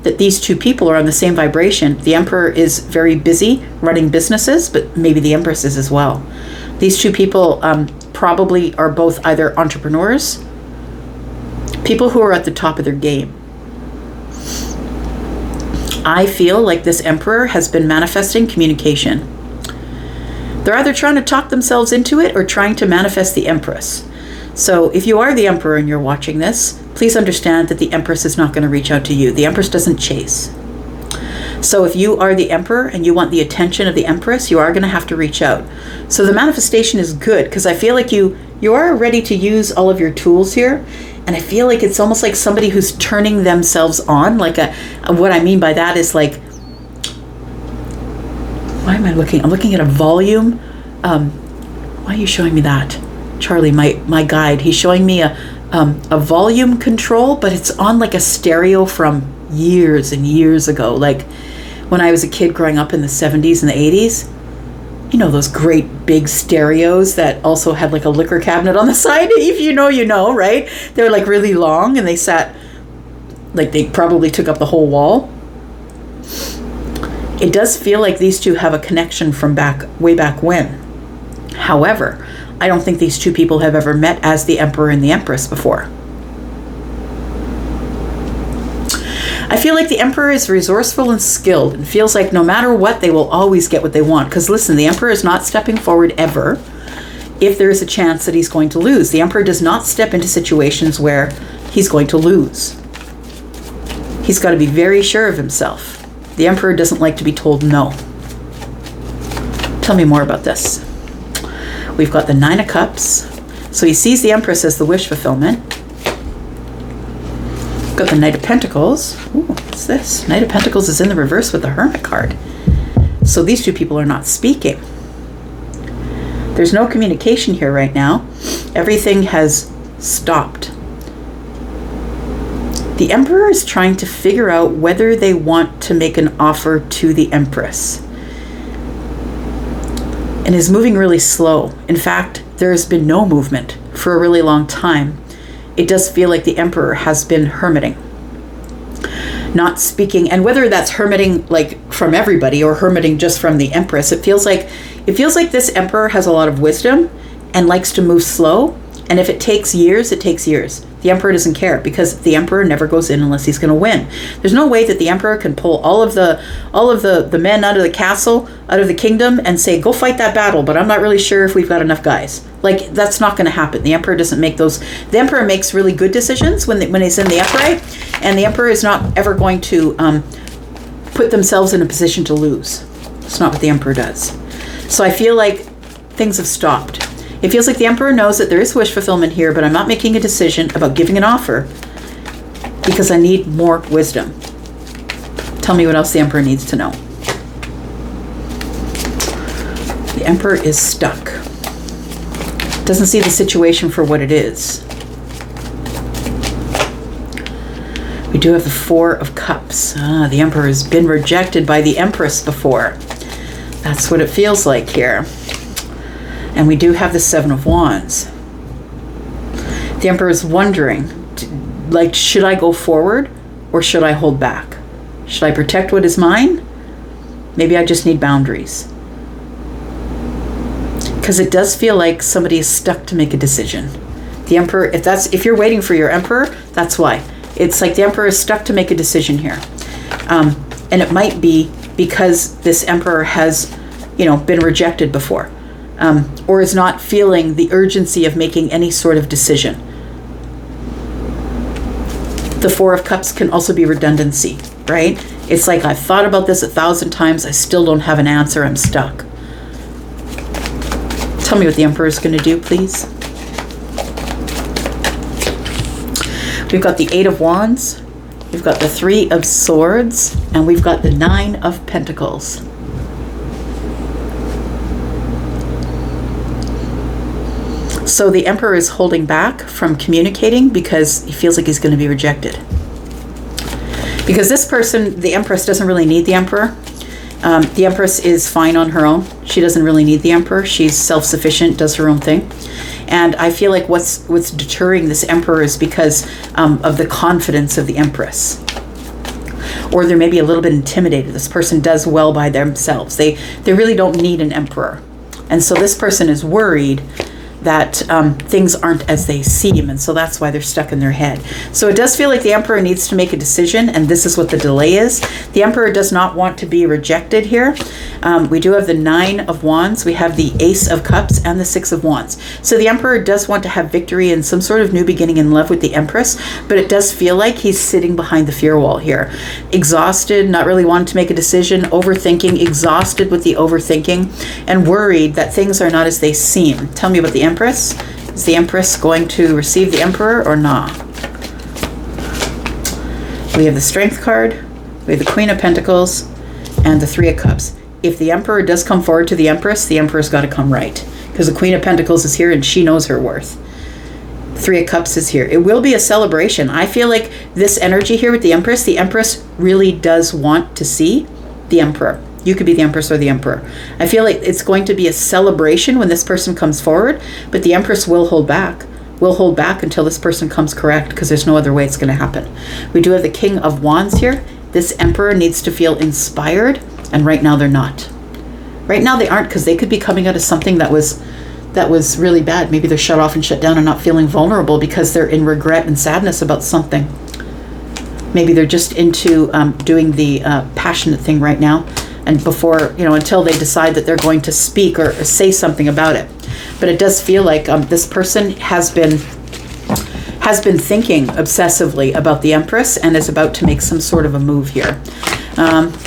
[SPEAKER 1] that these two people are on the same vibration. The Emperor is very busy running businesses, but maybe the Empress is as well. These two people probably are both either entrepreneurs, people who are at the top of their game. I feel like this Emperor has been manifesting communication. They're either trying to talk themselves into it or trying to manifest the Empress. So if you are the Emperor and you're watching this, please understand that the Empress is not going to reach out to you. The Empress doesn't chase. So if you are the Emperor and you want the attention of the Empress, you are going to have to reach out. So the manifestation is good, because I feel like you are ready to use all of your tools here. And I feel like it's almost like somebody who's turning themselves on. Like what I mean by that is like, why am I looking? I'm looking at a volume. Why are you showing me that? Charlie, my guide, he's showing me a volume control, but it's on like a stereo from years and years ago. Like when I was a kid growing up in the 70s and the 80s, you know, those great big stereos that also had like a liquor cabinet on the side. If you know, you know, right? They were like really long, and they sat, like they probably took up the whole wall. It does feel like these two have a connection from way back when. However, I don't think these two people have ever met as the Emperor and the Empress before. I feel like the Emperor is resourceful and skilled, and feels like no matter what, they will always get what they want. Because listen, the Emperor is not stepping forward ever if there is a chance that he's going to lose. The Emperor does not step into situations where he's going to lose. He's got to be very sure of himself. The Emperor doesn't like to be told no. Tell me more about this. We've got the Nine of Cups. So he sees the Empress as the wish fulfillment. We've got the Knight of Pentacles. Ooh, what's this? Knight of Pentacles is in the reverse with the Hermit card. So these two people are not speaking. There's no communication here right now. Everything has stopped. The Emperor is trying to figure out whether they want to make an offer to the Empress, and is moving really slow. In fact, there has been no movement for a really long time. It does feel like the Emperor has been hermiting, not speaking. And whether that's hermiting like from everybody or hermiting just from the Empress, it feels like this Emperor has a lot of wisdom and likes to move slow. And if it takes years, it takes years. The Emperor doesn't care, because the Emperor never goes in unless he's going to win. There's no way that the Emperor can pull all of the men out of the castle, out of the kingdom, and say, go fight that battle, but I'm not really sure if we've got enough guys. Like, that's not going to happen. The Emperor doesn't make those. The Emperor makes really good decisions when he's in the upright, and the Emperor is not ever going to put themselves in a position to lose. It's not what the Emperor does. So I feel like things have stopped. It feels like the Emperor knows that there is wish fulfillment here, but I'm not making a decision about giving an offer because I need more wisdom. Tell me what else the Emperor needs to know. The Emperor is stuck. Doesn't see the situation for what it is. We do have the Four of Cups. The Emperor has been rejected by the Empress before. That's what it feels like here. And we do have the Seven of Wands. The Emperor is wondering, like, should I go forward or should I hold back? Should I protect what is mine? Maybe I just need boundaries. Because it does feel like somebody is stuck to make a decision. The Emperor, if you're waiting for your Emperor, that's why. It's like the Emperor is stuck to make a decision here. And it might be because this Emperor has, been rejected before, or is not feeling the urgency of making any sort of decision. The Four of Cups can also be redundancy, right? It's like, I've thought about this 1,000 times. I still don't have an answer. I'm stuck. Tell me what the Emperor is going to do, please. We've got the Eight of Wands. We've got the Three of Swords. And we've got the Nine of Pentacles. So the Emperor is holding back from communicating because he feels like he's going to be rejected. Because this person, the Empress, doesn't really need the Emperor. The Empress is fine on her own. She doesn't really need the Emperor. She's self-sufficient, does her own thing. And I feel like what's deterring this Emperor is because of the confidence of the Empress. Or they're maybe a little bit intimidated. This person does well by themselves. They really don't need an Emperor. And so this person is worried that things aren't as they seem, and so that's why they're stuck in their head. So it does feel like the Emperor needs to make a decision, and this is what the delay is. The Emperor does not want to be rejected here. We do have the Nine of Wands, we have the Ace of Cups, and the Six of Wands. So the Emperor does want to have victory and some sort of new beginning in love with the Empress, but it does feel like he's sitting behind the fear wall here. Exhausted, not really wanting to make a decision, overthinking, exhausted with the overthinking, and worried that things are not as they seem. Tell me about the Empress. Is the Empress going to receive the Emperor or not? We have the Strength card, we have the Queen of Pentacles, and the Three of Cups. If the Emperor does come forward to the Emperor's got to come right, because the Queen of Pentacles is here and she knows her worth. Three of Cups is here. It will be a celebration. I feel like this energy here with the Empress really does want to see the Emperor. You could be the Empress or the Emperor. I feel like it's going to be a celebration when this person comes forward, but the Empress will hold back. Will hold back until this person comes correct, because there's no other way it's going to happen. We do have the King of Wands here. This Emperor needs to feel inspired, and right now they're not. Right now they aren't, because they could be coming out of something that was really bad. Maybe they're shut off and shut down and not feeling vulnerable because they're in regret and sadness about something. Maybe they're just into doing the passionate thing right now. And before, until they decide that they're going to speak or say something about it. But it does feel like this person has been thinking obsessively about the Empress and is about to make some sort of a move here.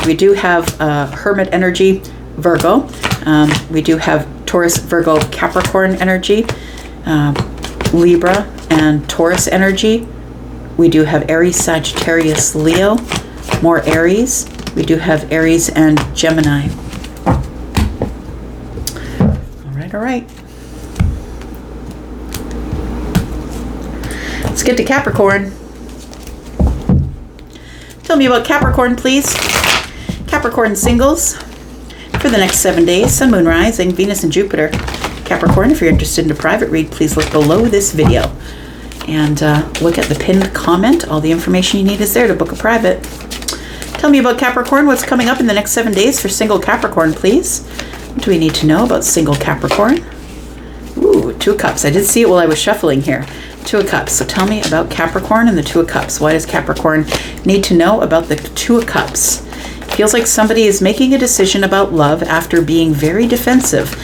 [SPEAKER 1] We do have Hermit energy, Virgo. We do have Taurus, Virgo, Capricorn energy, Libra, and Taurus energy. We do have Aries, Sagittarius, Leo, more Aries. We do have Aries and Gemini. All right. Let's get to Capricorn. Tell me about Capricorn, please. Capricorn singles for the next 7 days. Sun, Moon, Rising, Venus, and Jupiter. Capricorn, if you're interested in a private read, please look below this video and look at the pinned comment. All the information you need is there to book a private. Tell me about Capricorn. What's coming up in the next 7 days for single Capricorn, please? What do we need to know about single Capricorn? Ooh, Two of Cups. I did see it while I was shuffling here. Two of Cups. So tell me about Capricorn and the Two of Cups. Why does Capricorn need to know about the Two of Cups? Feels like somebody is making a decision about love after being very defensive.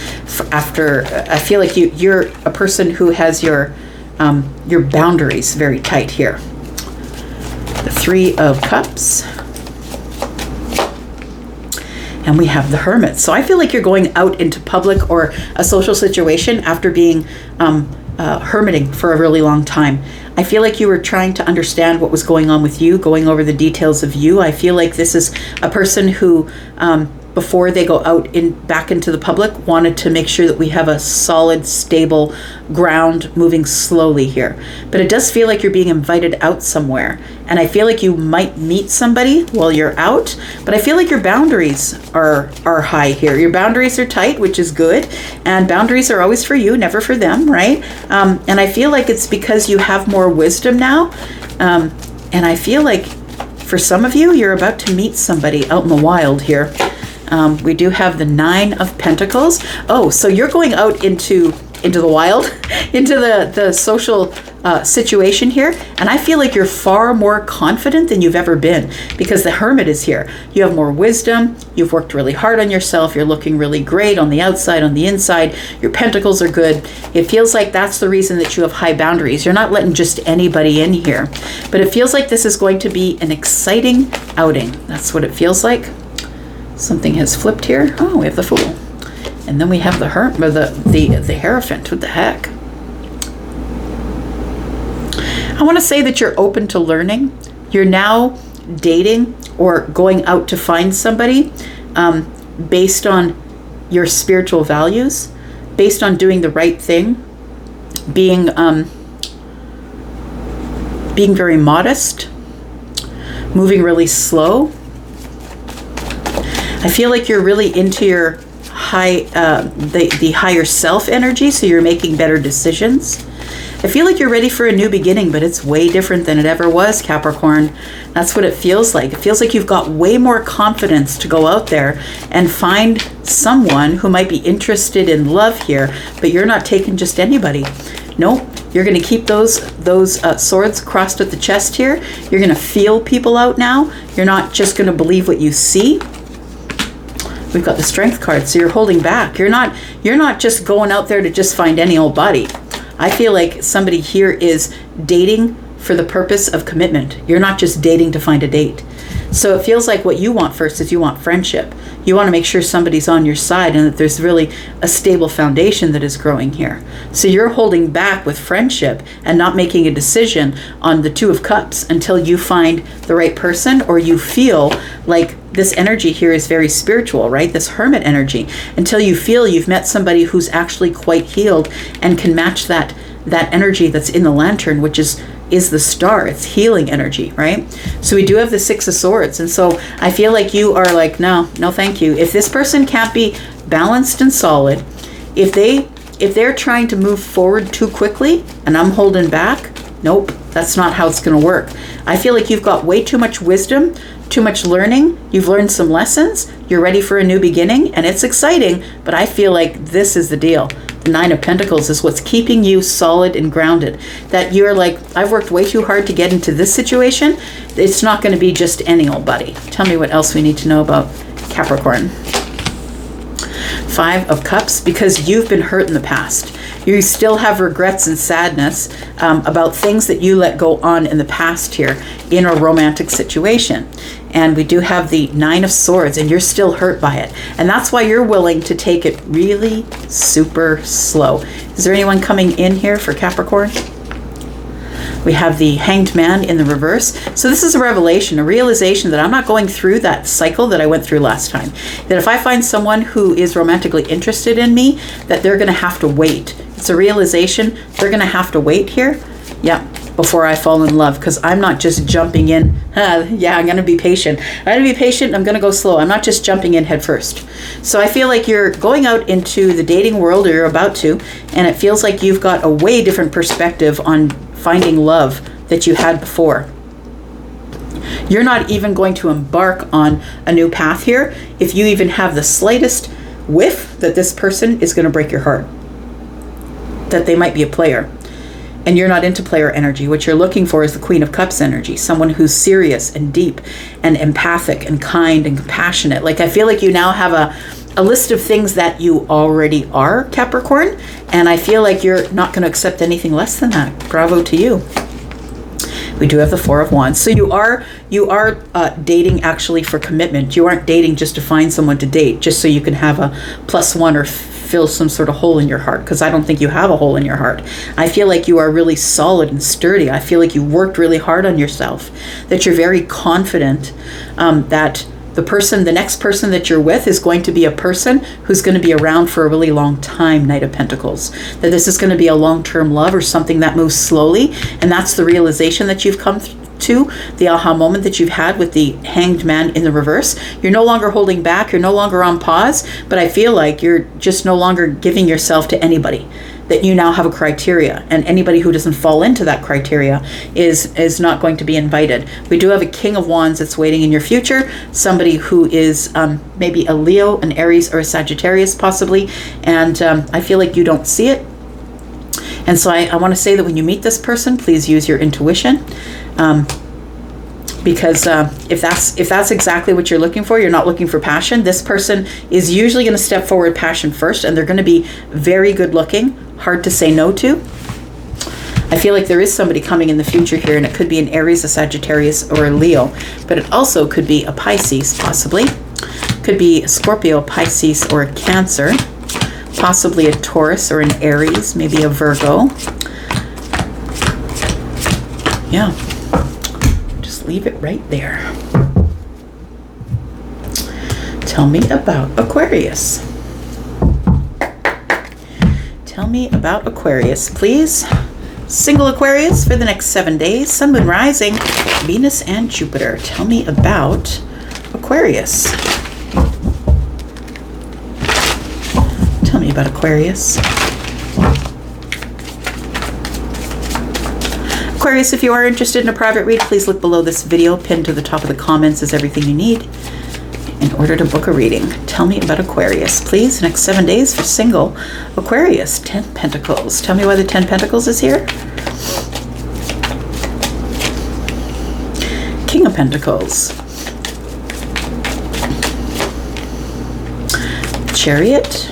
[SPEAKER 1] I feel like you're a person who has your boundaries very tight here. The Three of Cups. And we have the Hermit. So I feel like you're going out into public or a social situation after being hermiting for a really long time. I feel like you were trying to understand what was going on with you, going over the details of you. I feel like this is a person who before they go out back into the public, wanted to make sure that we have a solid, stable ground moving slowly here. But it does feel like you're being invited out somewhere. And I feel like you might meet somebody while you're out, but I feel like your boundaries are high here. Your boundaries are tight, which is good. And boundaries are always for you, never for them, right? And I feel like it's because you have more wisdom now. And I feel like for some of you, you're about to meet somebody out in the wild here. We do have the 9 of Pentacles. Oh, so you're going out into the wild, into the social situation here. And I feel like you're far more confident than you've ever been because the Hermit is here. You have more wisdom. You've worked really hard on yourself. You're looking really great on the outside, on the inside. Your pentacles are good. It feels like that's the reason that you have high boundaries. You're not letting just anybody in here. But it feels like this is going to be an exciting outing. That's what it feels like. Something has flipped here. Oh, we have the Fool. And then we have the Hierophant. What the heck? I want to say that you're open to learning. You're now dating or going out to find somebody based on your spiritual values, based on doing the right thing, being very modest, moving really slow. I feel like you're really into your the higher self energy, so you're making better decisions. I feel like you're ready for a new beginning, but it's way different than it ever was, Capricorn. That's what it feels like. It feels like you've got way more confidence to go out there and find someone who might be interested in love here, but you're not taking just anybody. Nope. You're going to keep those swords crossed at the chest here. You're going to feel people out now. You're not just going to believe what you see. We've got the Strength card, so you're holding back. You're not just going out there to just find any old body. I feel like somebody here is dating for the purpose of commitment. You're not just dating to find a date. So it feels like what you want first is you want friendship. You want to make sure somebody's on your side and that there's really a stable foundation that is growing here. So you're holding back with friendship and not making a decision on the 2 of Cups until you find the right person, or you feel like this energy here is very spiritual, right? This Hermit energy, until you feel you've met somebody who's actually quite healed and can match that energy that's in the Lantern, which is the star. It's healing energy, right? So we do have the 6 of Swords. And so I feel like you are like, no, thank you. If this person can't be balanced and solid, if they're trying to move forward too quickly and I'm holding back, nope, that's not how it's going to work. I feel like you've got way too much wisdom, too much learning. You've learned some lessons. You're ready for a new beginning, and it's exciting, but I feel like this is the deal. The 9 of Pentacles is what's keeping you solid and grounded. That you're like, I've worked way too hard to get into this situation. It's not going to be just any old buddy. Tell me what else we need to know about Capricorn. 5 of Cups, because you've been hurt in the past. You still have regrets and sadness about things that you let go on in the past here in a romantic situation. And we do have the 9 of Swords, and you're still hurt by it. And that's why you're willing to take it really super slow. Is there anyone coming in here for Capricorn? We have the Hanged Man in the reverse. So this is a revelation, a realization that I'm not going through that cycle that I went through last time. That if I find someone who is romantically interested in me, that they're going to have to wait. It's a realization they're going to have to wait here. Yeah, before I fall in love, because I'm not just jumping in. Yeah, I'm going to be patient. I'm going to be patient. I'm going to go slow. I'm not just jumping in head first. So I feel like you're going out into the dating world, or you're about to, and it feels like you've got a way different perspective on finding love that you had before. You're not even going to embark on a new path here if you even have the slightest whiff that this person is going to break your heart, that they might be a player. And you're not into player energy. What you're looking for is the Queen of Cups energy, someone who's serious and deep and empathic and kind and compassionate. Like, I feel like you now have a list of things that you already are, Capricorn, and I feel like you're not going to accept anything less than that. Bravo to you. We do have the 4 of Wands. So you are dating actually for commitment. You aren't dating just to find someone to date, just so you can have a +1 or fill some sort of hole in your heart, because I don't think you have a hole in your heart. I feel like you are really solid and sturdy. I feel like you worked really hard on yourself, that you're very confident, that The next person that you're with is going to be a person who's going to be around for a really long time, Knight of Pentacles. That this is going to be a long-term love or something that moves slowly. And that's the realization that you've come to, the aha moment that you've had with the Hanged Man in the reverse. You're no longer holding back. You're no longer on pause. But I feel like you're just no longer giving yourself to anybody. That you now have a criteria, and anybody who doesn't fall into that criteria is not going to be invited. We do have a King of Wands that's waiting in your future, somebody who is maybe a Leo, an Aries, or a Sagittarius possibly, and I feel like you don't see it. And so I want to say that when you meet this person, please use your intuition. Because if that's exactly what you're looking for, you're not looking for passion. This person is usually going to step forward passion first, and they're going to be very good looking, hard to say no to. I feel like there is somebody coming in the future here, and it could be an Aries, a Sagittarius, or a Leo, but it also could be a Pisces, possibly. Could be a Scorpio, a Pisces, or a Cancer, possibly a Taurus or an Aries, maybe a Virgo. Yeah. Leave it right there. Tell me about Aquarius. Tell me about Aquarius, please. Single Aquarius for the next 7 days. Sun, Moon, Rising, Venus, and Jupiter. Tell me about Aquarius. Tell me about Aquarius. Aquarius, if you are interested in a private read, please look below this video. Pinned to the top of the comments is everything you need in order to book a reading. Tell me about Aquarius, please. Next 7 days for single Aquarius. 10 Pentacles. Tell me why the 10 Pentacles is here. King of Pentacles. Chariot.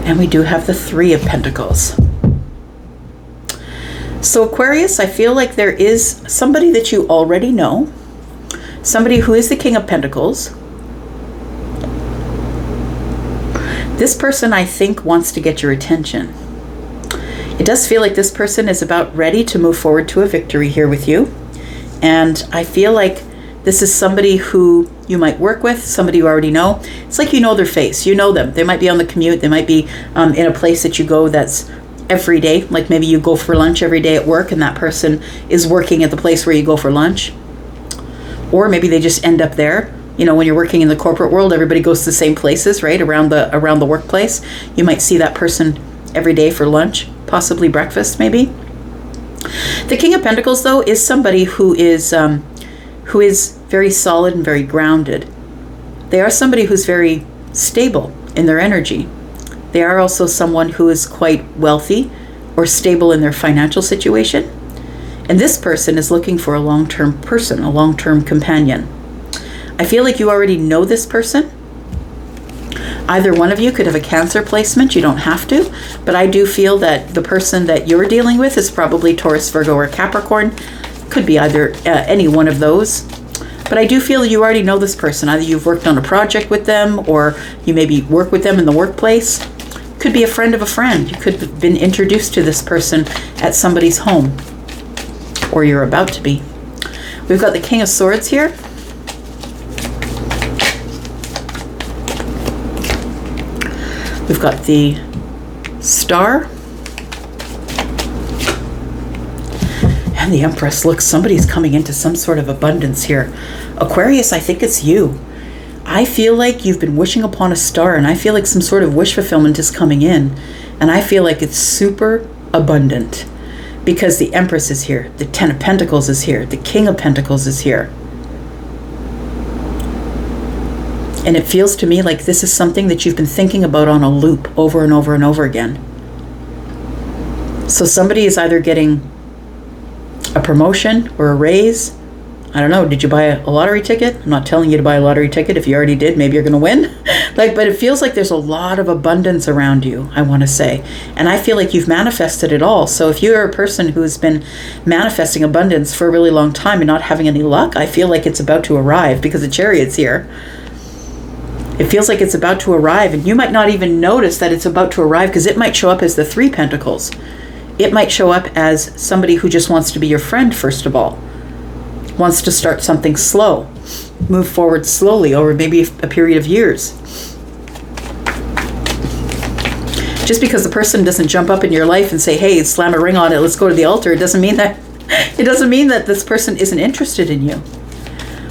[SPEAKER 1] And we do have the 3 of Pentacles. So Aquarius, I feel like there is somebody that you already know, somebody who is the King of Pentacles. This person, I think, wants to get your attention. It does feel like this person is about ready to move forward to a victory here with you. And I feel like this is somebody who you might work with, somebody you already know. It's like you know their face, you know them. They might be on the commute, they might be in a place that you go that's every day, like maybe you go for lunch every day at work and that person is working at the place where you go for lunch. Or maybe they just end up there. You know, when you're working in the corporate world, everybody goes to the same places, right? Around the workplace. You might see that person every day for lunch, possibly breakfast, maybe. The King of Pentacles, though, is somebody who is very solid and very grounded. They are somebody who's very stable in their energy. They are also someone who is quite wealthy or stable in their financial situation. And this person is looking for a long-term person, a long-term companion. I feel like you already know this person. Either one of you could have a Cancer placement. You don't have to. But I do feel that the person that you're dealing with is probably Taurus, Virgo, or Capricorn. Could be either any one of those. But I do feel you already know this person. Either you've worked on a project with them, or you maybe work with them in the workplace. Could be a friend of a friend. You could have been introduced to this person at somebody's home, or you're about to be. We've got the King of Swords here. We've got the Star. And the Empress. Look, somebody's coming into some sort of abundance here. Aquarius, I think it's you. I feel like you've been wishing upon a star, and I feel like some sort of wish fulfillment is coming in. And I feel like it's super abundant because the Empress is here. The 10 of Pentacles is here. The King of Pentacles is here. And it feels to me like this is something that you've been thinking about on a loop over and over and over again. So somebody is either getting a promotion or a raise. I don't know. Did you buy a lottery ticket? I'm not telling you to buy a lottery ticket. If you already did, maybe you're going to win. But it feels like there's a lot of abundance around you, I want to say. And I feel like you've manifested it all. So if you're a person who's been manifesting abundance for a really long time and not having any luck, I feel like it's about to arrive because the Chariot's here. It feels like it's about to arrive, and you might not even notice that it's about to arrive because it might show up as the 3 Pentacles. It might show up as somebody who just wants to be your friend, first of all. wants to start something slow, move forward slowly over maybe a period of years. Just because the person doesn't jump up in your life and say, hey, slam a ring on it, let's go to the altar, it doesn't mean that this person isn't interested in you.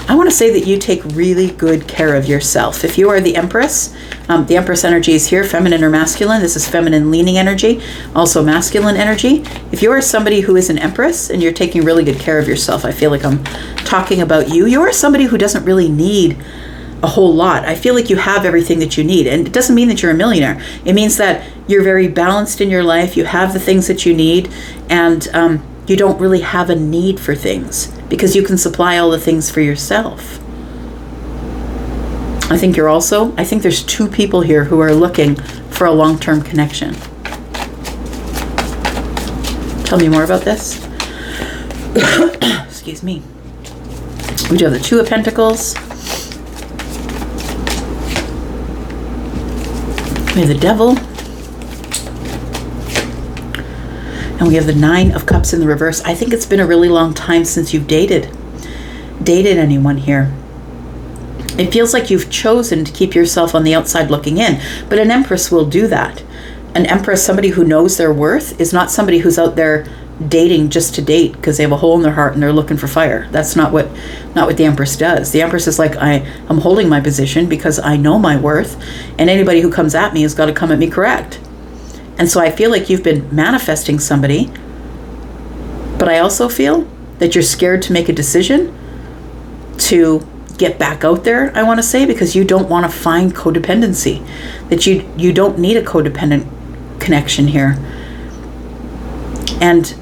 [SPEAKER 1] I want to say that you take really good care of yourself. If you are the Empress energy is here, feminine or masculine. This is feminine leaning energy, also masculine energy. If you are somebody who is an Empress and you're taking really good care of yourself, I feel like I'm talking about you. You are somebody who doesn't really need a whole lot. I feel like you have everything that you need. And it doesn't mean that you're a millionaire. It means that you're very balanced in your life. You have the things that you need. And you don't really have a need for things because you can supply all the things for yourself. I think there's two people here who are looking for a long-term connection. Tell me more about this. Excuse me. We do have the Two of Pentacles. We have the Devil. And we have the Nine of Cups in the reverse. I think it's been a really long time since you've dated anyone here. It feels like you've chosen to keep yourself on the outside looking in, but an Empress will do that. An Empress, somebody who knows their worth, is not somebody who's out there dating just to date because they have a hole in their heart and they're looking for fire. That's not what the Empress does. The Empress is like, I'm holding my position because I know my worth, and anybody who comes at me has got to come at me correct. And so I feel like you've been manifesting somebody, but I also feel that you're scared to make a decision to get back out there, I want to say, because you don't want to find codependency, that you don't need a codependent connection here. And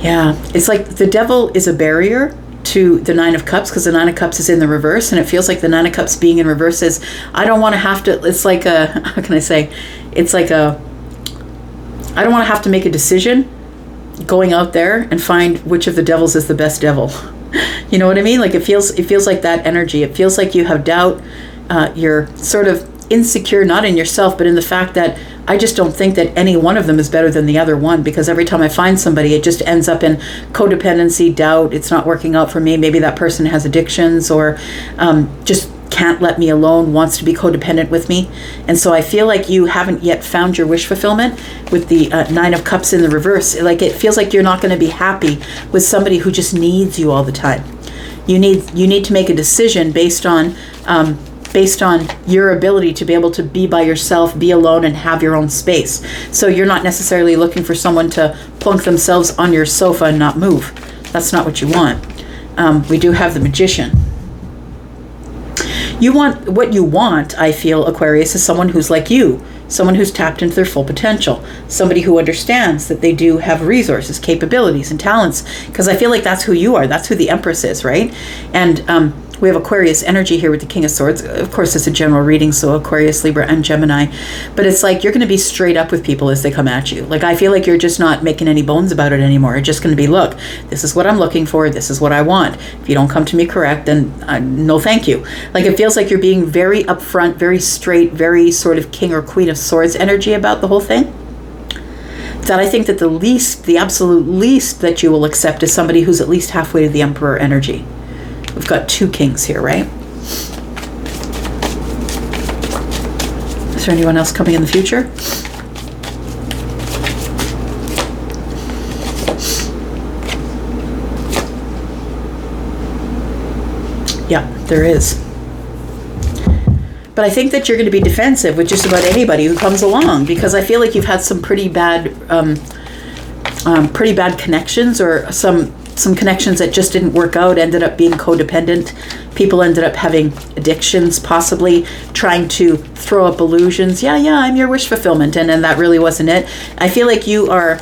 [SPEAKER 1] yeah, it's like the Devil is a barrier to the Nine of Cups because the Nine of Cups is in the reverse, and it feels like the Nine of Cups being in reverse is, I don't want to have to, it's like a, how can I say, it's like a, I don't want to have to make a decision going out there and find which of the devils is the best devil. You know what I mean? Like it feels like that energy. It feels like you have doubt. You're sort of insecure, not in yourself, but in the fact that I just don't think that any one of them is better than the other one, because every time I find somebody, it just ends up in codependency, doubt. It's not working out for me. Maybe that person has addictions or just can't let me alone, wants to be codependent with me. And so I feel like you haven't yet found your wish fulfillment with the Nine of Cups in the reverse. Like it feels like you're not going to be happy with somebody who just needs you all the time. You need to make a decision based on your ability to be able to be by yourself, be alone, and have your own space. So you're not necessarily looking for someone to plunk themselves on your sofa and not move. That's not what you want. We do have the Magician. What you want, I feel, Aquarius, is someone who's like you, someone who's tapped into their full potential, somebody who understands that they do have resources, capabilities, and talents, because I feel like that's who you are. That's who the Empress is, right? And we have Aquarius energy here with the King of Swords. Of course, it's a general reading, so Aquarius, Libra, and Gemini. But it's like you're going to be straight up with people as they come at you. Like I feel like you're just not making any bones about it anymore. You're just going to be, look, this is what I'm looking for. This is what I want. If you don't come to me correct, then no thank you. Like it feels like you're being very upfront, very straight, very sort of King or Queen of Swords energy about the whole thing. That I think that the absolute least that you will accept is somebody who's at least halfway to the Emperor energy. We've got two kings here, right? Is there anyone else coming in the future? Yeah, there is. But I think that you're going to be defensive with just about anybody who comes along, because I feel like you've had some pretty bad connections, or some connections that just didn't work out, ended up being codependent. People ended up having addictions, possibly trying to throw up illusions. Yeah, I'm your wish fulfillment. And that really wasn't it. I feel like you are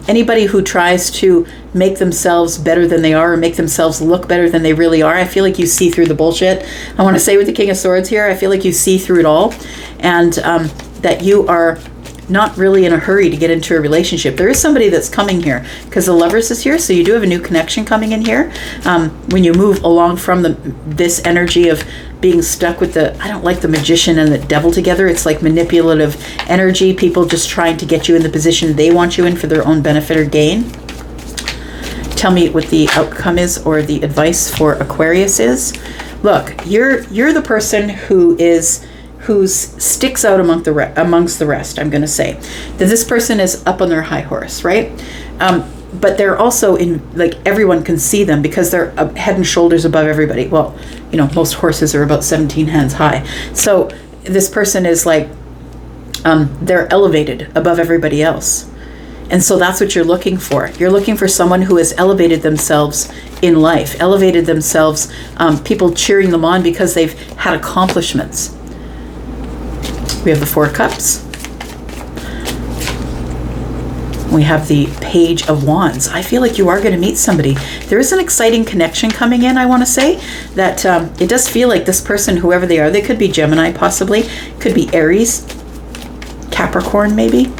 [SPEAKER 1] anybody who tries to make themselves better than they are, or make themselves look better than they really are. I feel like you see through the bullshit. I want to say with the King of Swords here, I feel like you see through it all, and that you are not really in a hurry to get into a relationship. There is somebody that's coming here because the Lovers is here, so you do have a new connection coming in here. When you move along from this energy of being stuck with I don't like the Magician and the Devil together. It's like manipulative energy, people just trying to get you in the position they want you in for their own benefit or gain. Tell me what the outcome is or the advice for Aquarius is. Look, you're the person who sticks out amongst the rest. I'm going to say that this person is up on their high horse, right? But they're also like everyone can see them because they're head and shoulders above everybody. Well, most horses are about 17 hands high. So this person is like, they're elevated above everybody else. And so that's what you're looking for. You're looking for someone who has elevated themselves in life, elevated themselves, people cheering them on because they've had accomplishments. We have the Four of Cups. We have the Page of Wands. I feel like you are going to meet somebody. There is an exciting connection coming in, I want to say, that it does feel like this person, whoever they are, they could be Gemini possibly, could be Aries, Capricorn maybe,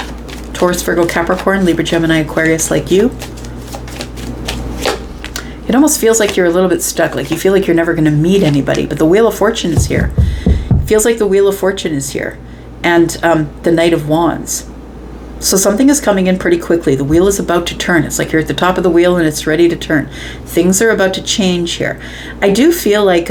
[SPEAKER 1] Taurus, Virgo, Capricorn, Libra, Gemini, Aquarius, like you. It almost feels like you're a little bit stuck, like you feel like you're never going to meet anybody, but the Wheel of Fortune is here. It feels like the Wheel of Fortune is here, and the Knight of Wands. So something is coming in pretty quickly. The wheel is about to turn. It's like you're at the top of the wheel and it's ready to turn. Things are about to change here. I do feel like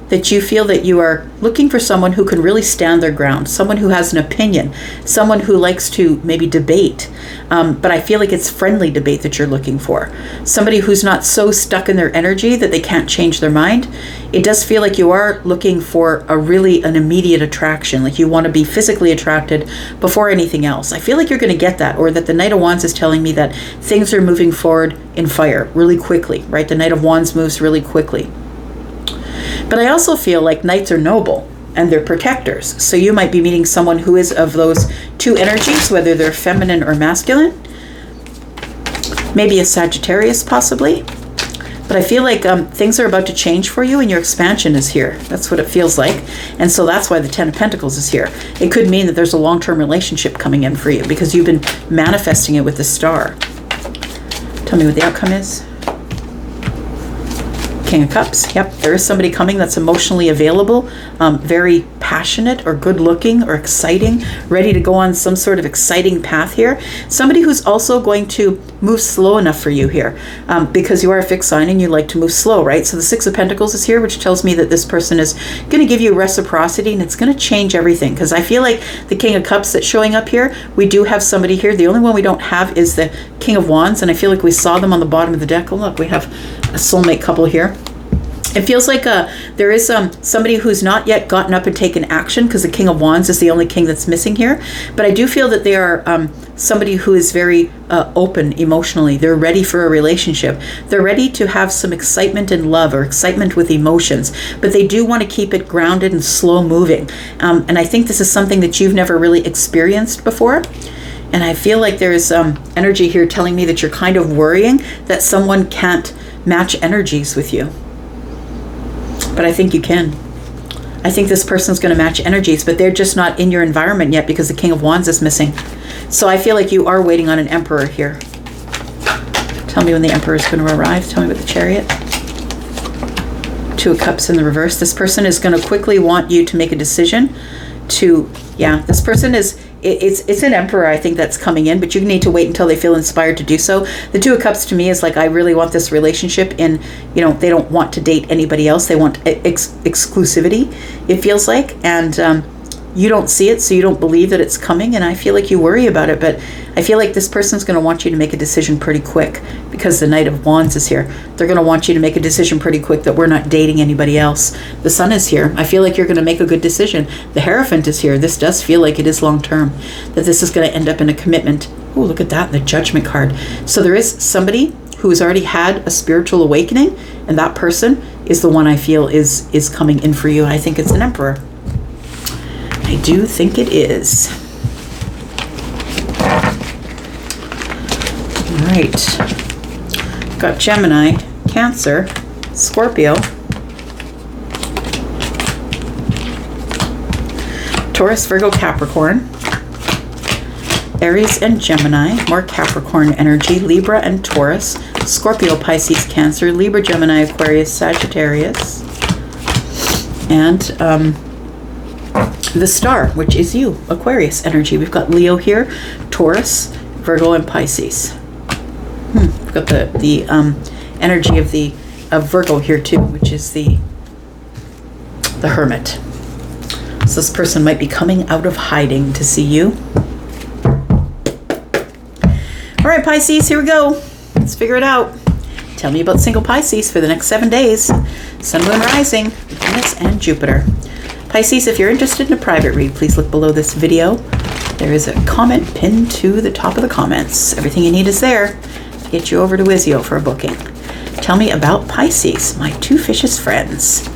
[SPEAKER 1] that you feel that you are looking for someone who can really stand their ground, someone who has an opinion, someone who likes to maybe debate. But I feel like it's friendly debate that you're looking for. Somebody who's not so stuck in their energy that they can't change their mind. It does feel like you are looking for an immediate attraction, like you want to be physically attracted before anything else. I feel like you're going to get that, or that the Knight of Wands is telling me that things are moving forward in fire really quickly, right? The Knight of Wands moves really quickly. But I also feel like knights are noble and they're protectors. So you might be meeting someone who is of those two energies, whether they're feminine or masculine. Maybe a Sagittarius possibly. But I feel like things are about to change for you and your expansion is here. That's what it feels like. And so that's why the Ten of Pentacles is here. It could mean that there's a long-term relationship coming in for you because you've been manifesting it with the star. Tell me what the outcome is. King of Cups. Yep, there is somebody coming that's emotionally available, very passionate or good looking or exciting, ready to go on some sort of exciting path here. Somebody who's also going to move slow enough for you here, because you are a fixed sign and you like to move slow, right? So the Six of Pentacles is here, which tells me that this person is going to give you reciprocity and it's going to change everything, because I feel like the King of Cups that's showing up here, we do have somebody here. The only one we don't have is the King of Wands, and I feel like we saw them on the bottom of the deck. Oh, look, we have a soulmate couple here. It feels like there is somebody who's not yet gotten up and taken action, because the King of Wands is the only king that's missing here. But I do feel that they are somebody who is very open emotionally. They're ready for a relationship. They're ready to have some excitement and love, or excitement with emotions. But they do want to keep it grounded and slow moving. And I think this is something that you've never really experienced before. And I feel like there's energy here telling me that you're kind of worrying that someone can't match energies with you. But I think you can. I think this person's going to match energies, but they're just not in your environment yet because the King of Wands is missing. So I feel like you are waiting on an Emperor here. Tell me when the Emperor is going to arrive. Tell me about the Chariot. Two of Cups in the reverse. This person is going to quickly want you to make a decision to, this person is, it's an Emperor, I think, that's coming in, but you need to wait until they feel inspired to do so. The Two of Cups to me is like, I really want this relationship in, they don't want to date anybody else. They want exclusivity, it feels like. And you don't see it, so you don't believe that it's coming. And I feel like you worry about it, but I feel like this person's going to want you to make a decision pretty quick, because the Knight of Wands is here. They're going to want you to make a decision pretty quick that we're not dating anybody else. The Sun is here. I feel like you're going to make a good decision. The Hierophant is here. This does feel like it is long term, that this is going to end up in a commitment. Oh, look at that, the Judgment card. So there is somebody who has already had a spiritual awakening, and that person is the one I feel is coming in for you. I think it's an Emperor. I do think it is. All right. Got Gemini, Cancer, Scorpio, Taurus, Virgo, Capricorn, Aries and Gemini, more Capricorn energy, Libra and Taurus, Scorpio, Pisces, Cancer, Libra, Gemini, Aquarius, Sagittarius, and the star, which is you, Aquarius energy. We've got Leo here, Taurus, Virgo, and Pisces. We've got the energy of Virgo here too, which is the Hermit. So this person might be coming out of hiding to see you. All right, Pisces, here we go. Let's figure it out. Tell me about single Pisces for the next 7 days. Sun, Moon, Rising, Venus, and Jupiter. Pisces, if you're interested in a private read, please look below this video. There is a comment pinned to the top of the comments. Everything you need is there to get you over to Wizio for a booking. Tell me about Pisces, my two fishes friends.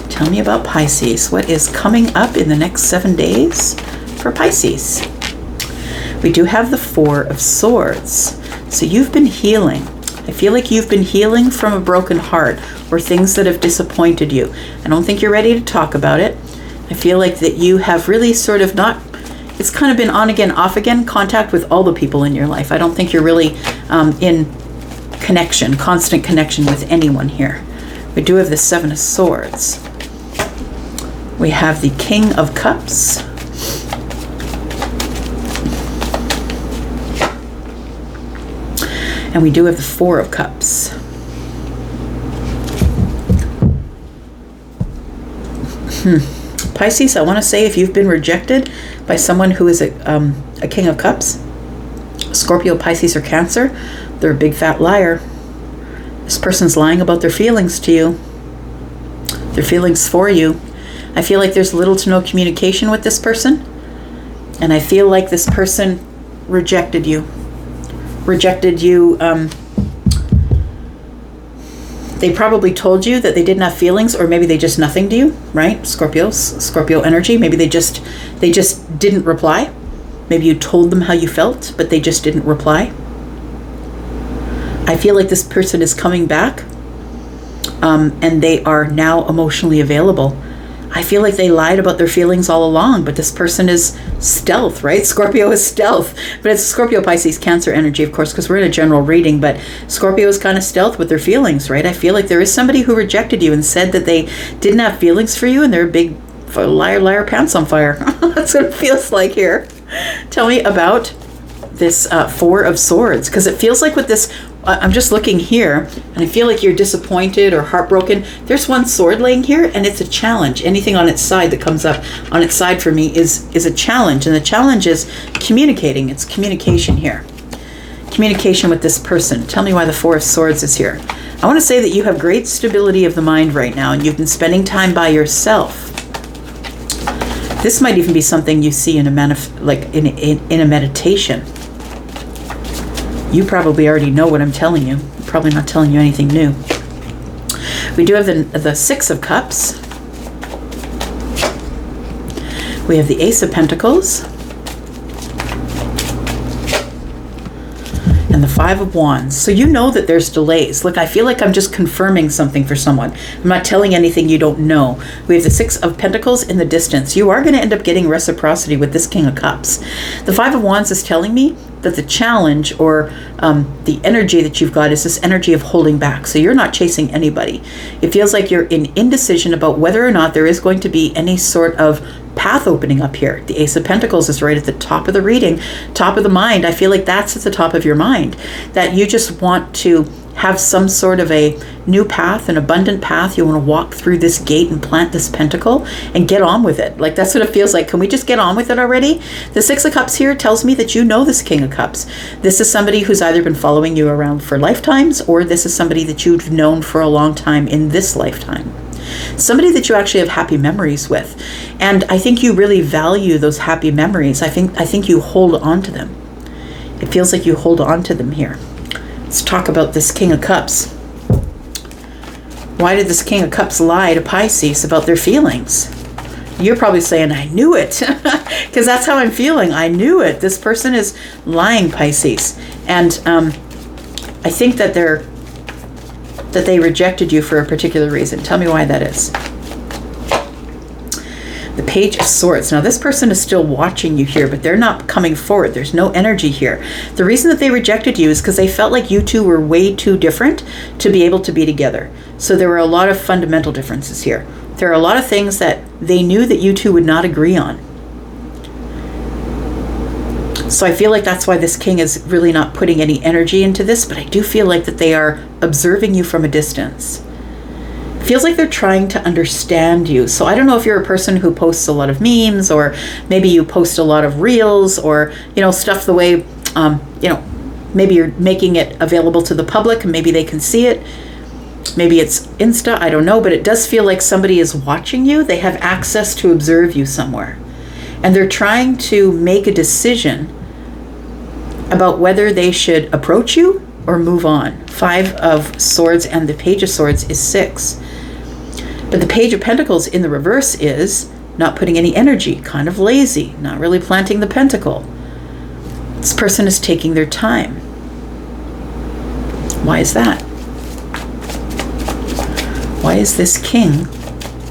[SPEAKER 1] Tell me about Pisces. What is coming up in the next 7 days for Pisces? We do have the Four of Swords. So you've been healing. I feel like you've been healing from a broken heart or things that have disappointed you. I don't think you're ready to talk about it. I feel like that you have really sort of not, it's kind of been on again, off again contact with all the people in your life. I don't think you're really in connection, constant connection with anyone here. We do have the Seven of Swords. We have the King of Cups. And we do have the Four of Cups. Pisces, I want to say if you've been rejected by someone who is a King of Cups, Scorpio, Pisces, or Cancer, they're a big fat liar. This person's lying about their feelings to you. Their feelings for you. I feel like there's little to no communication with this person. And I feel like this person rejected you. They probably told you that they didn't have feelings, or maybe they just nothinged you, right? Scorpio energy. Maybe they just didn't reply. Maybe you told them how you felt, but they just didn't reply. I feel like this person is coming back, and they are now emotionally available. I feel like they lied about their feelings all along, but this person is stealth, right? Scorpio is stealth, but it's Scorpio, Pisces, Cancer energy, of course, because we're in a general reading, but Scorpio is kind of stealth with their feelings, right? I feel like there is somebody who rejected you and said that they didn't have feelings for you, and they're a big liar, pants on fire. That's what it feels like here. Tell me about this Four of Swords, because it feels like with this, I'm just looking here, and I feel like you're disappointed or heartbroken. There's one sword laying here, and it's a challenge. Anything on its side that comes up on its side for me is a challenge, and the challenge is communicating. It's communication here. Communication with this person. Tell me why the Four of Swords is here. I want to say that you have great stability of the mind right now, and you've been spending time by yourself. This might even be something you see in a meditation. You probably already know what I'm telling you. I'm probably not telling you anything new. We do have the Six of Cups. We have the Ace of Pentacles. And the Five of Wands. So you know that there's delays. Look, I feel like I'm just confirming something for someone. I'm not telling anything you don't know. We have the Six of Pentacles in the distance. You are going to end up getting reciprocity with this King of Cups. The Five of Wands is telling me that the challenge or the energy that you've got is this energy of holding back. So you're not chasing anybody. It feels like you're in indecision about whether or not there is going to be any sort of path opening up here. The Ace of Pentacles is right at the top of the reading, top of the mind. I feel like that's at the top of your mind, that you just want to have some sort of a new path, an abundant path. You want to walk through this gate and plant this pentacle and get on with it. Like, that's what it feels like. Can we just get on with it already? The Six of Cups here tells me that you know this King of Cups. This is somebody who's either been following you around for lifetimes, or this is somebody that you've known for a long time in this lifetime. Somebody that you actually have happy memories with. And I think you really value those happy memories. I think you hold on to them. It feels like you hold on to them here. Let's talk about this King of Cups. Why did this King of Cups lie to Pisces about their feelings? You're probably saying, I knew it, because that's how I'm feeling. I knew it. This person is lying, Pisces. And I think that they rejected you for a particular reason. Tell me why that is. The Page of Swords. Now, this person is still watching you here, but they're not coming forward. There's no energy here. The reason that they rejected you is because they felt like you two were way too different to be able to be together. So there were a lot of fundamental differences here. There are a lot of things that they knew that you two would not agree on. So I feel like that's why this king is really not putting any energy into this, but I do feel like that they are observing you from a distance. Feels like they're trying to understand you. So I don't know if you're a person who posts a lot of memes, or maybe you post a lot of reels, or, stuff the way, maybe you're making it available to the public and maybe they can see it. Maybe it's Insta, I don't know, but it does feel like somebody is watching you. They have access to observe you somewhere. And they're trying to make a decision about whether they should approach you or move on. 5 of Swords and the Page of Swords is 6. But the Page of Pentacles in the reverse is not putting any energy, kind of lazy, not really planting the pentacle. This person is taking their time. Why is that? Why is this king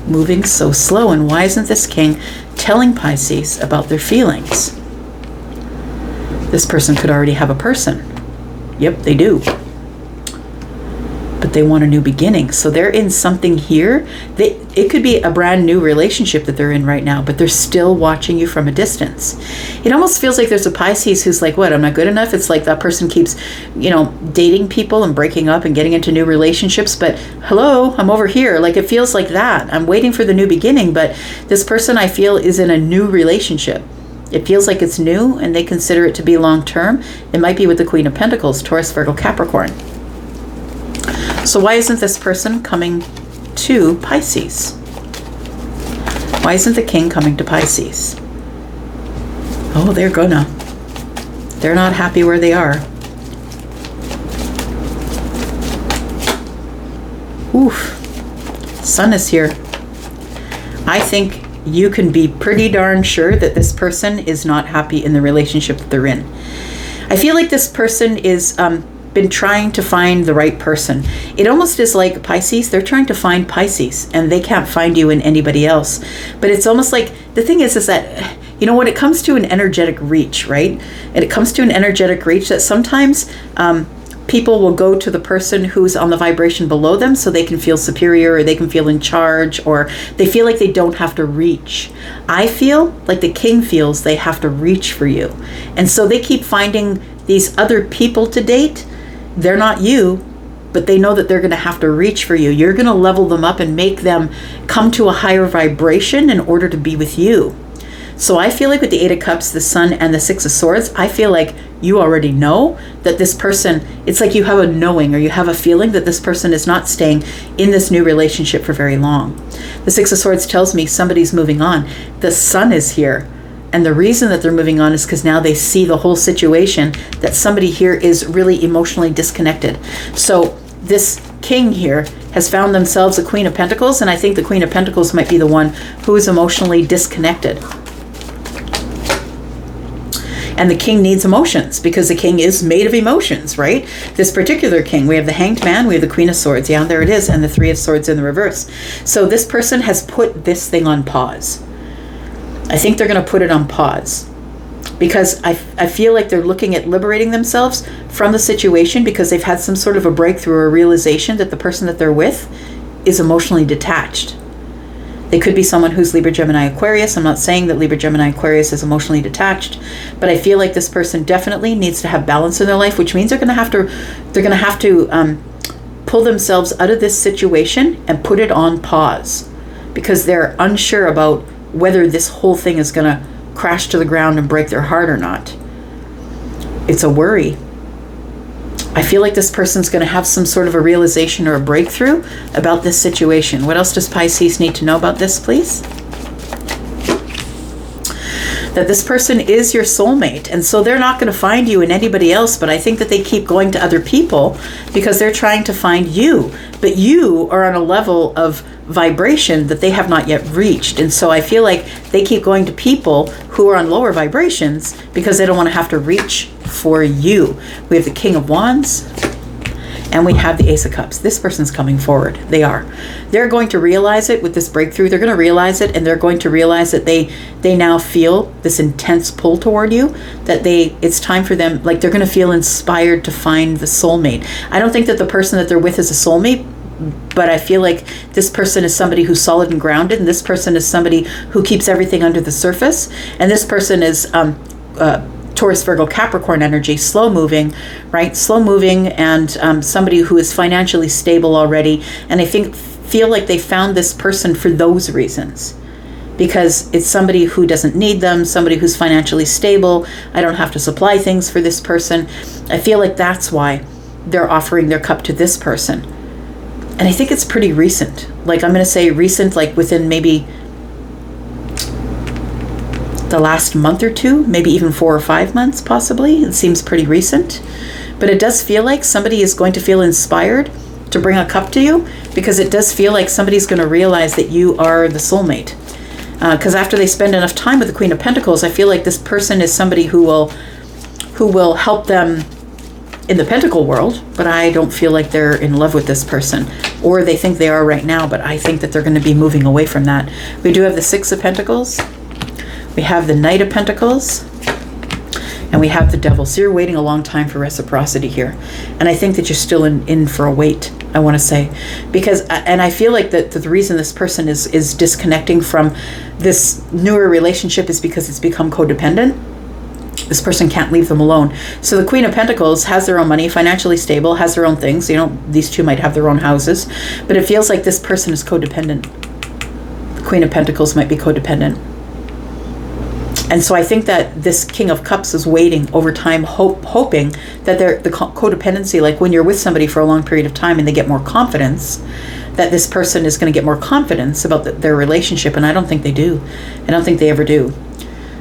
[SPEAKER 1] moving so slow? And why isn't this king telling Pisces about their feelings? This person could already have a person. Yep, they do. But they want a new beginning. So they're in something here. It could be a brand new relationship that they're in right now, but they're still watching you from a distance. It almost feels like there's a Pisces who's like, what, I'm not good enough? It's like that person keeps, dating people and breaking up and getting into new relationships. But hello, I'm over here. Like, it feels like that. I'm waiting for the new beginning. But this person, I feel, is in a new relationship. It feels like it's new and they consider it to be long term. It might be with the Queen of Pentacles, Taurus, Virgo, Capricorn. So why isn't this person coming to Pisces? Why isn't the king coming to Pisces? Oh, they're not happy where they are. Oof. Sun is here. I think you can be pretty darn sure that this person is not happy in the relationship that they're in. I feel like this person is been trying to find the right person. It almost is like Pisces, they're trying to find Pisces and they can't find you in anybody else. But it's almost like, the thing is that, when it comes to an energetic reach, right? And it comes to an energetic reach that sometimes people will go to the person who's on the vibration below them so they can feel superior, or they can feel in charge, or they feel like they don't have to reach. I feel like the king feels they have to reach for you. And so they keep finding these other people to date. They're not you, but they know that they're going to have to reach for you. You're going to level them up and make them come to a higher vibration in order to be with you. So I feel like with the 8 of Cups, the Sun, and the 6 of Swords, I feel like you already know that this person, it's like you have a knowing, or you have a feeling that this person is not staying in this new relationship for very long. The 6 of Swords tells me somebody's moving on. The Sun is here. And the reason that they're moving on is because now they see the whole situation, that somebody here is really emotionally disconnected. So this king here has found themselves a Queen of Pentacles, and I think the Queen of Pentacles might be the one who is emotionally disconnected. And the king needs emotions, because the king is made of emotions, right? This particular king, we have the Hanged Man, we have the Queen of Swords, yeah, there it is, and the 3 of Swords in the reverse. So this person has put this thing on pause. I think they're going to put it on pause, because I feel like they're looking at liberating themselves from the situation, because they've had some sort of a breakthrough or realization that the person that they're with is emotionally detached. They could be someone who's Libra, Gemini, Aquarius. I'm not saying that Libra, Gemini, Aquarius is emotionally detached, but I feel like this person definitely needs to have balance in their life, which means they're going to have to pull themselves out of this situation and put it on pause, because they're unsure about whether this whole thing is going to crash to the ground and break their heart or not. It's a worry. I feel like this person's going to have some sort of a realization or a breakthrough about this situation. What else does Pisces need to know about this, please? That this person is your soulmate, and so they're not going to find you in anybody else, but I think that they keep going to other people because they're trying to find you, but you are on a level of vibration that they have not yet reached. And so I feel like they keep going to people who are on lower vibrations because they don't want to have to reach for you. We have the King of Wands and we have the Ace of Cups. This person's coming forward. They are. They're going to realize it with this breakthrough. They're going to realize it, and they're going to realize that they now feel this intense pull toward you, that it's time for them, like they're going to feel inspired to find the soulmate. I don't think that the person that they're with is a soulmate, but I feel like this person is somebody who's solid and grounded, and this person is somebody who keeps everything under the surface, and this person is Taurus, Virgo, Capricorn energy, slow moving, right? Slow moving, and somebody who is financially stable already. And I feel like they found this person for those reasons, because it's somebody who doesn't need them, somebody who's financially stable. I don't have to supply things for this person. I feel like that's why they're offering their cup to this person. And I think it's pretty recent. Like, I'm going to say recent, like within maybe the last month or two, maybe even 4 or 5 months, possibly. It seems pretty recent. But it does feel like somebody is going to feel inspired to bring a cup to you, because it does feel like somebody's going to realize that you are the soulmate. Because after they spend enough time with the Queen of Pentacles, I feel like this person is somebody who will help them in the Pentacle world, but I don't feel like they're in love with this person, or they think they are right now, but I think that they're going to be moving away from that. We do have the Six of Pentacles. We have the Knight of Pentacles, and we have the Devil. So you're waiting a long time for reciprocity here. And I think that you're still in for a wait, I want to say. Because, and I feel like that the reason this person is disconnecting from this newer relationship is because it's become codependent. This person can't leave them alone. So the Queen of Pentacles has their own money, financially stable, has their own things. You know, these two might have their own houses. But it feels like this person is codependent. The Queen of Pentacles might be codependent. And so I think that this King of Cups is waiting over time, hoping that the codependency, like when you're with somebody for a long period of time and they get more confidence, that this person is going to get more confidence about their relationship. And I don't think they do. I don't think they ever do.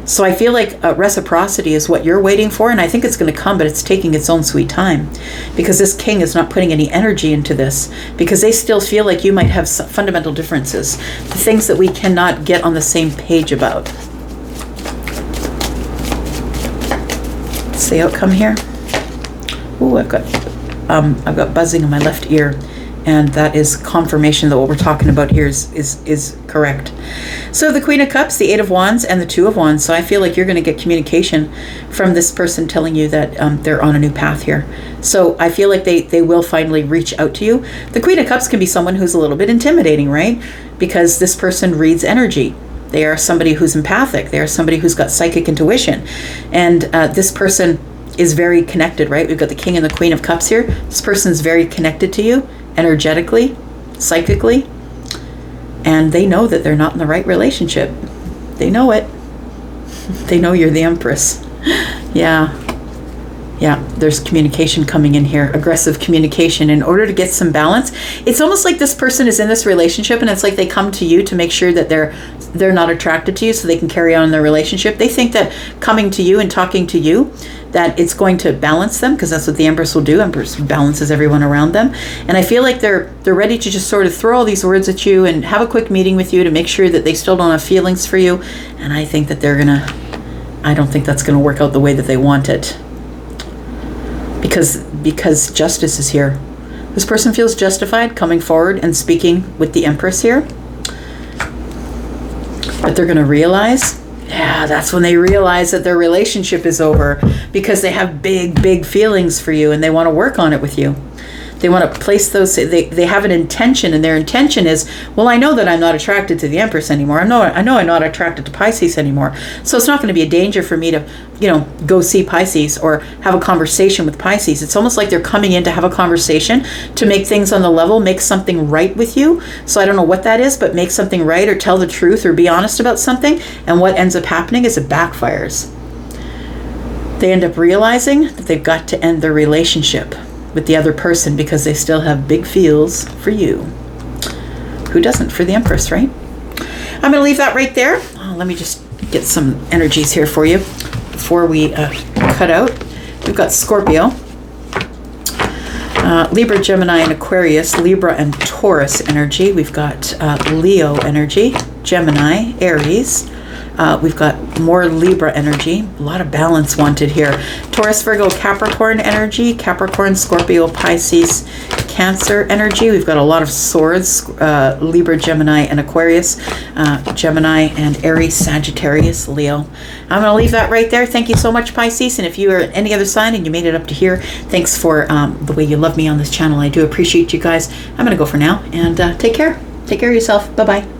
[SPEAKER 1] So I feel like reciprocity is what you're waiting for. And I think it's going to come, but it's taking its own sweet time, because this king is not putting any energy into this, because they still feel like you might have some fundamental differences, the things that we cannot get on the same page about. The outcome here. Oh, I've got buzzing in my left ear, and that is confirmation that what we're talking about here is correct. So the Queen of Cups, the Eight of Wands, and the Two of Wands. So I feel like you're going to get communication from this person telling you that they're on a new path here. So I feel like they will finally reach out to you. The Queen of Cups can be someone who's a little bit intimidating, right? Because this person reads energy. They are somebody who's empathic. They are somebody who's got psychic intuition. And this person is very connected, right? We've got the King and the Queen of Cups here. This person is very connected to you energetically, psychically. And they know that they're not in the right relationship. They know it. They know you're the Empress. Yeah. Yeah, there's communication coming in here, aggressive communication in order to get some balance. It's almost like this person is in this relationship, and it's like they come to you to make sure that they're not attracted to you so they can carry on their relationship. They think that coming to you and talking to you, that it's going to balance them, because that's what the Empress will do. Empress balances everyone around them. And I feel like they're ready to just sort of throw all these words at you and have a quick meeting with you to make sure that they still don't have feelings for you. And I think that I don't think that's going to work out the way that they want it. Because justice is here. This person feels justified coming forward and speaking with the Empress here. But they're going to realize, yeah, that's when they realize that their relationship is over, because they have big, big feelings for you and they want to work on it with you. They want to place those, they have an intention, and their intention is, well, I know that I'm not attracted to the Empress anymore. I know I'm not attracted to Pisces anymore. So it's not going to be a danger for me to, go see Pisces or have a conversation with Pisces. It's almost like they're coming in to have a conversation, to make things on the level, make something right with you. So I don't know what that is, but make something right, or tell the truth, or be honest about something. And what ends up happening is it backfires. They end up realizing that they've got to end their relationship with the other person, because they still have big feels for you. Who doesn't for the Empress, right? I'm going to leave that right there. Let me just get some energies here for you before we cut out. We've got Scorpio, Libra, Gemini, and Aquarius, Libra and Taurus energy. We've got Leo energy, Gemini, Aries. We've got more Libra energy. A lot of balance wanted here. Taurus, Virgo, Capricorn energy. Capricorn, Scorpio, Pisces, Cancer energy. We've got a lot of swords. Libra, Gemini, and Aquarius. Gemini and Aries, Sagittarius, Leo. I'm going to leave that right there. Thank you so much, Pisces. And if you are any other sign and you made it up to here, thanks for the way you love me on this channel. I do appreciate you guys. I'm going to go for now, and take care. Take care of yourself. Bye-bye.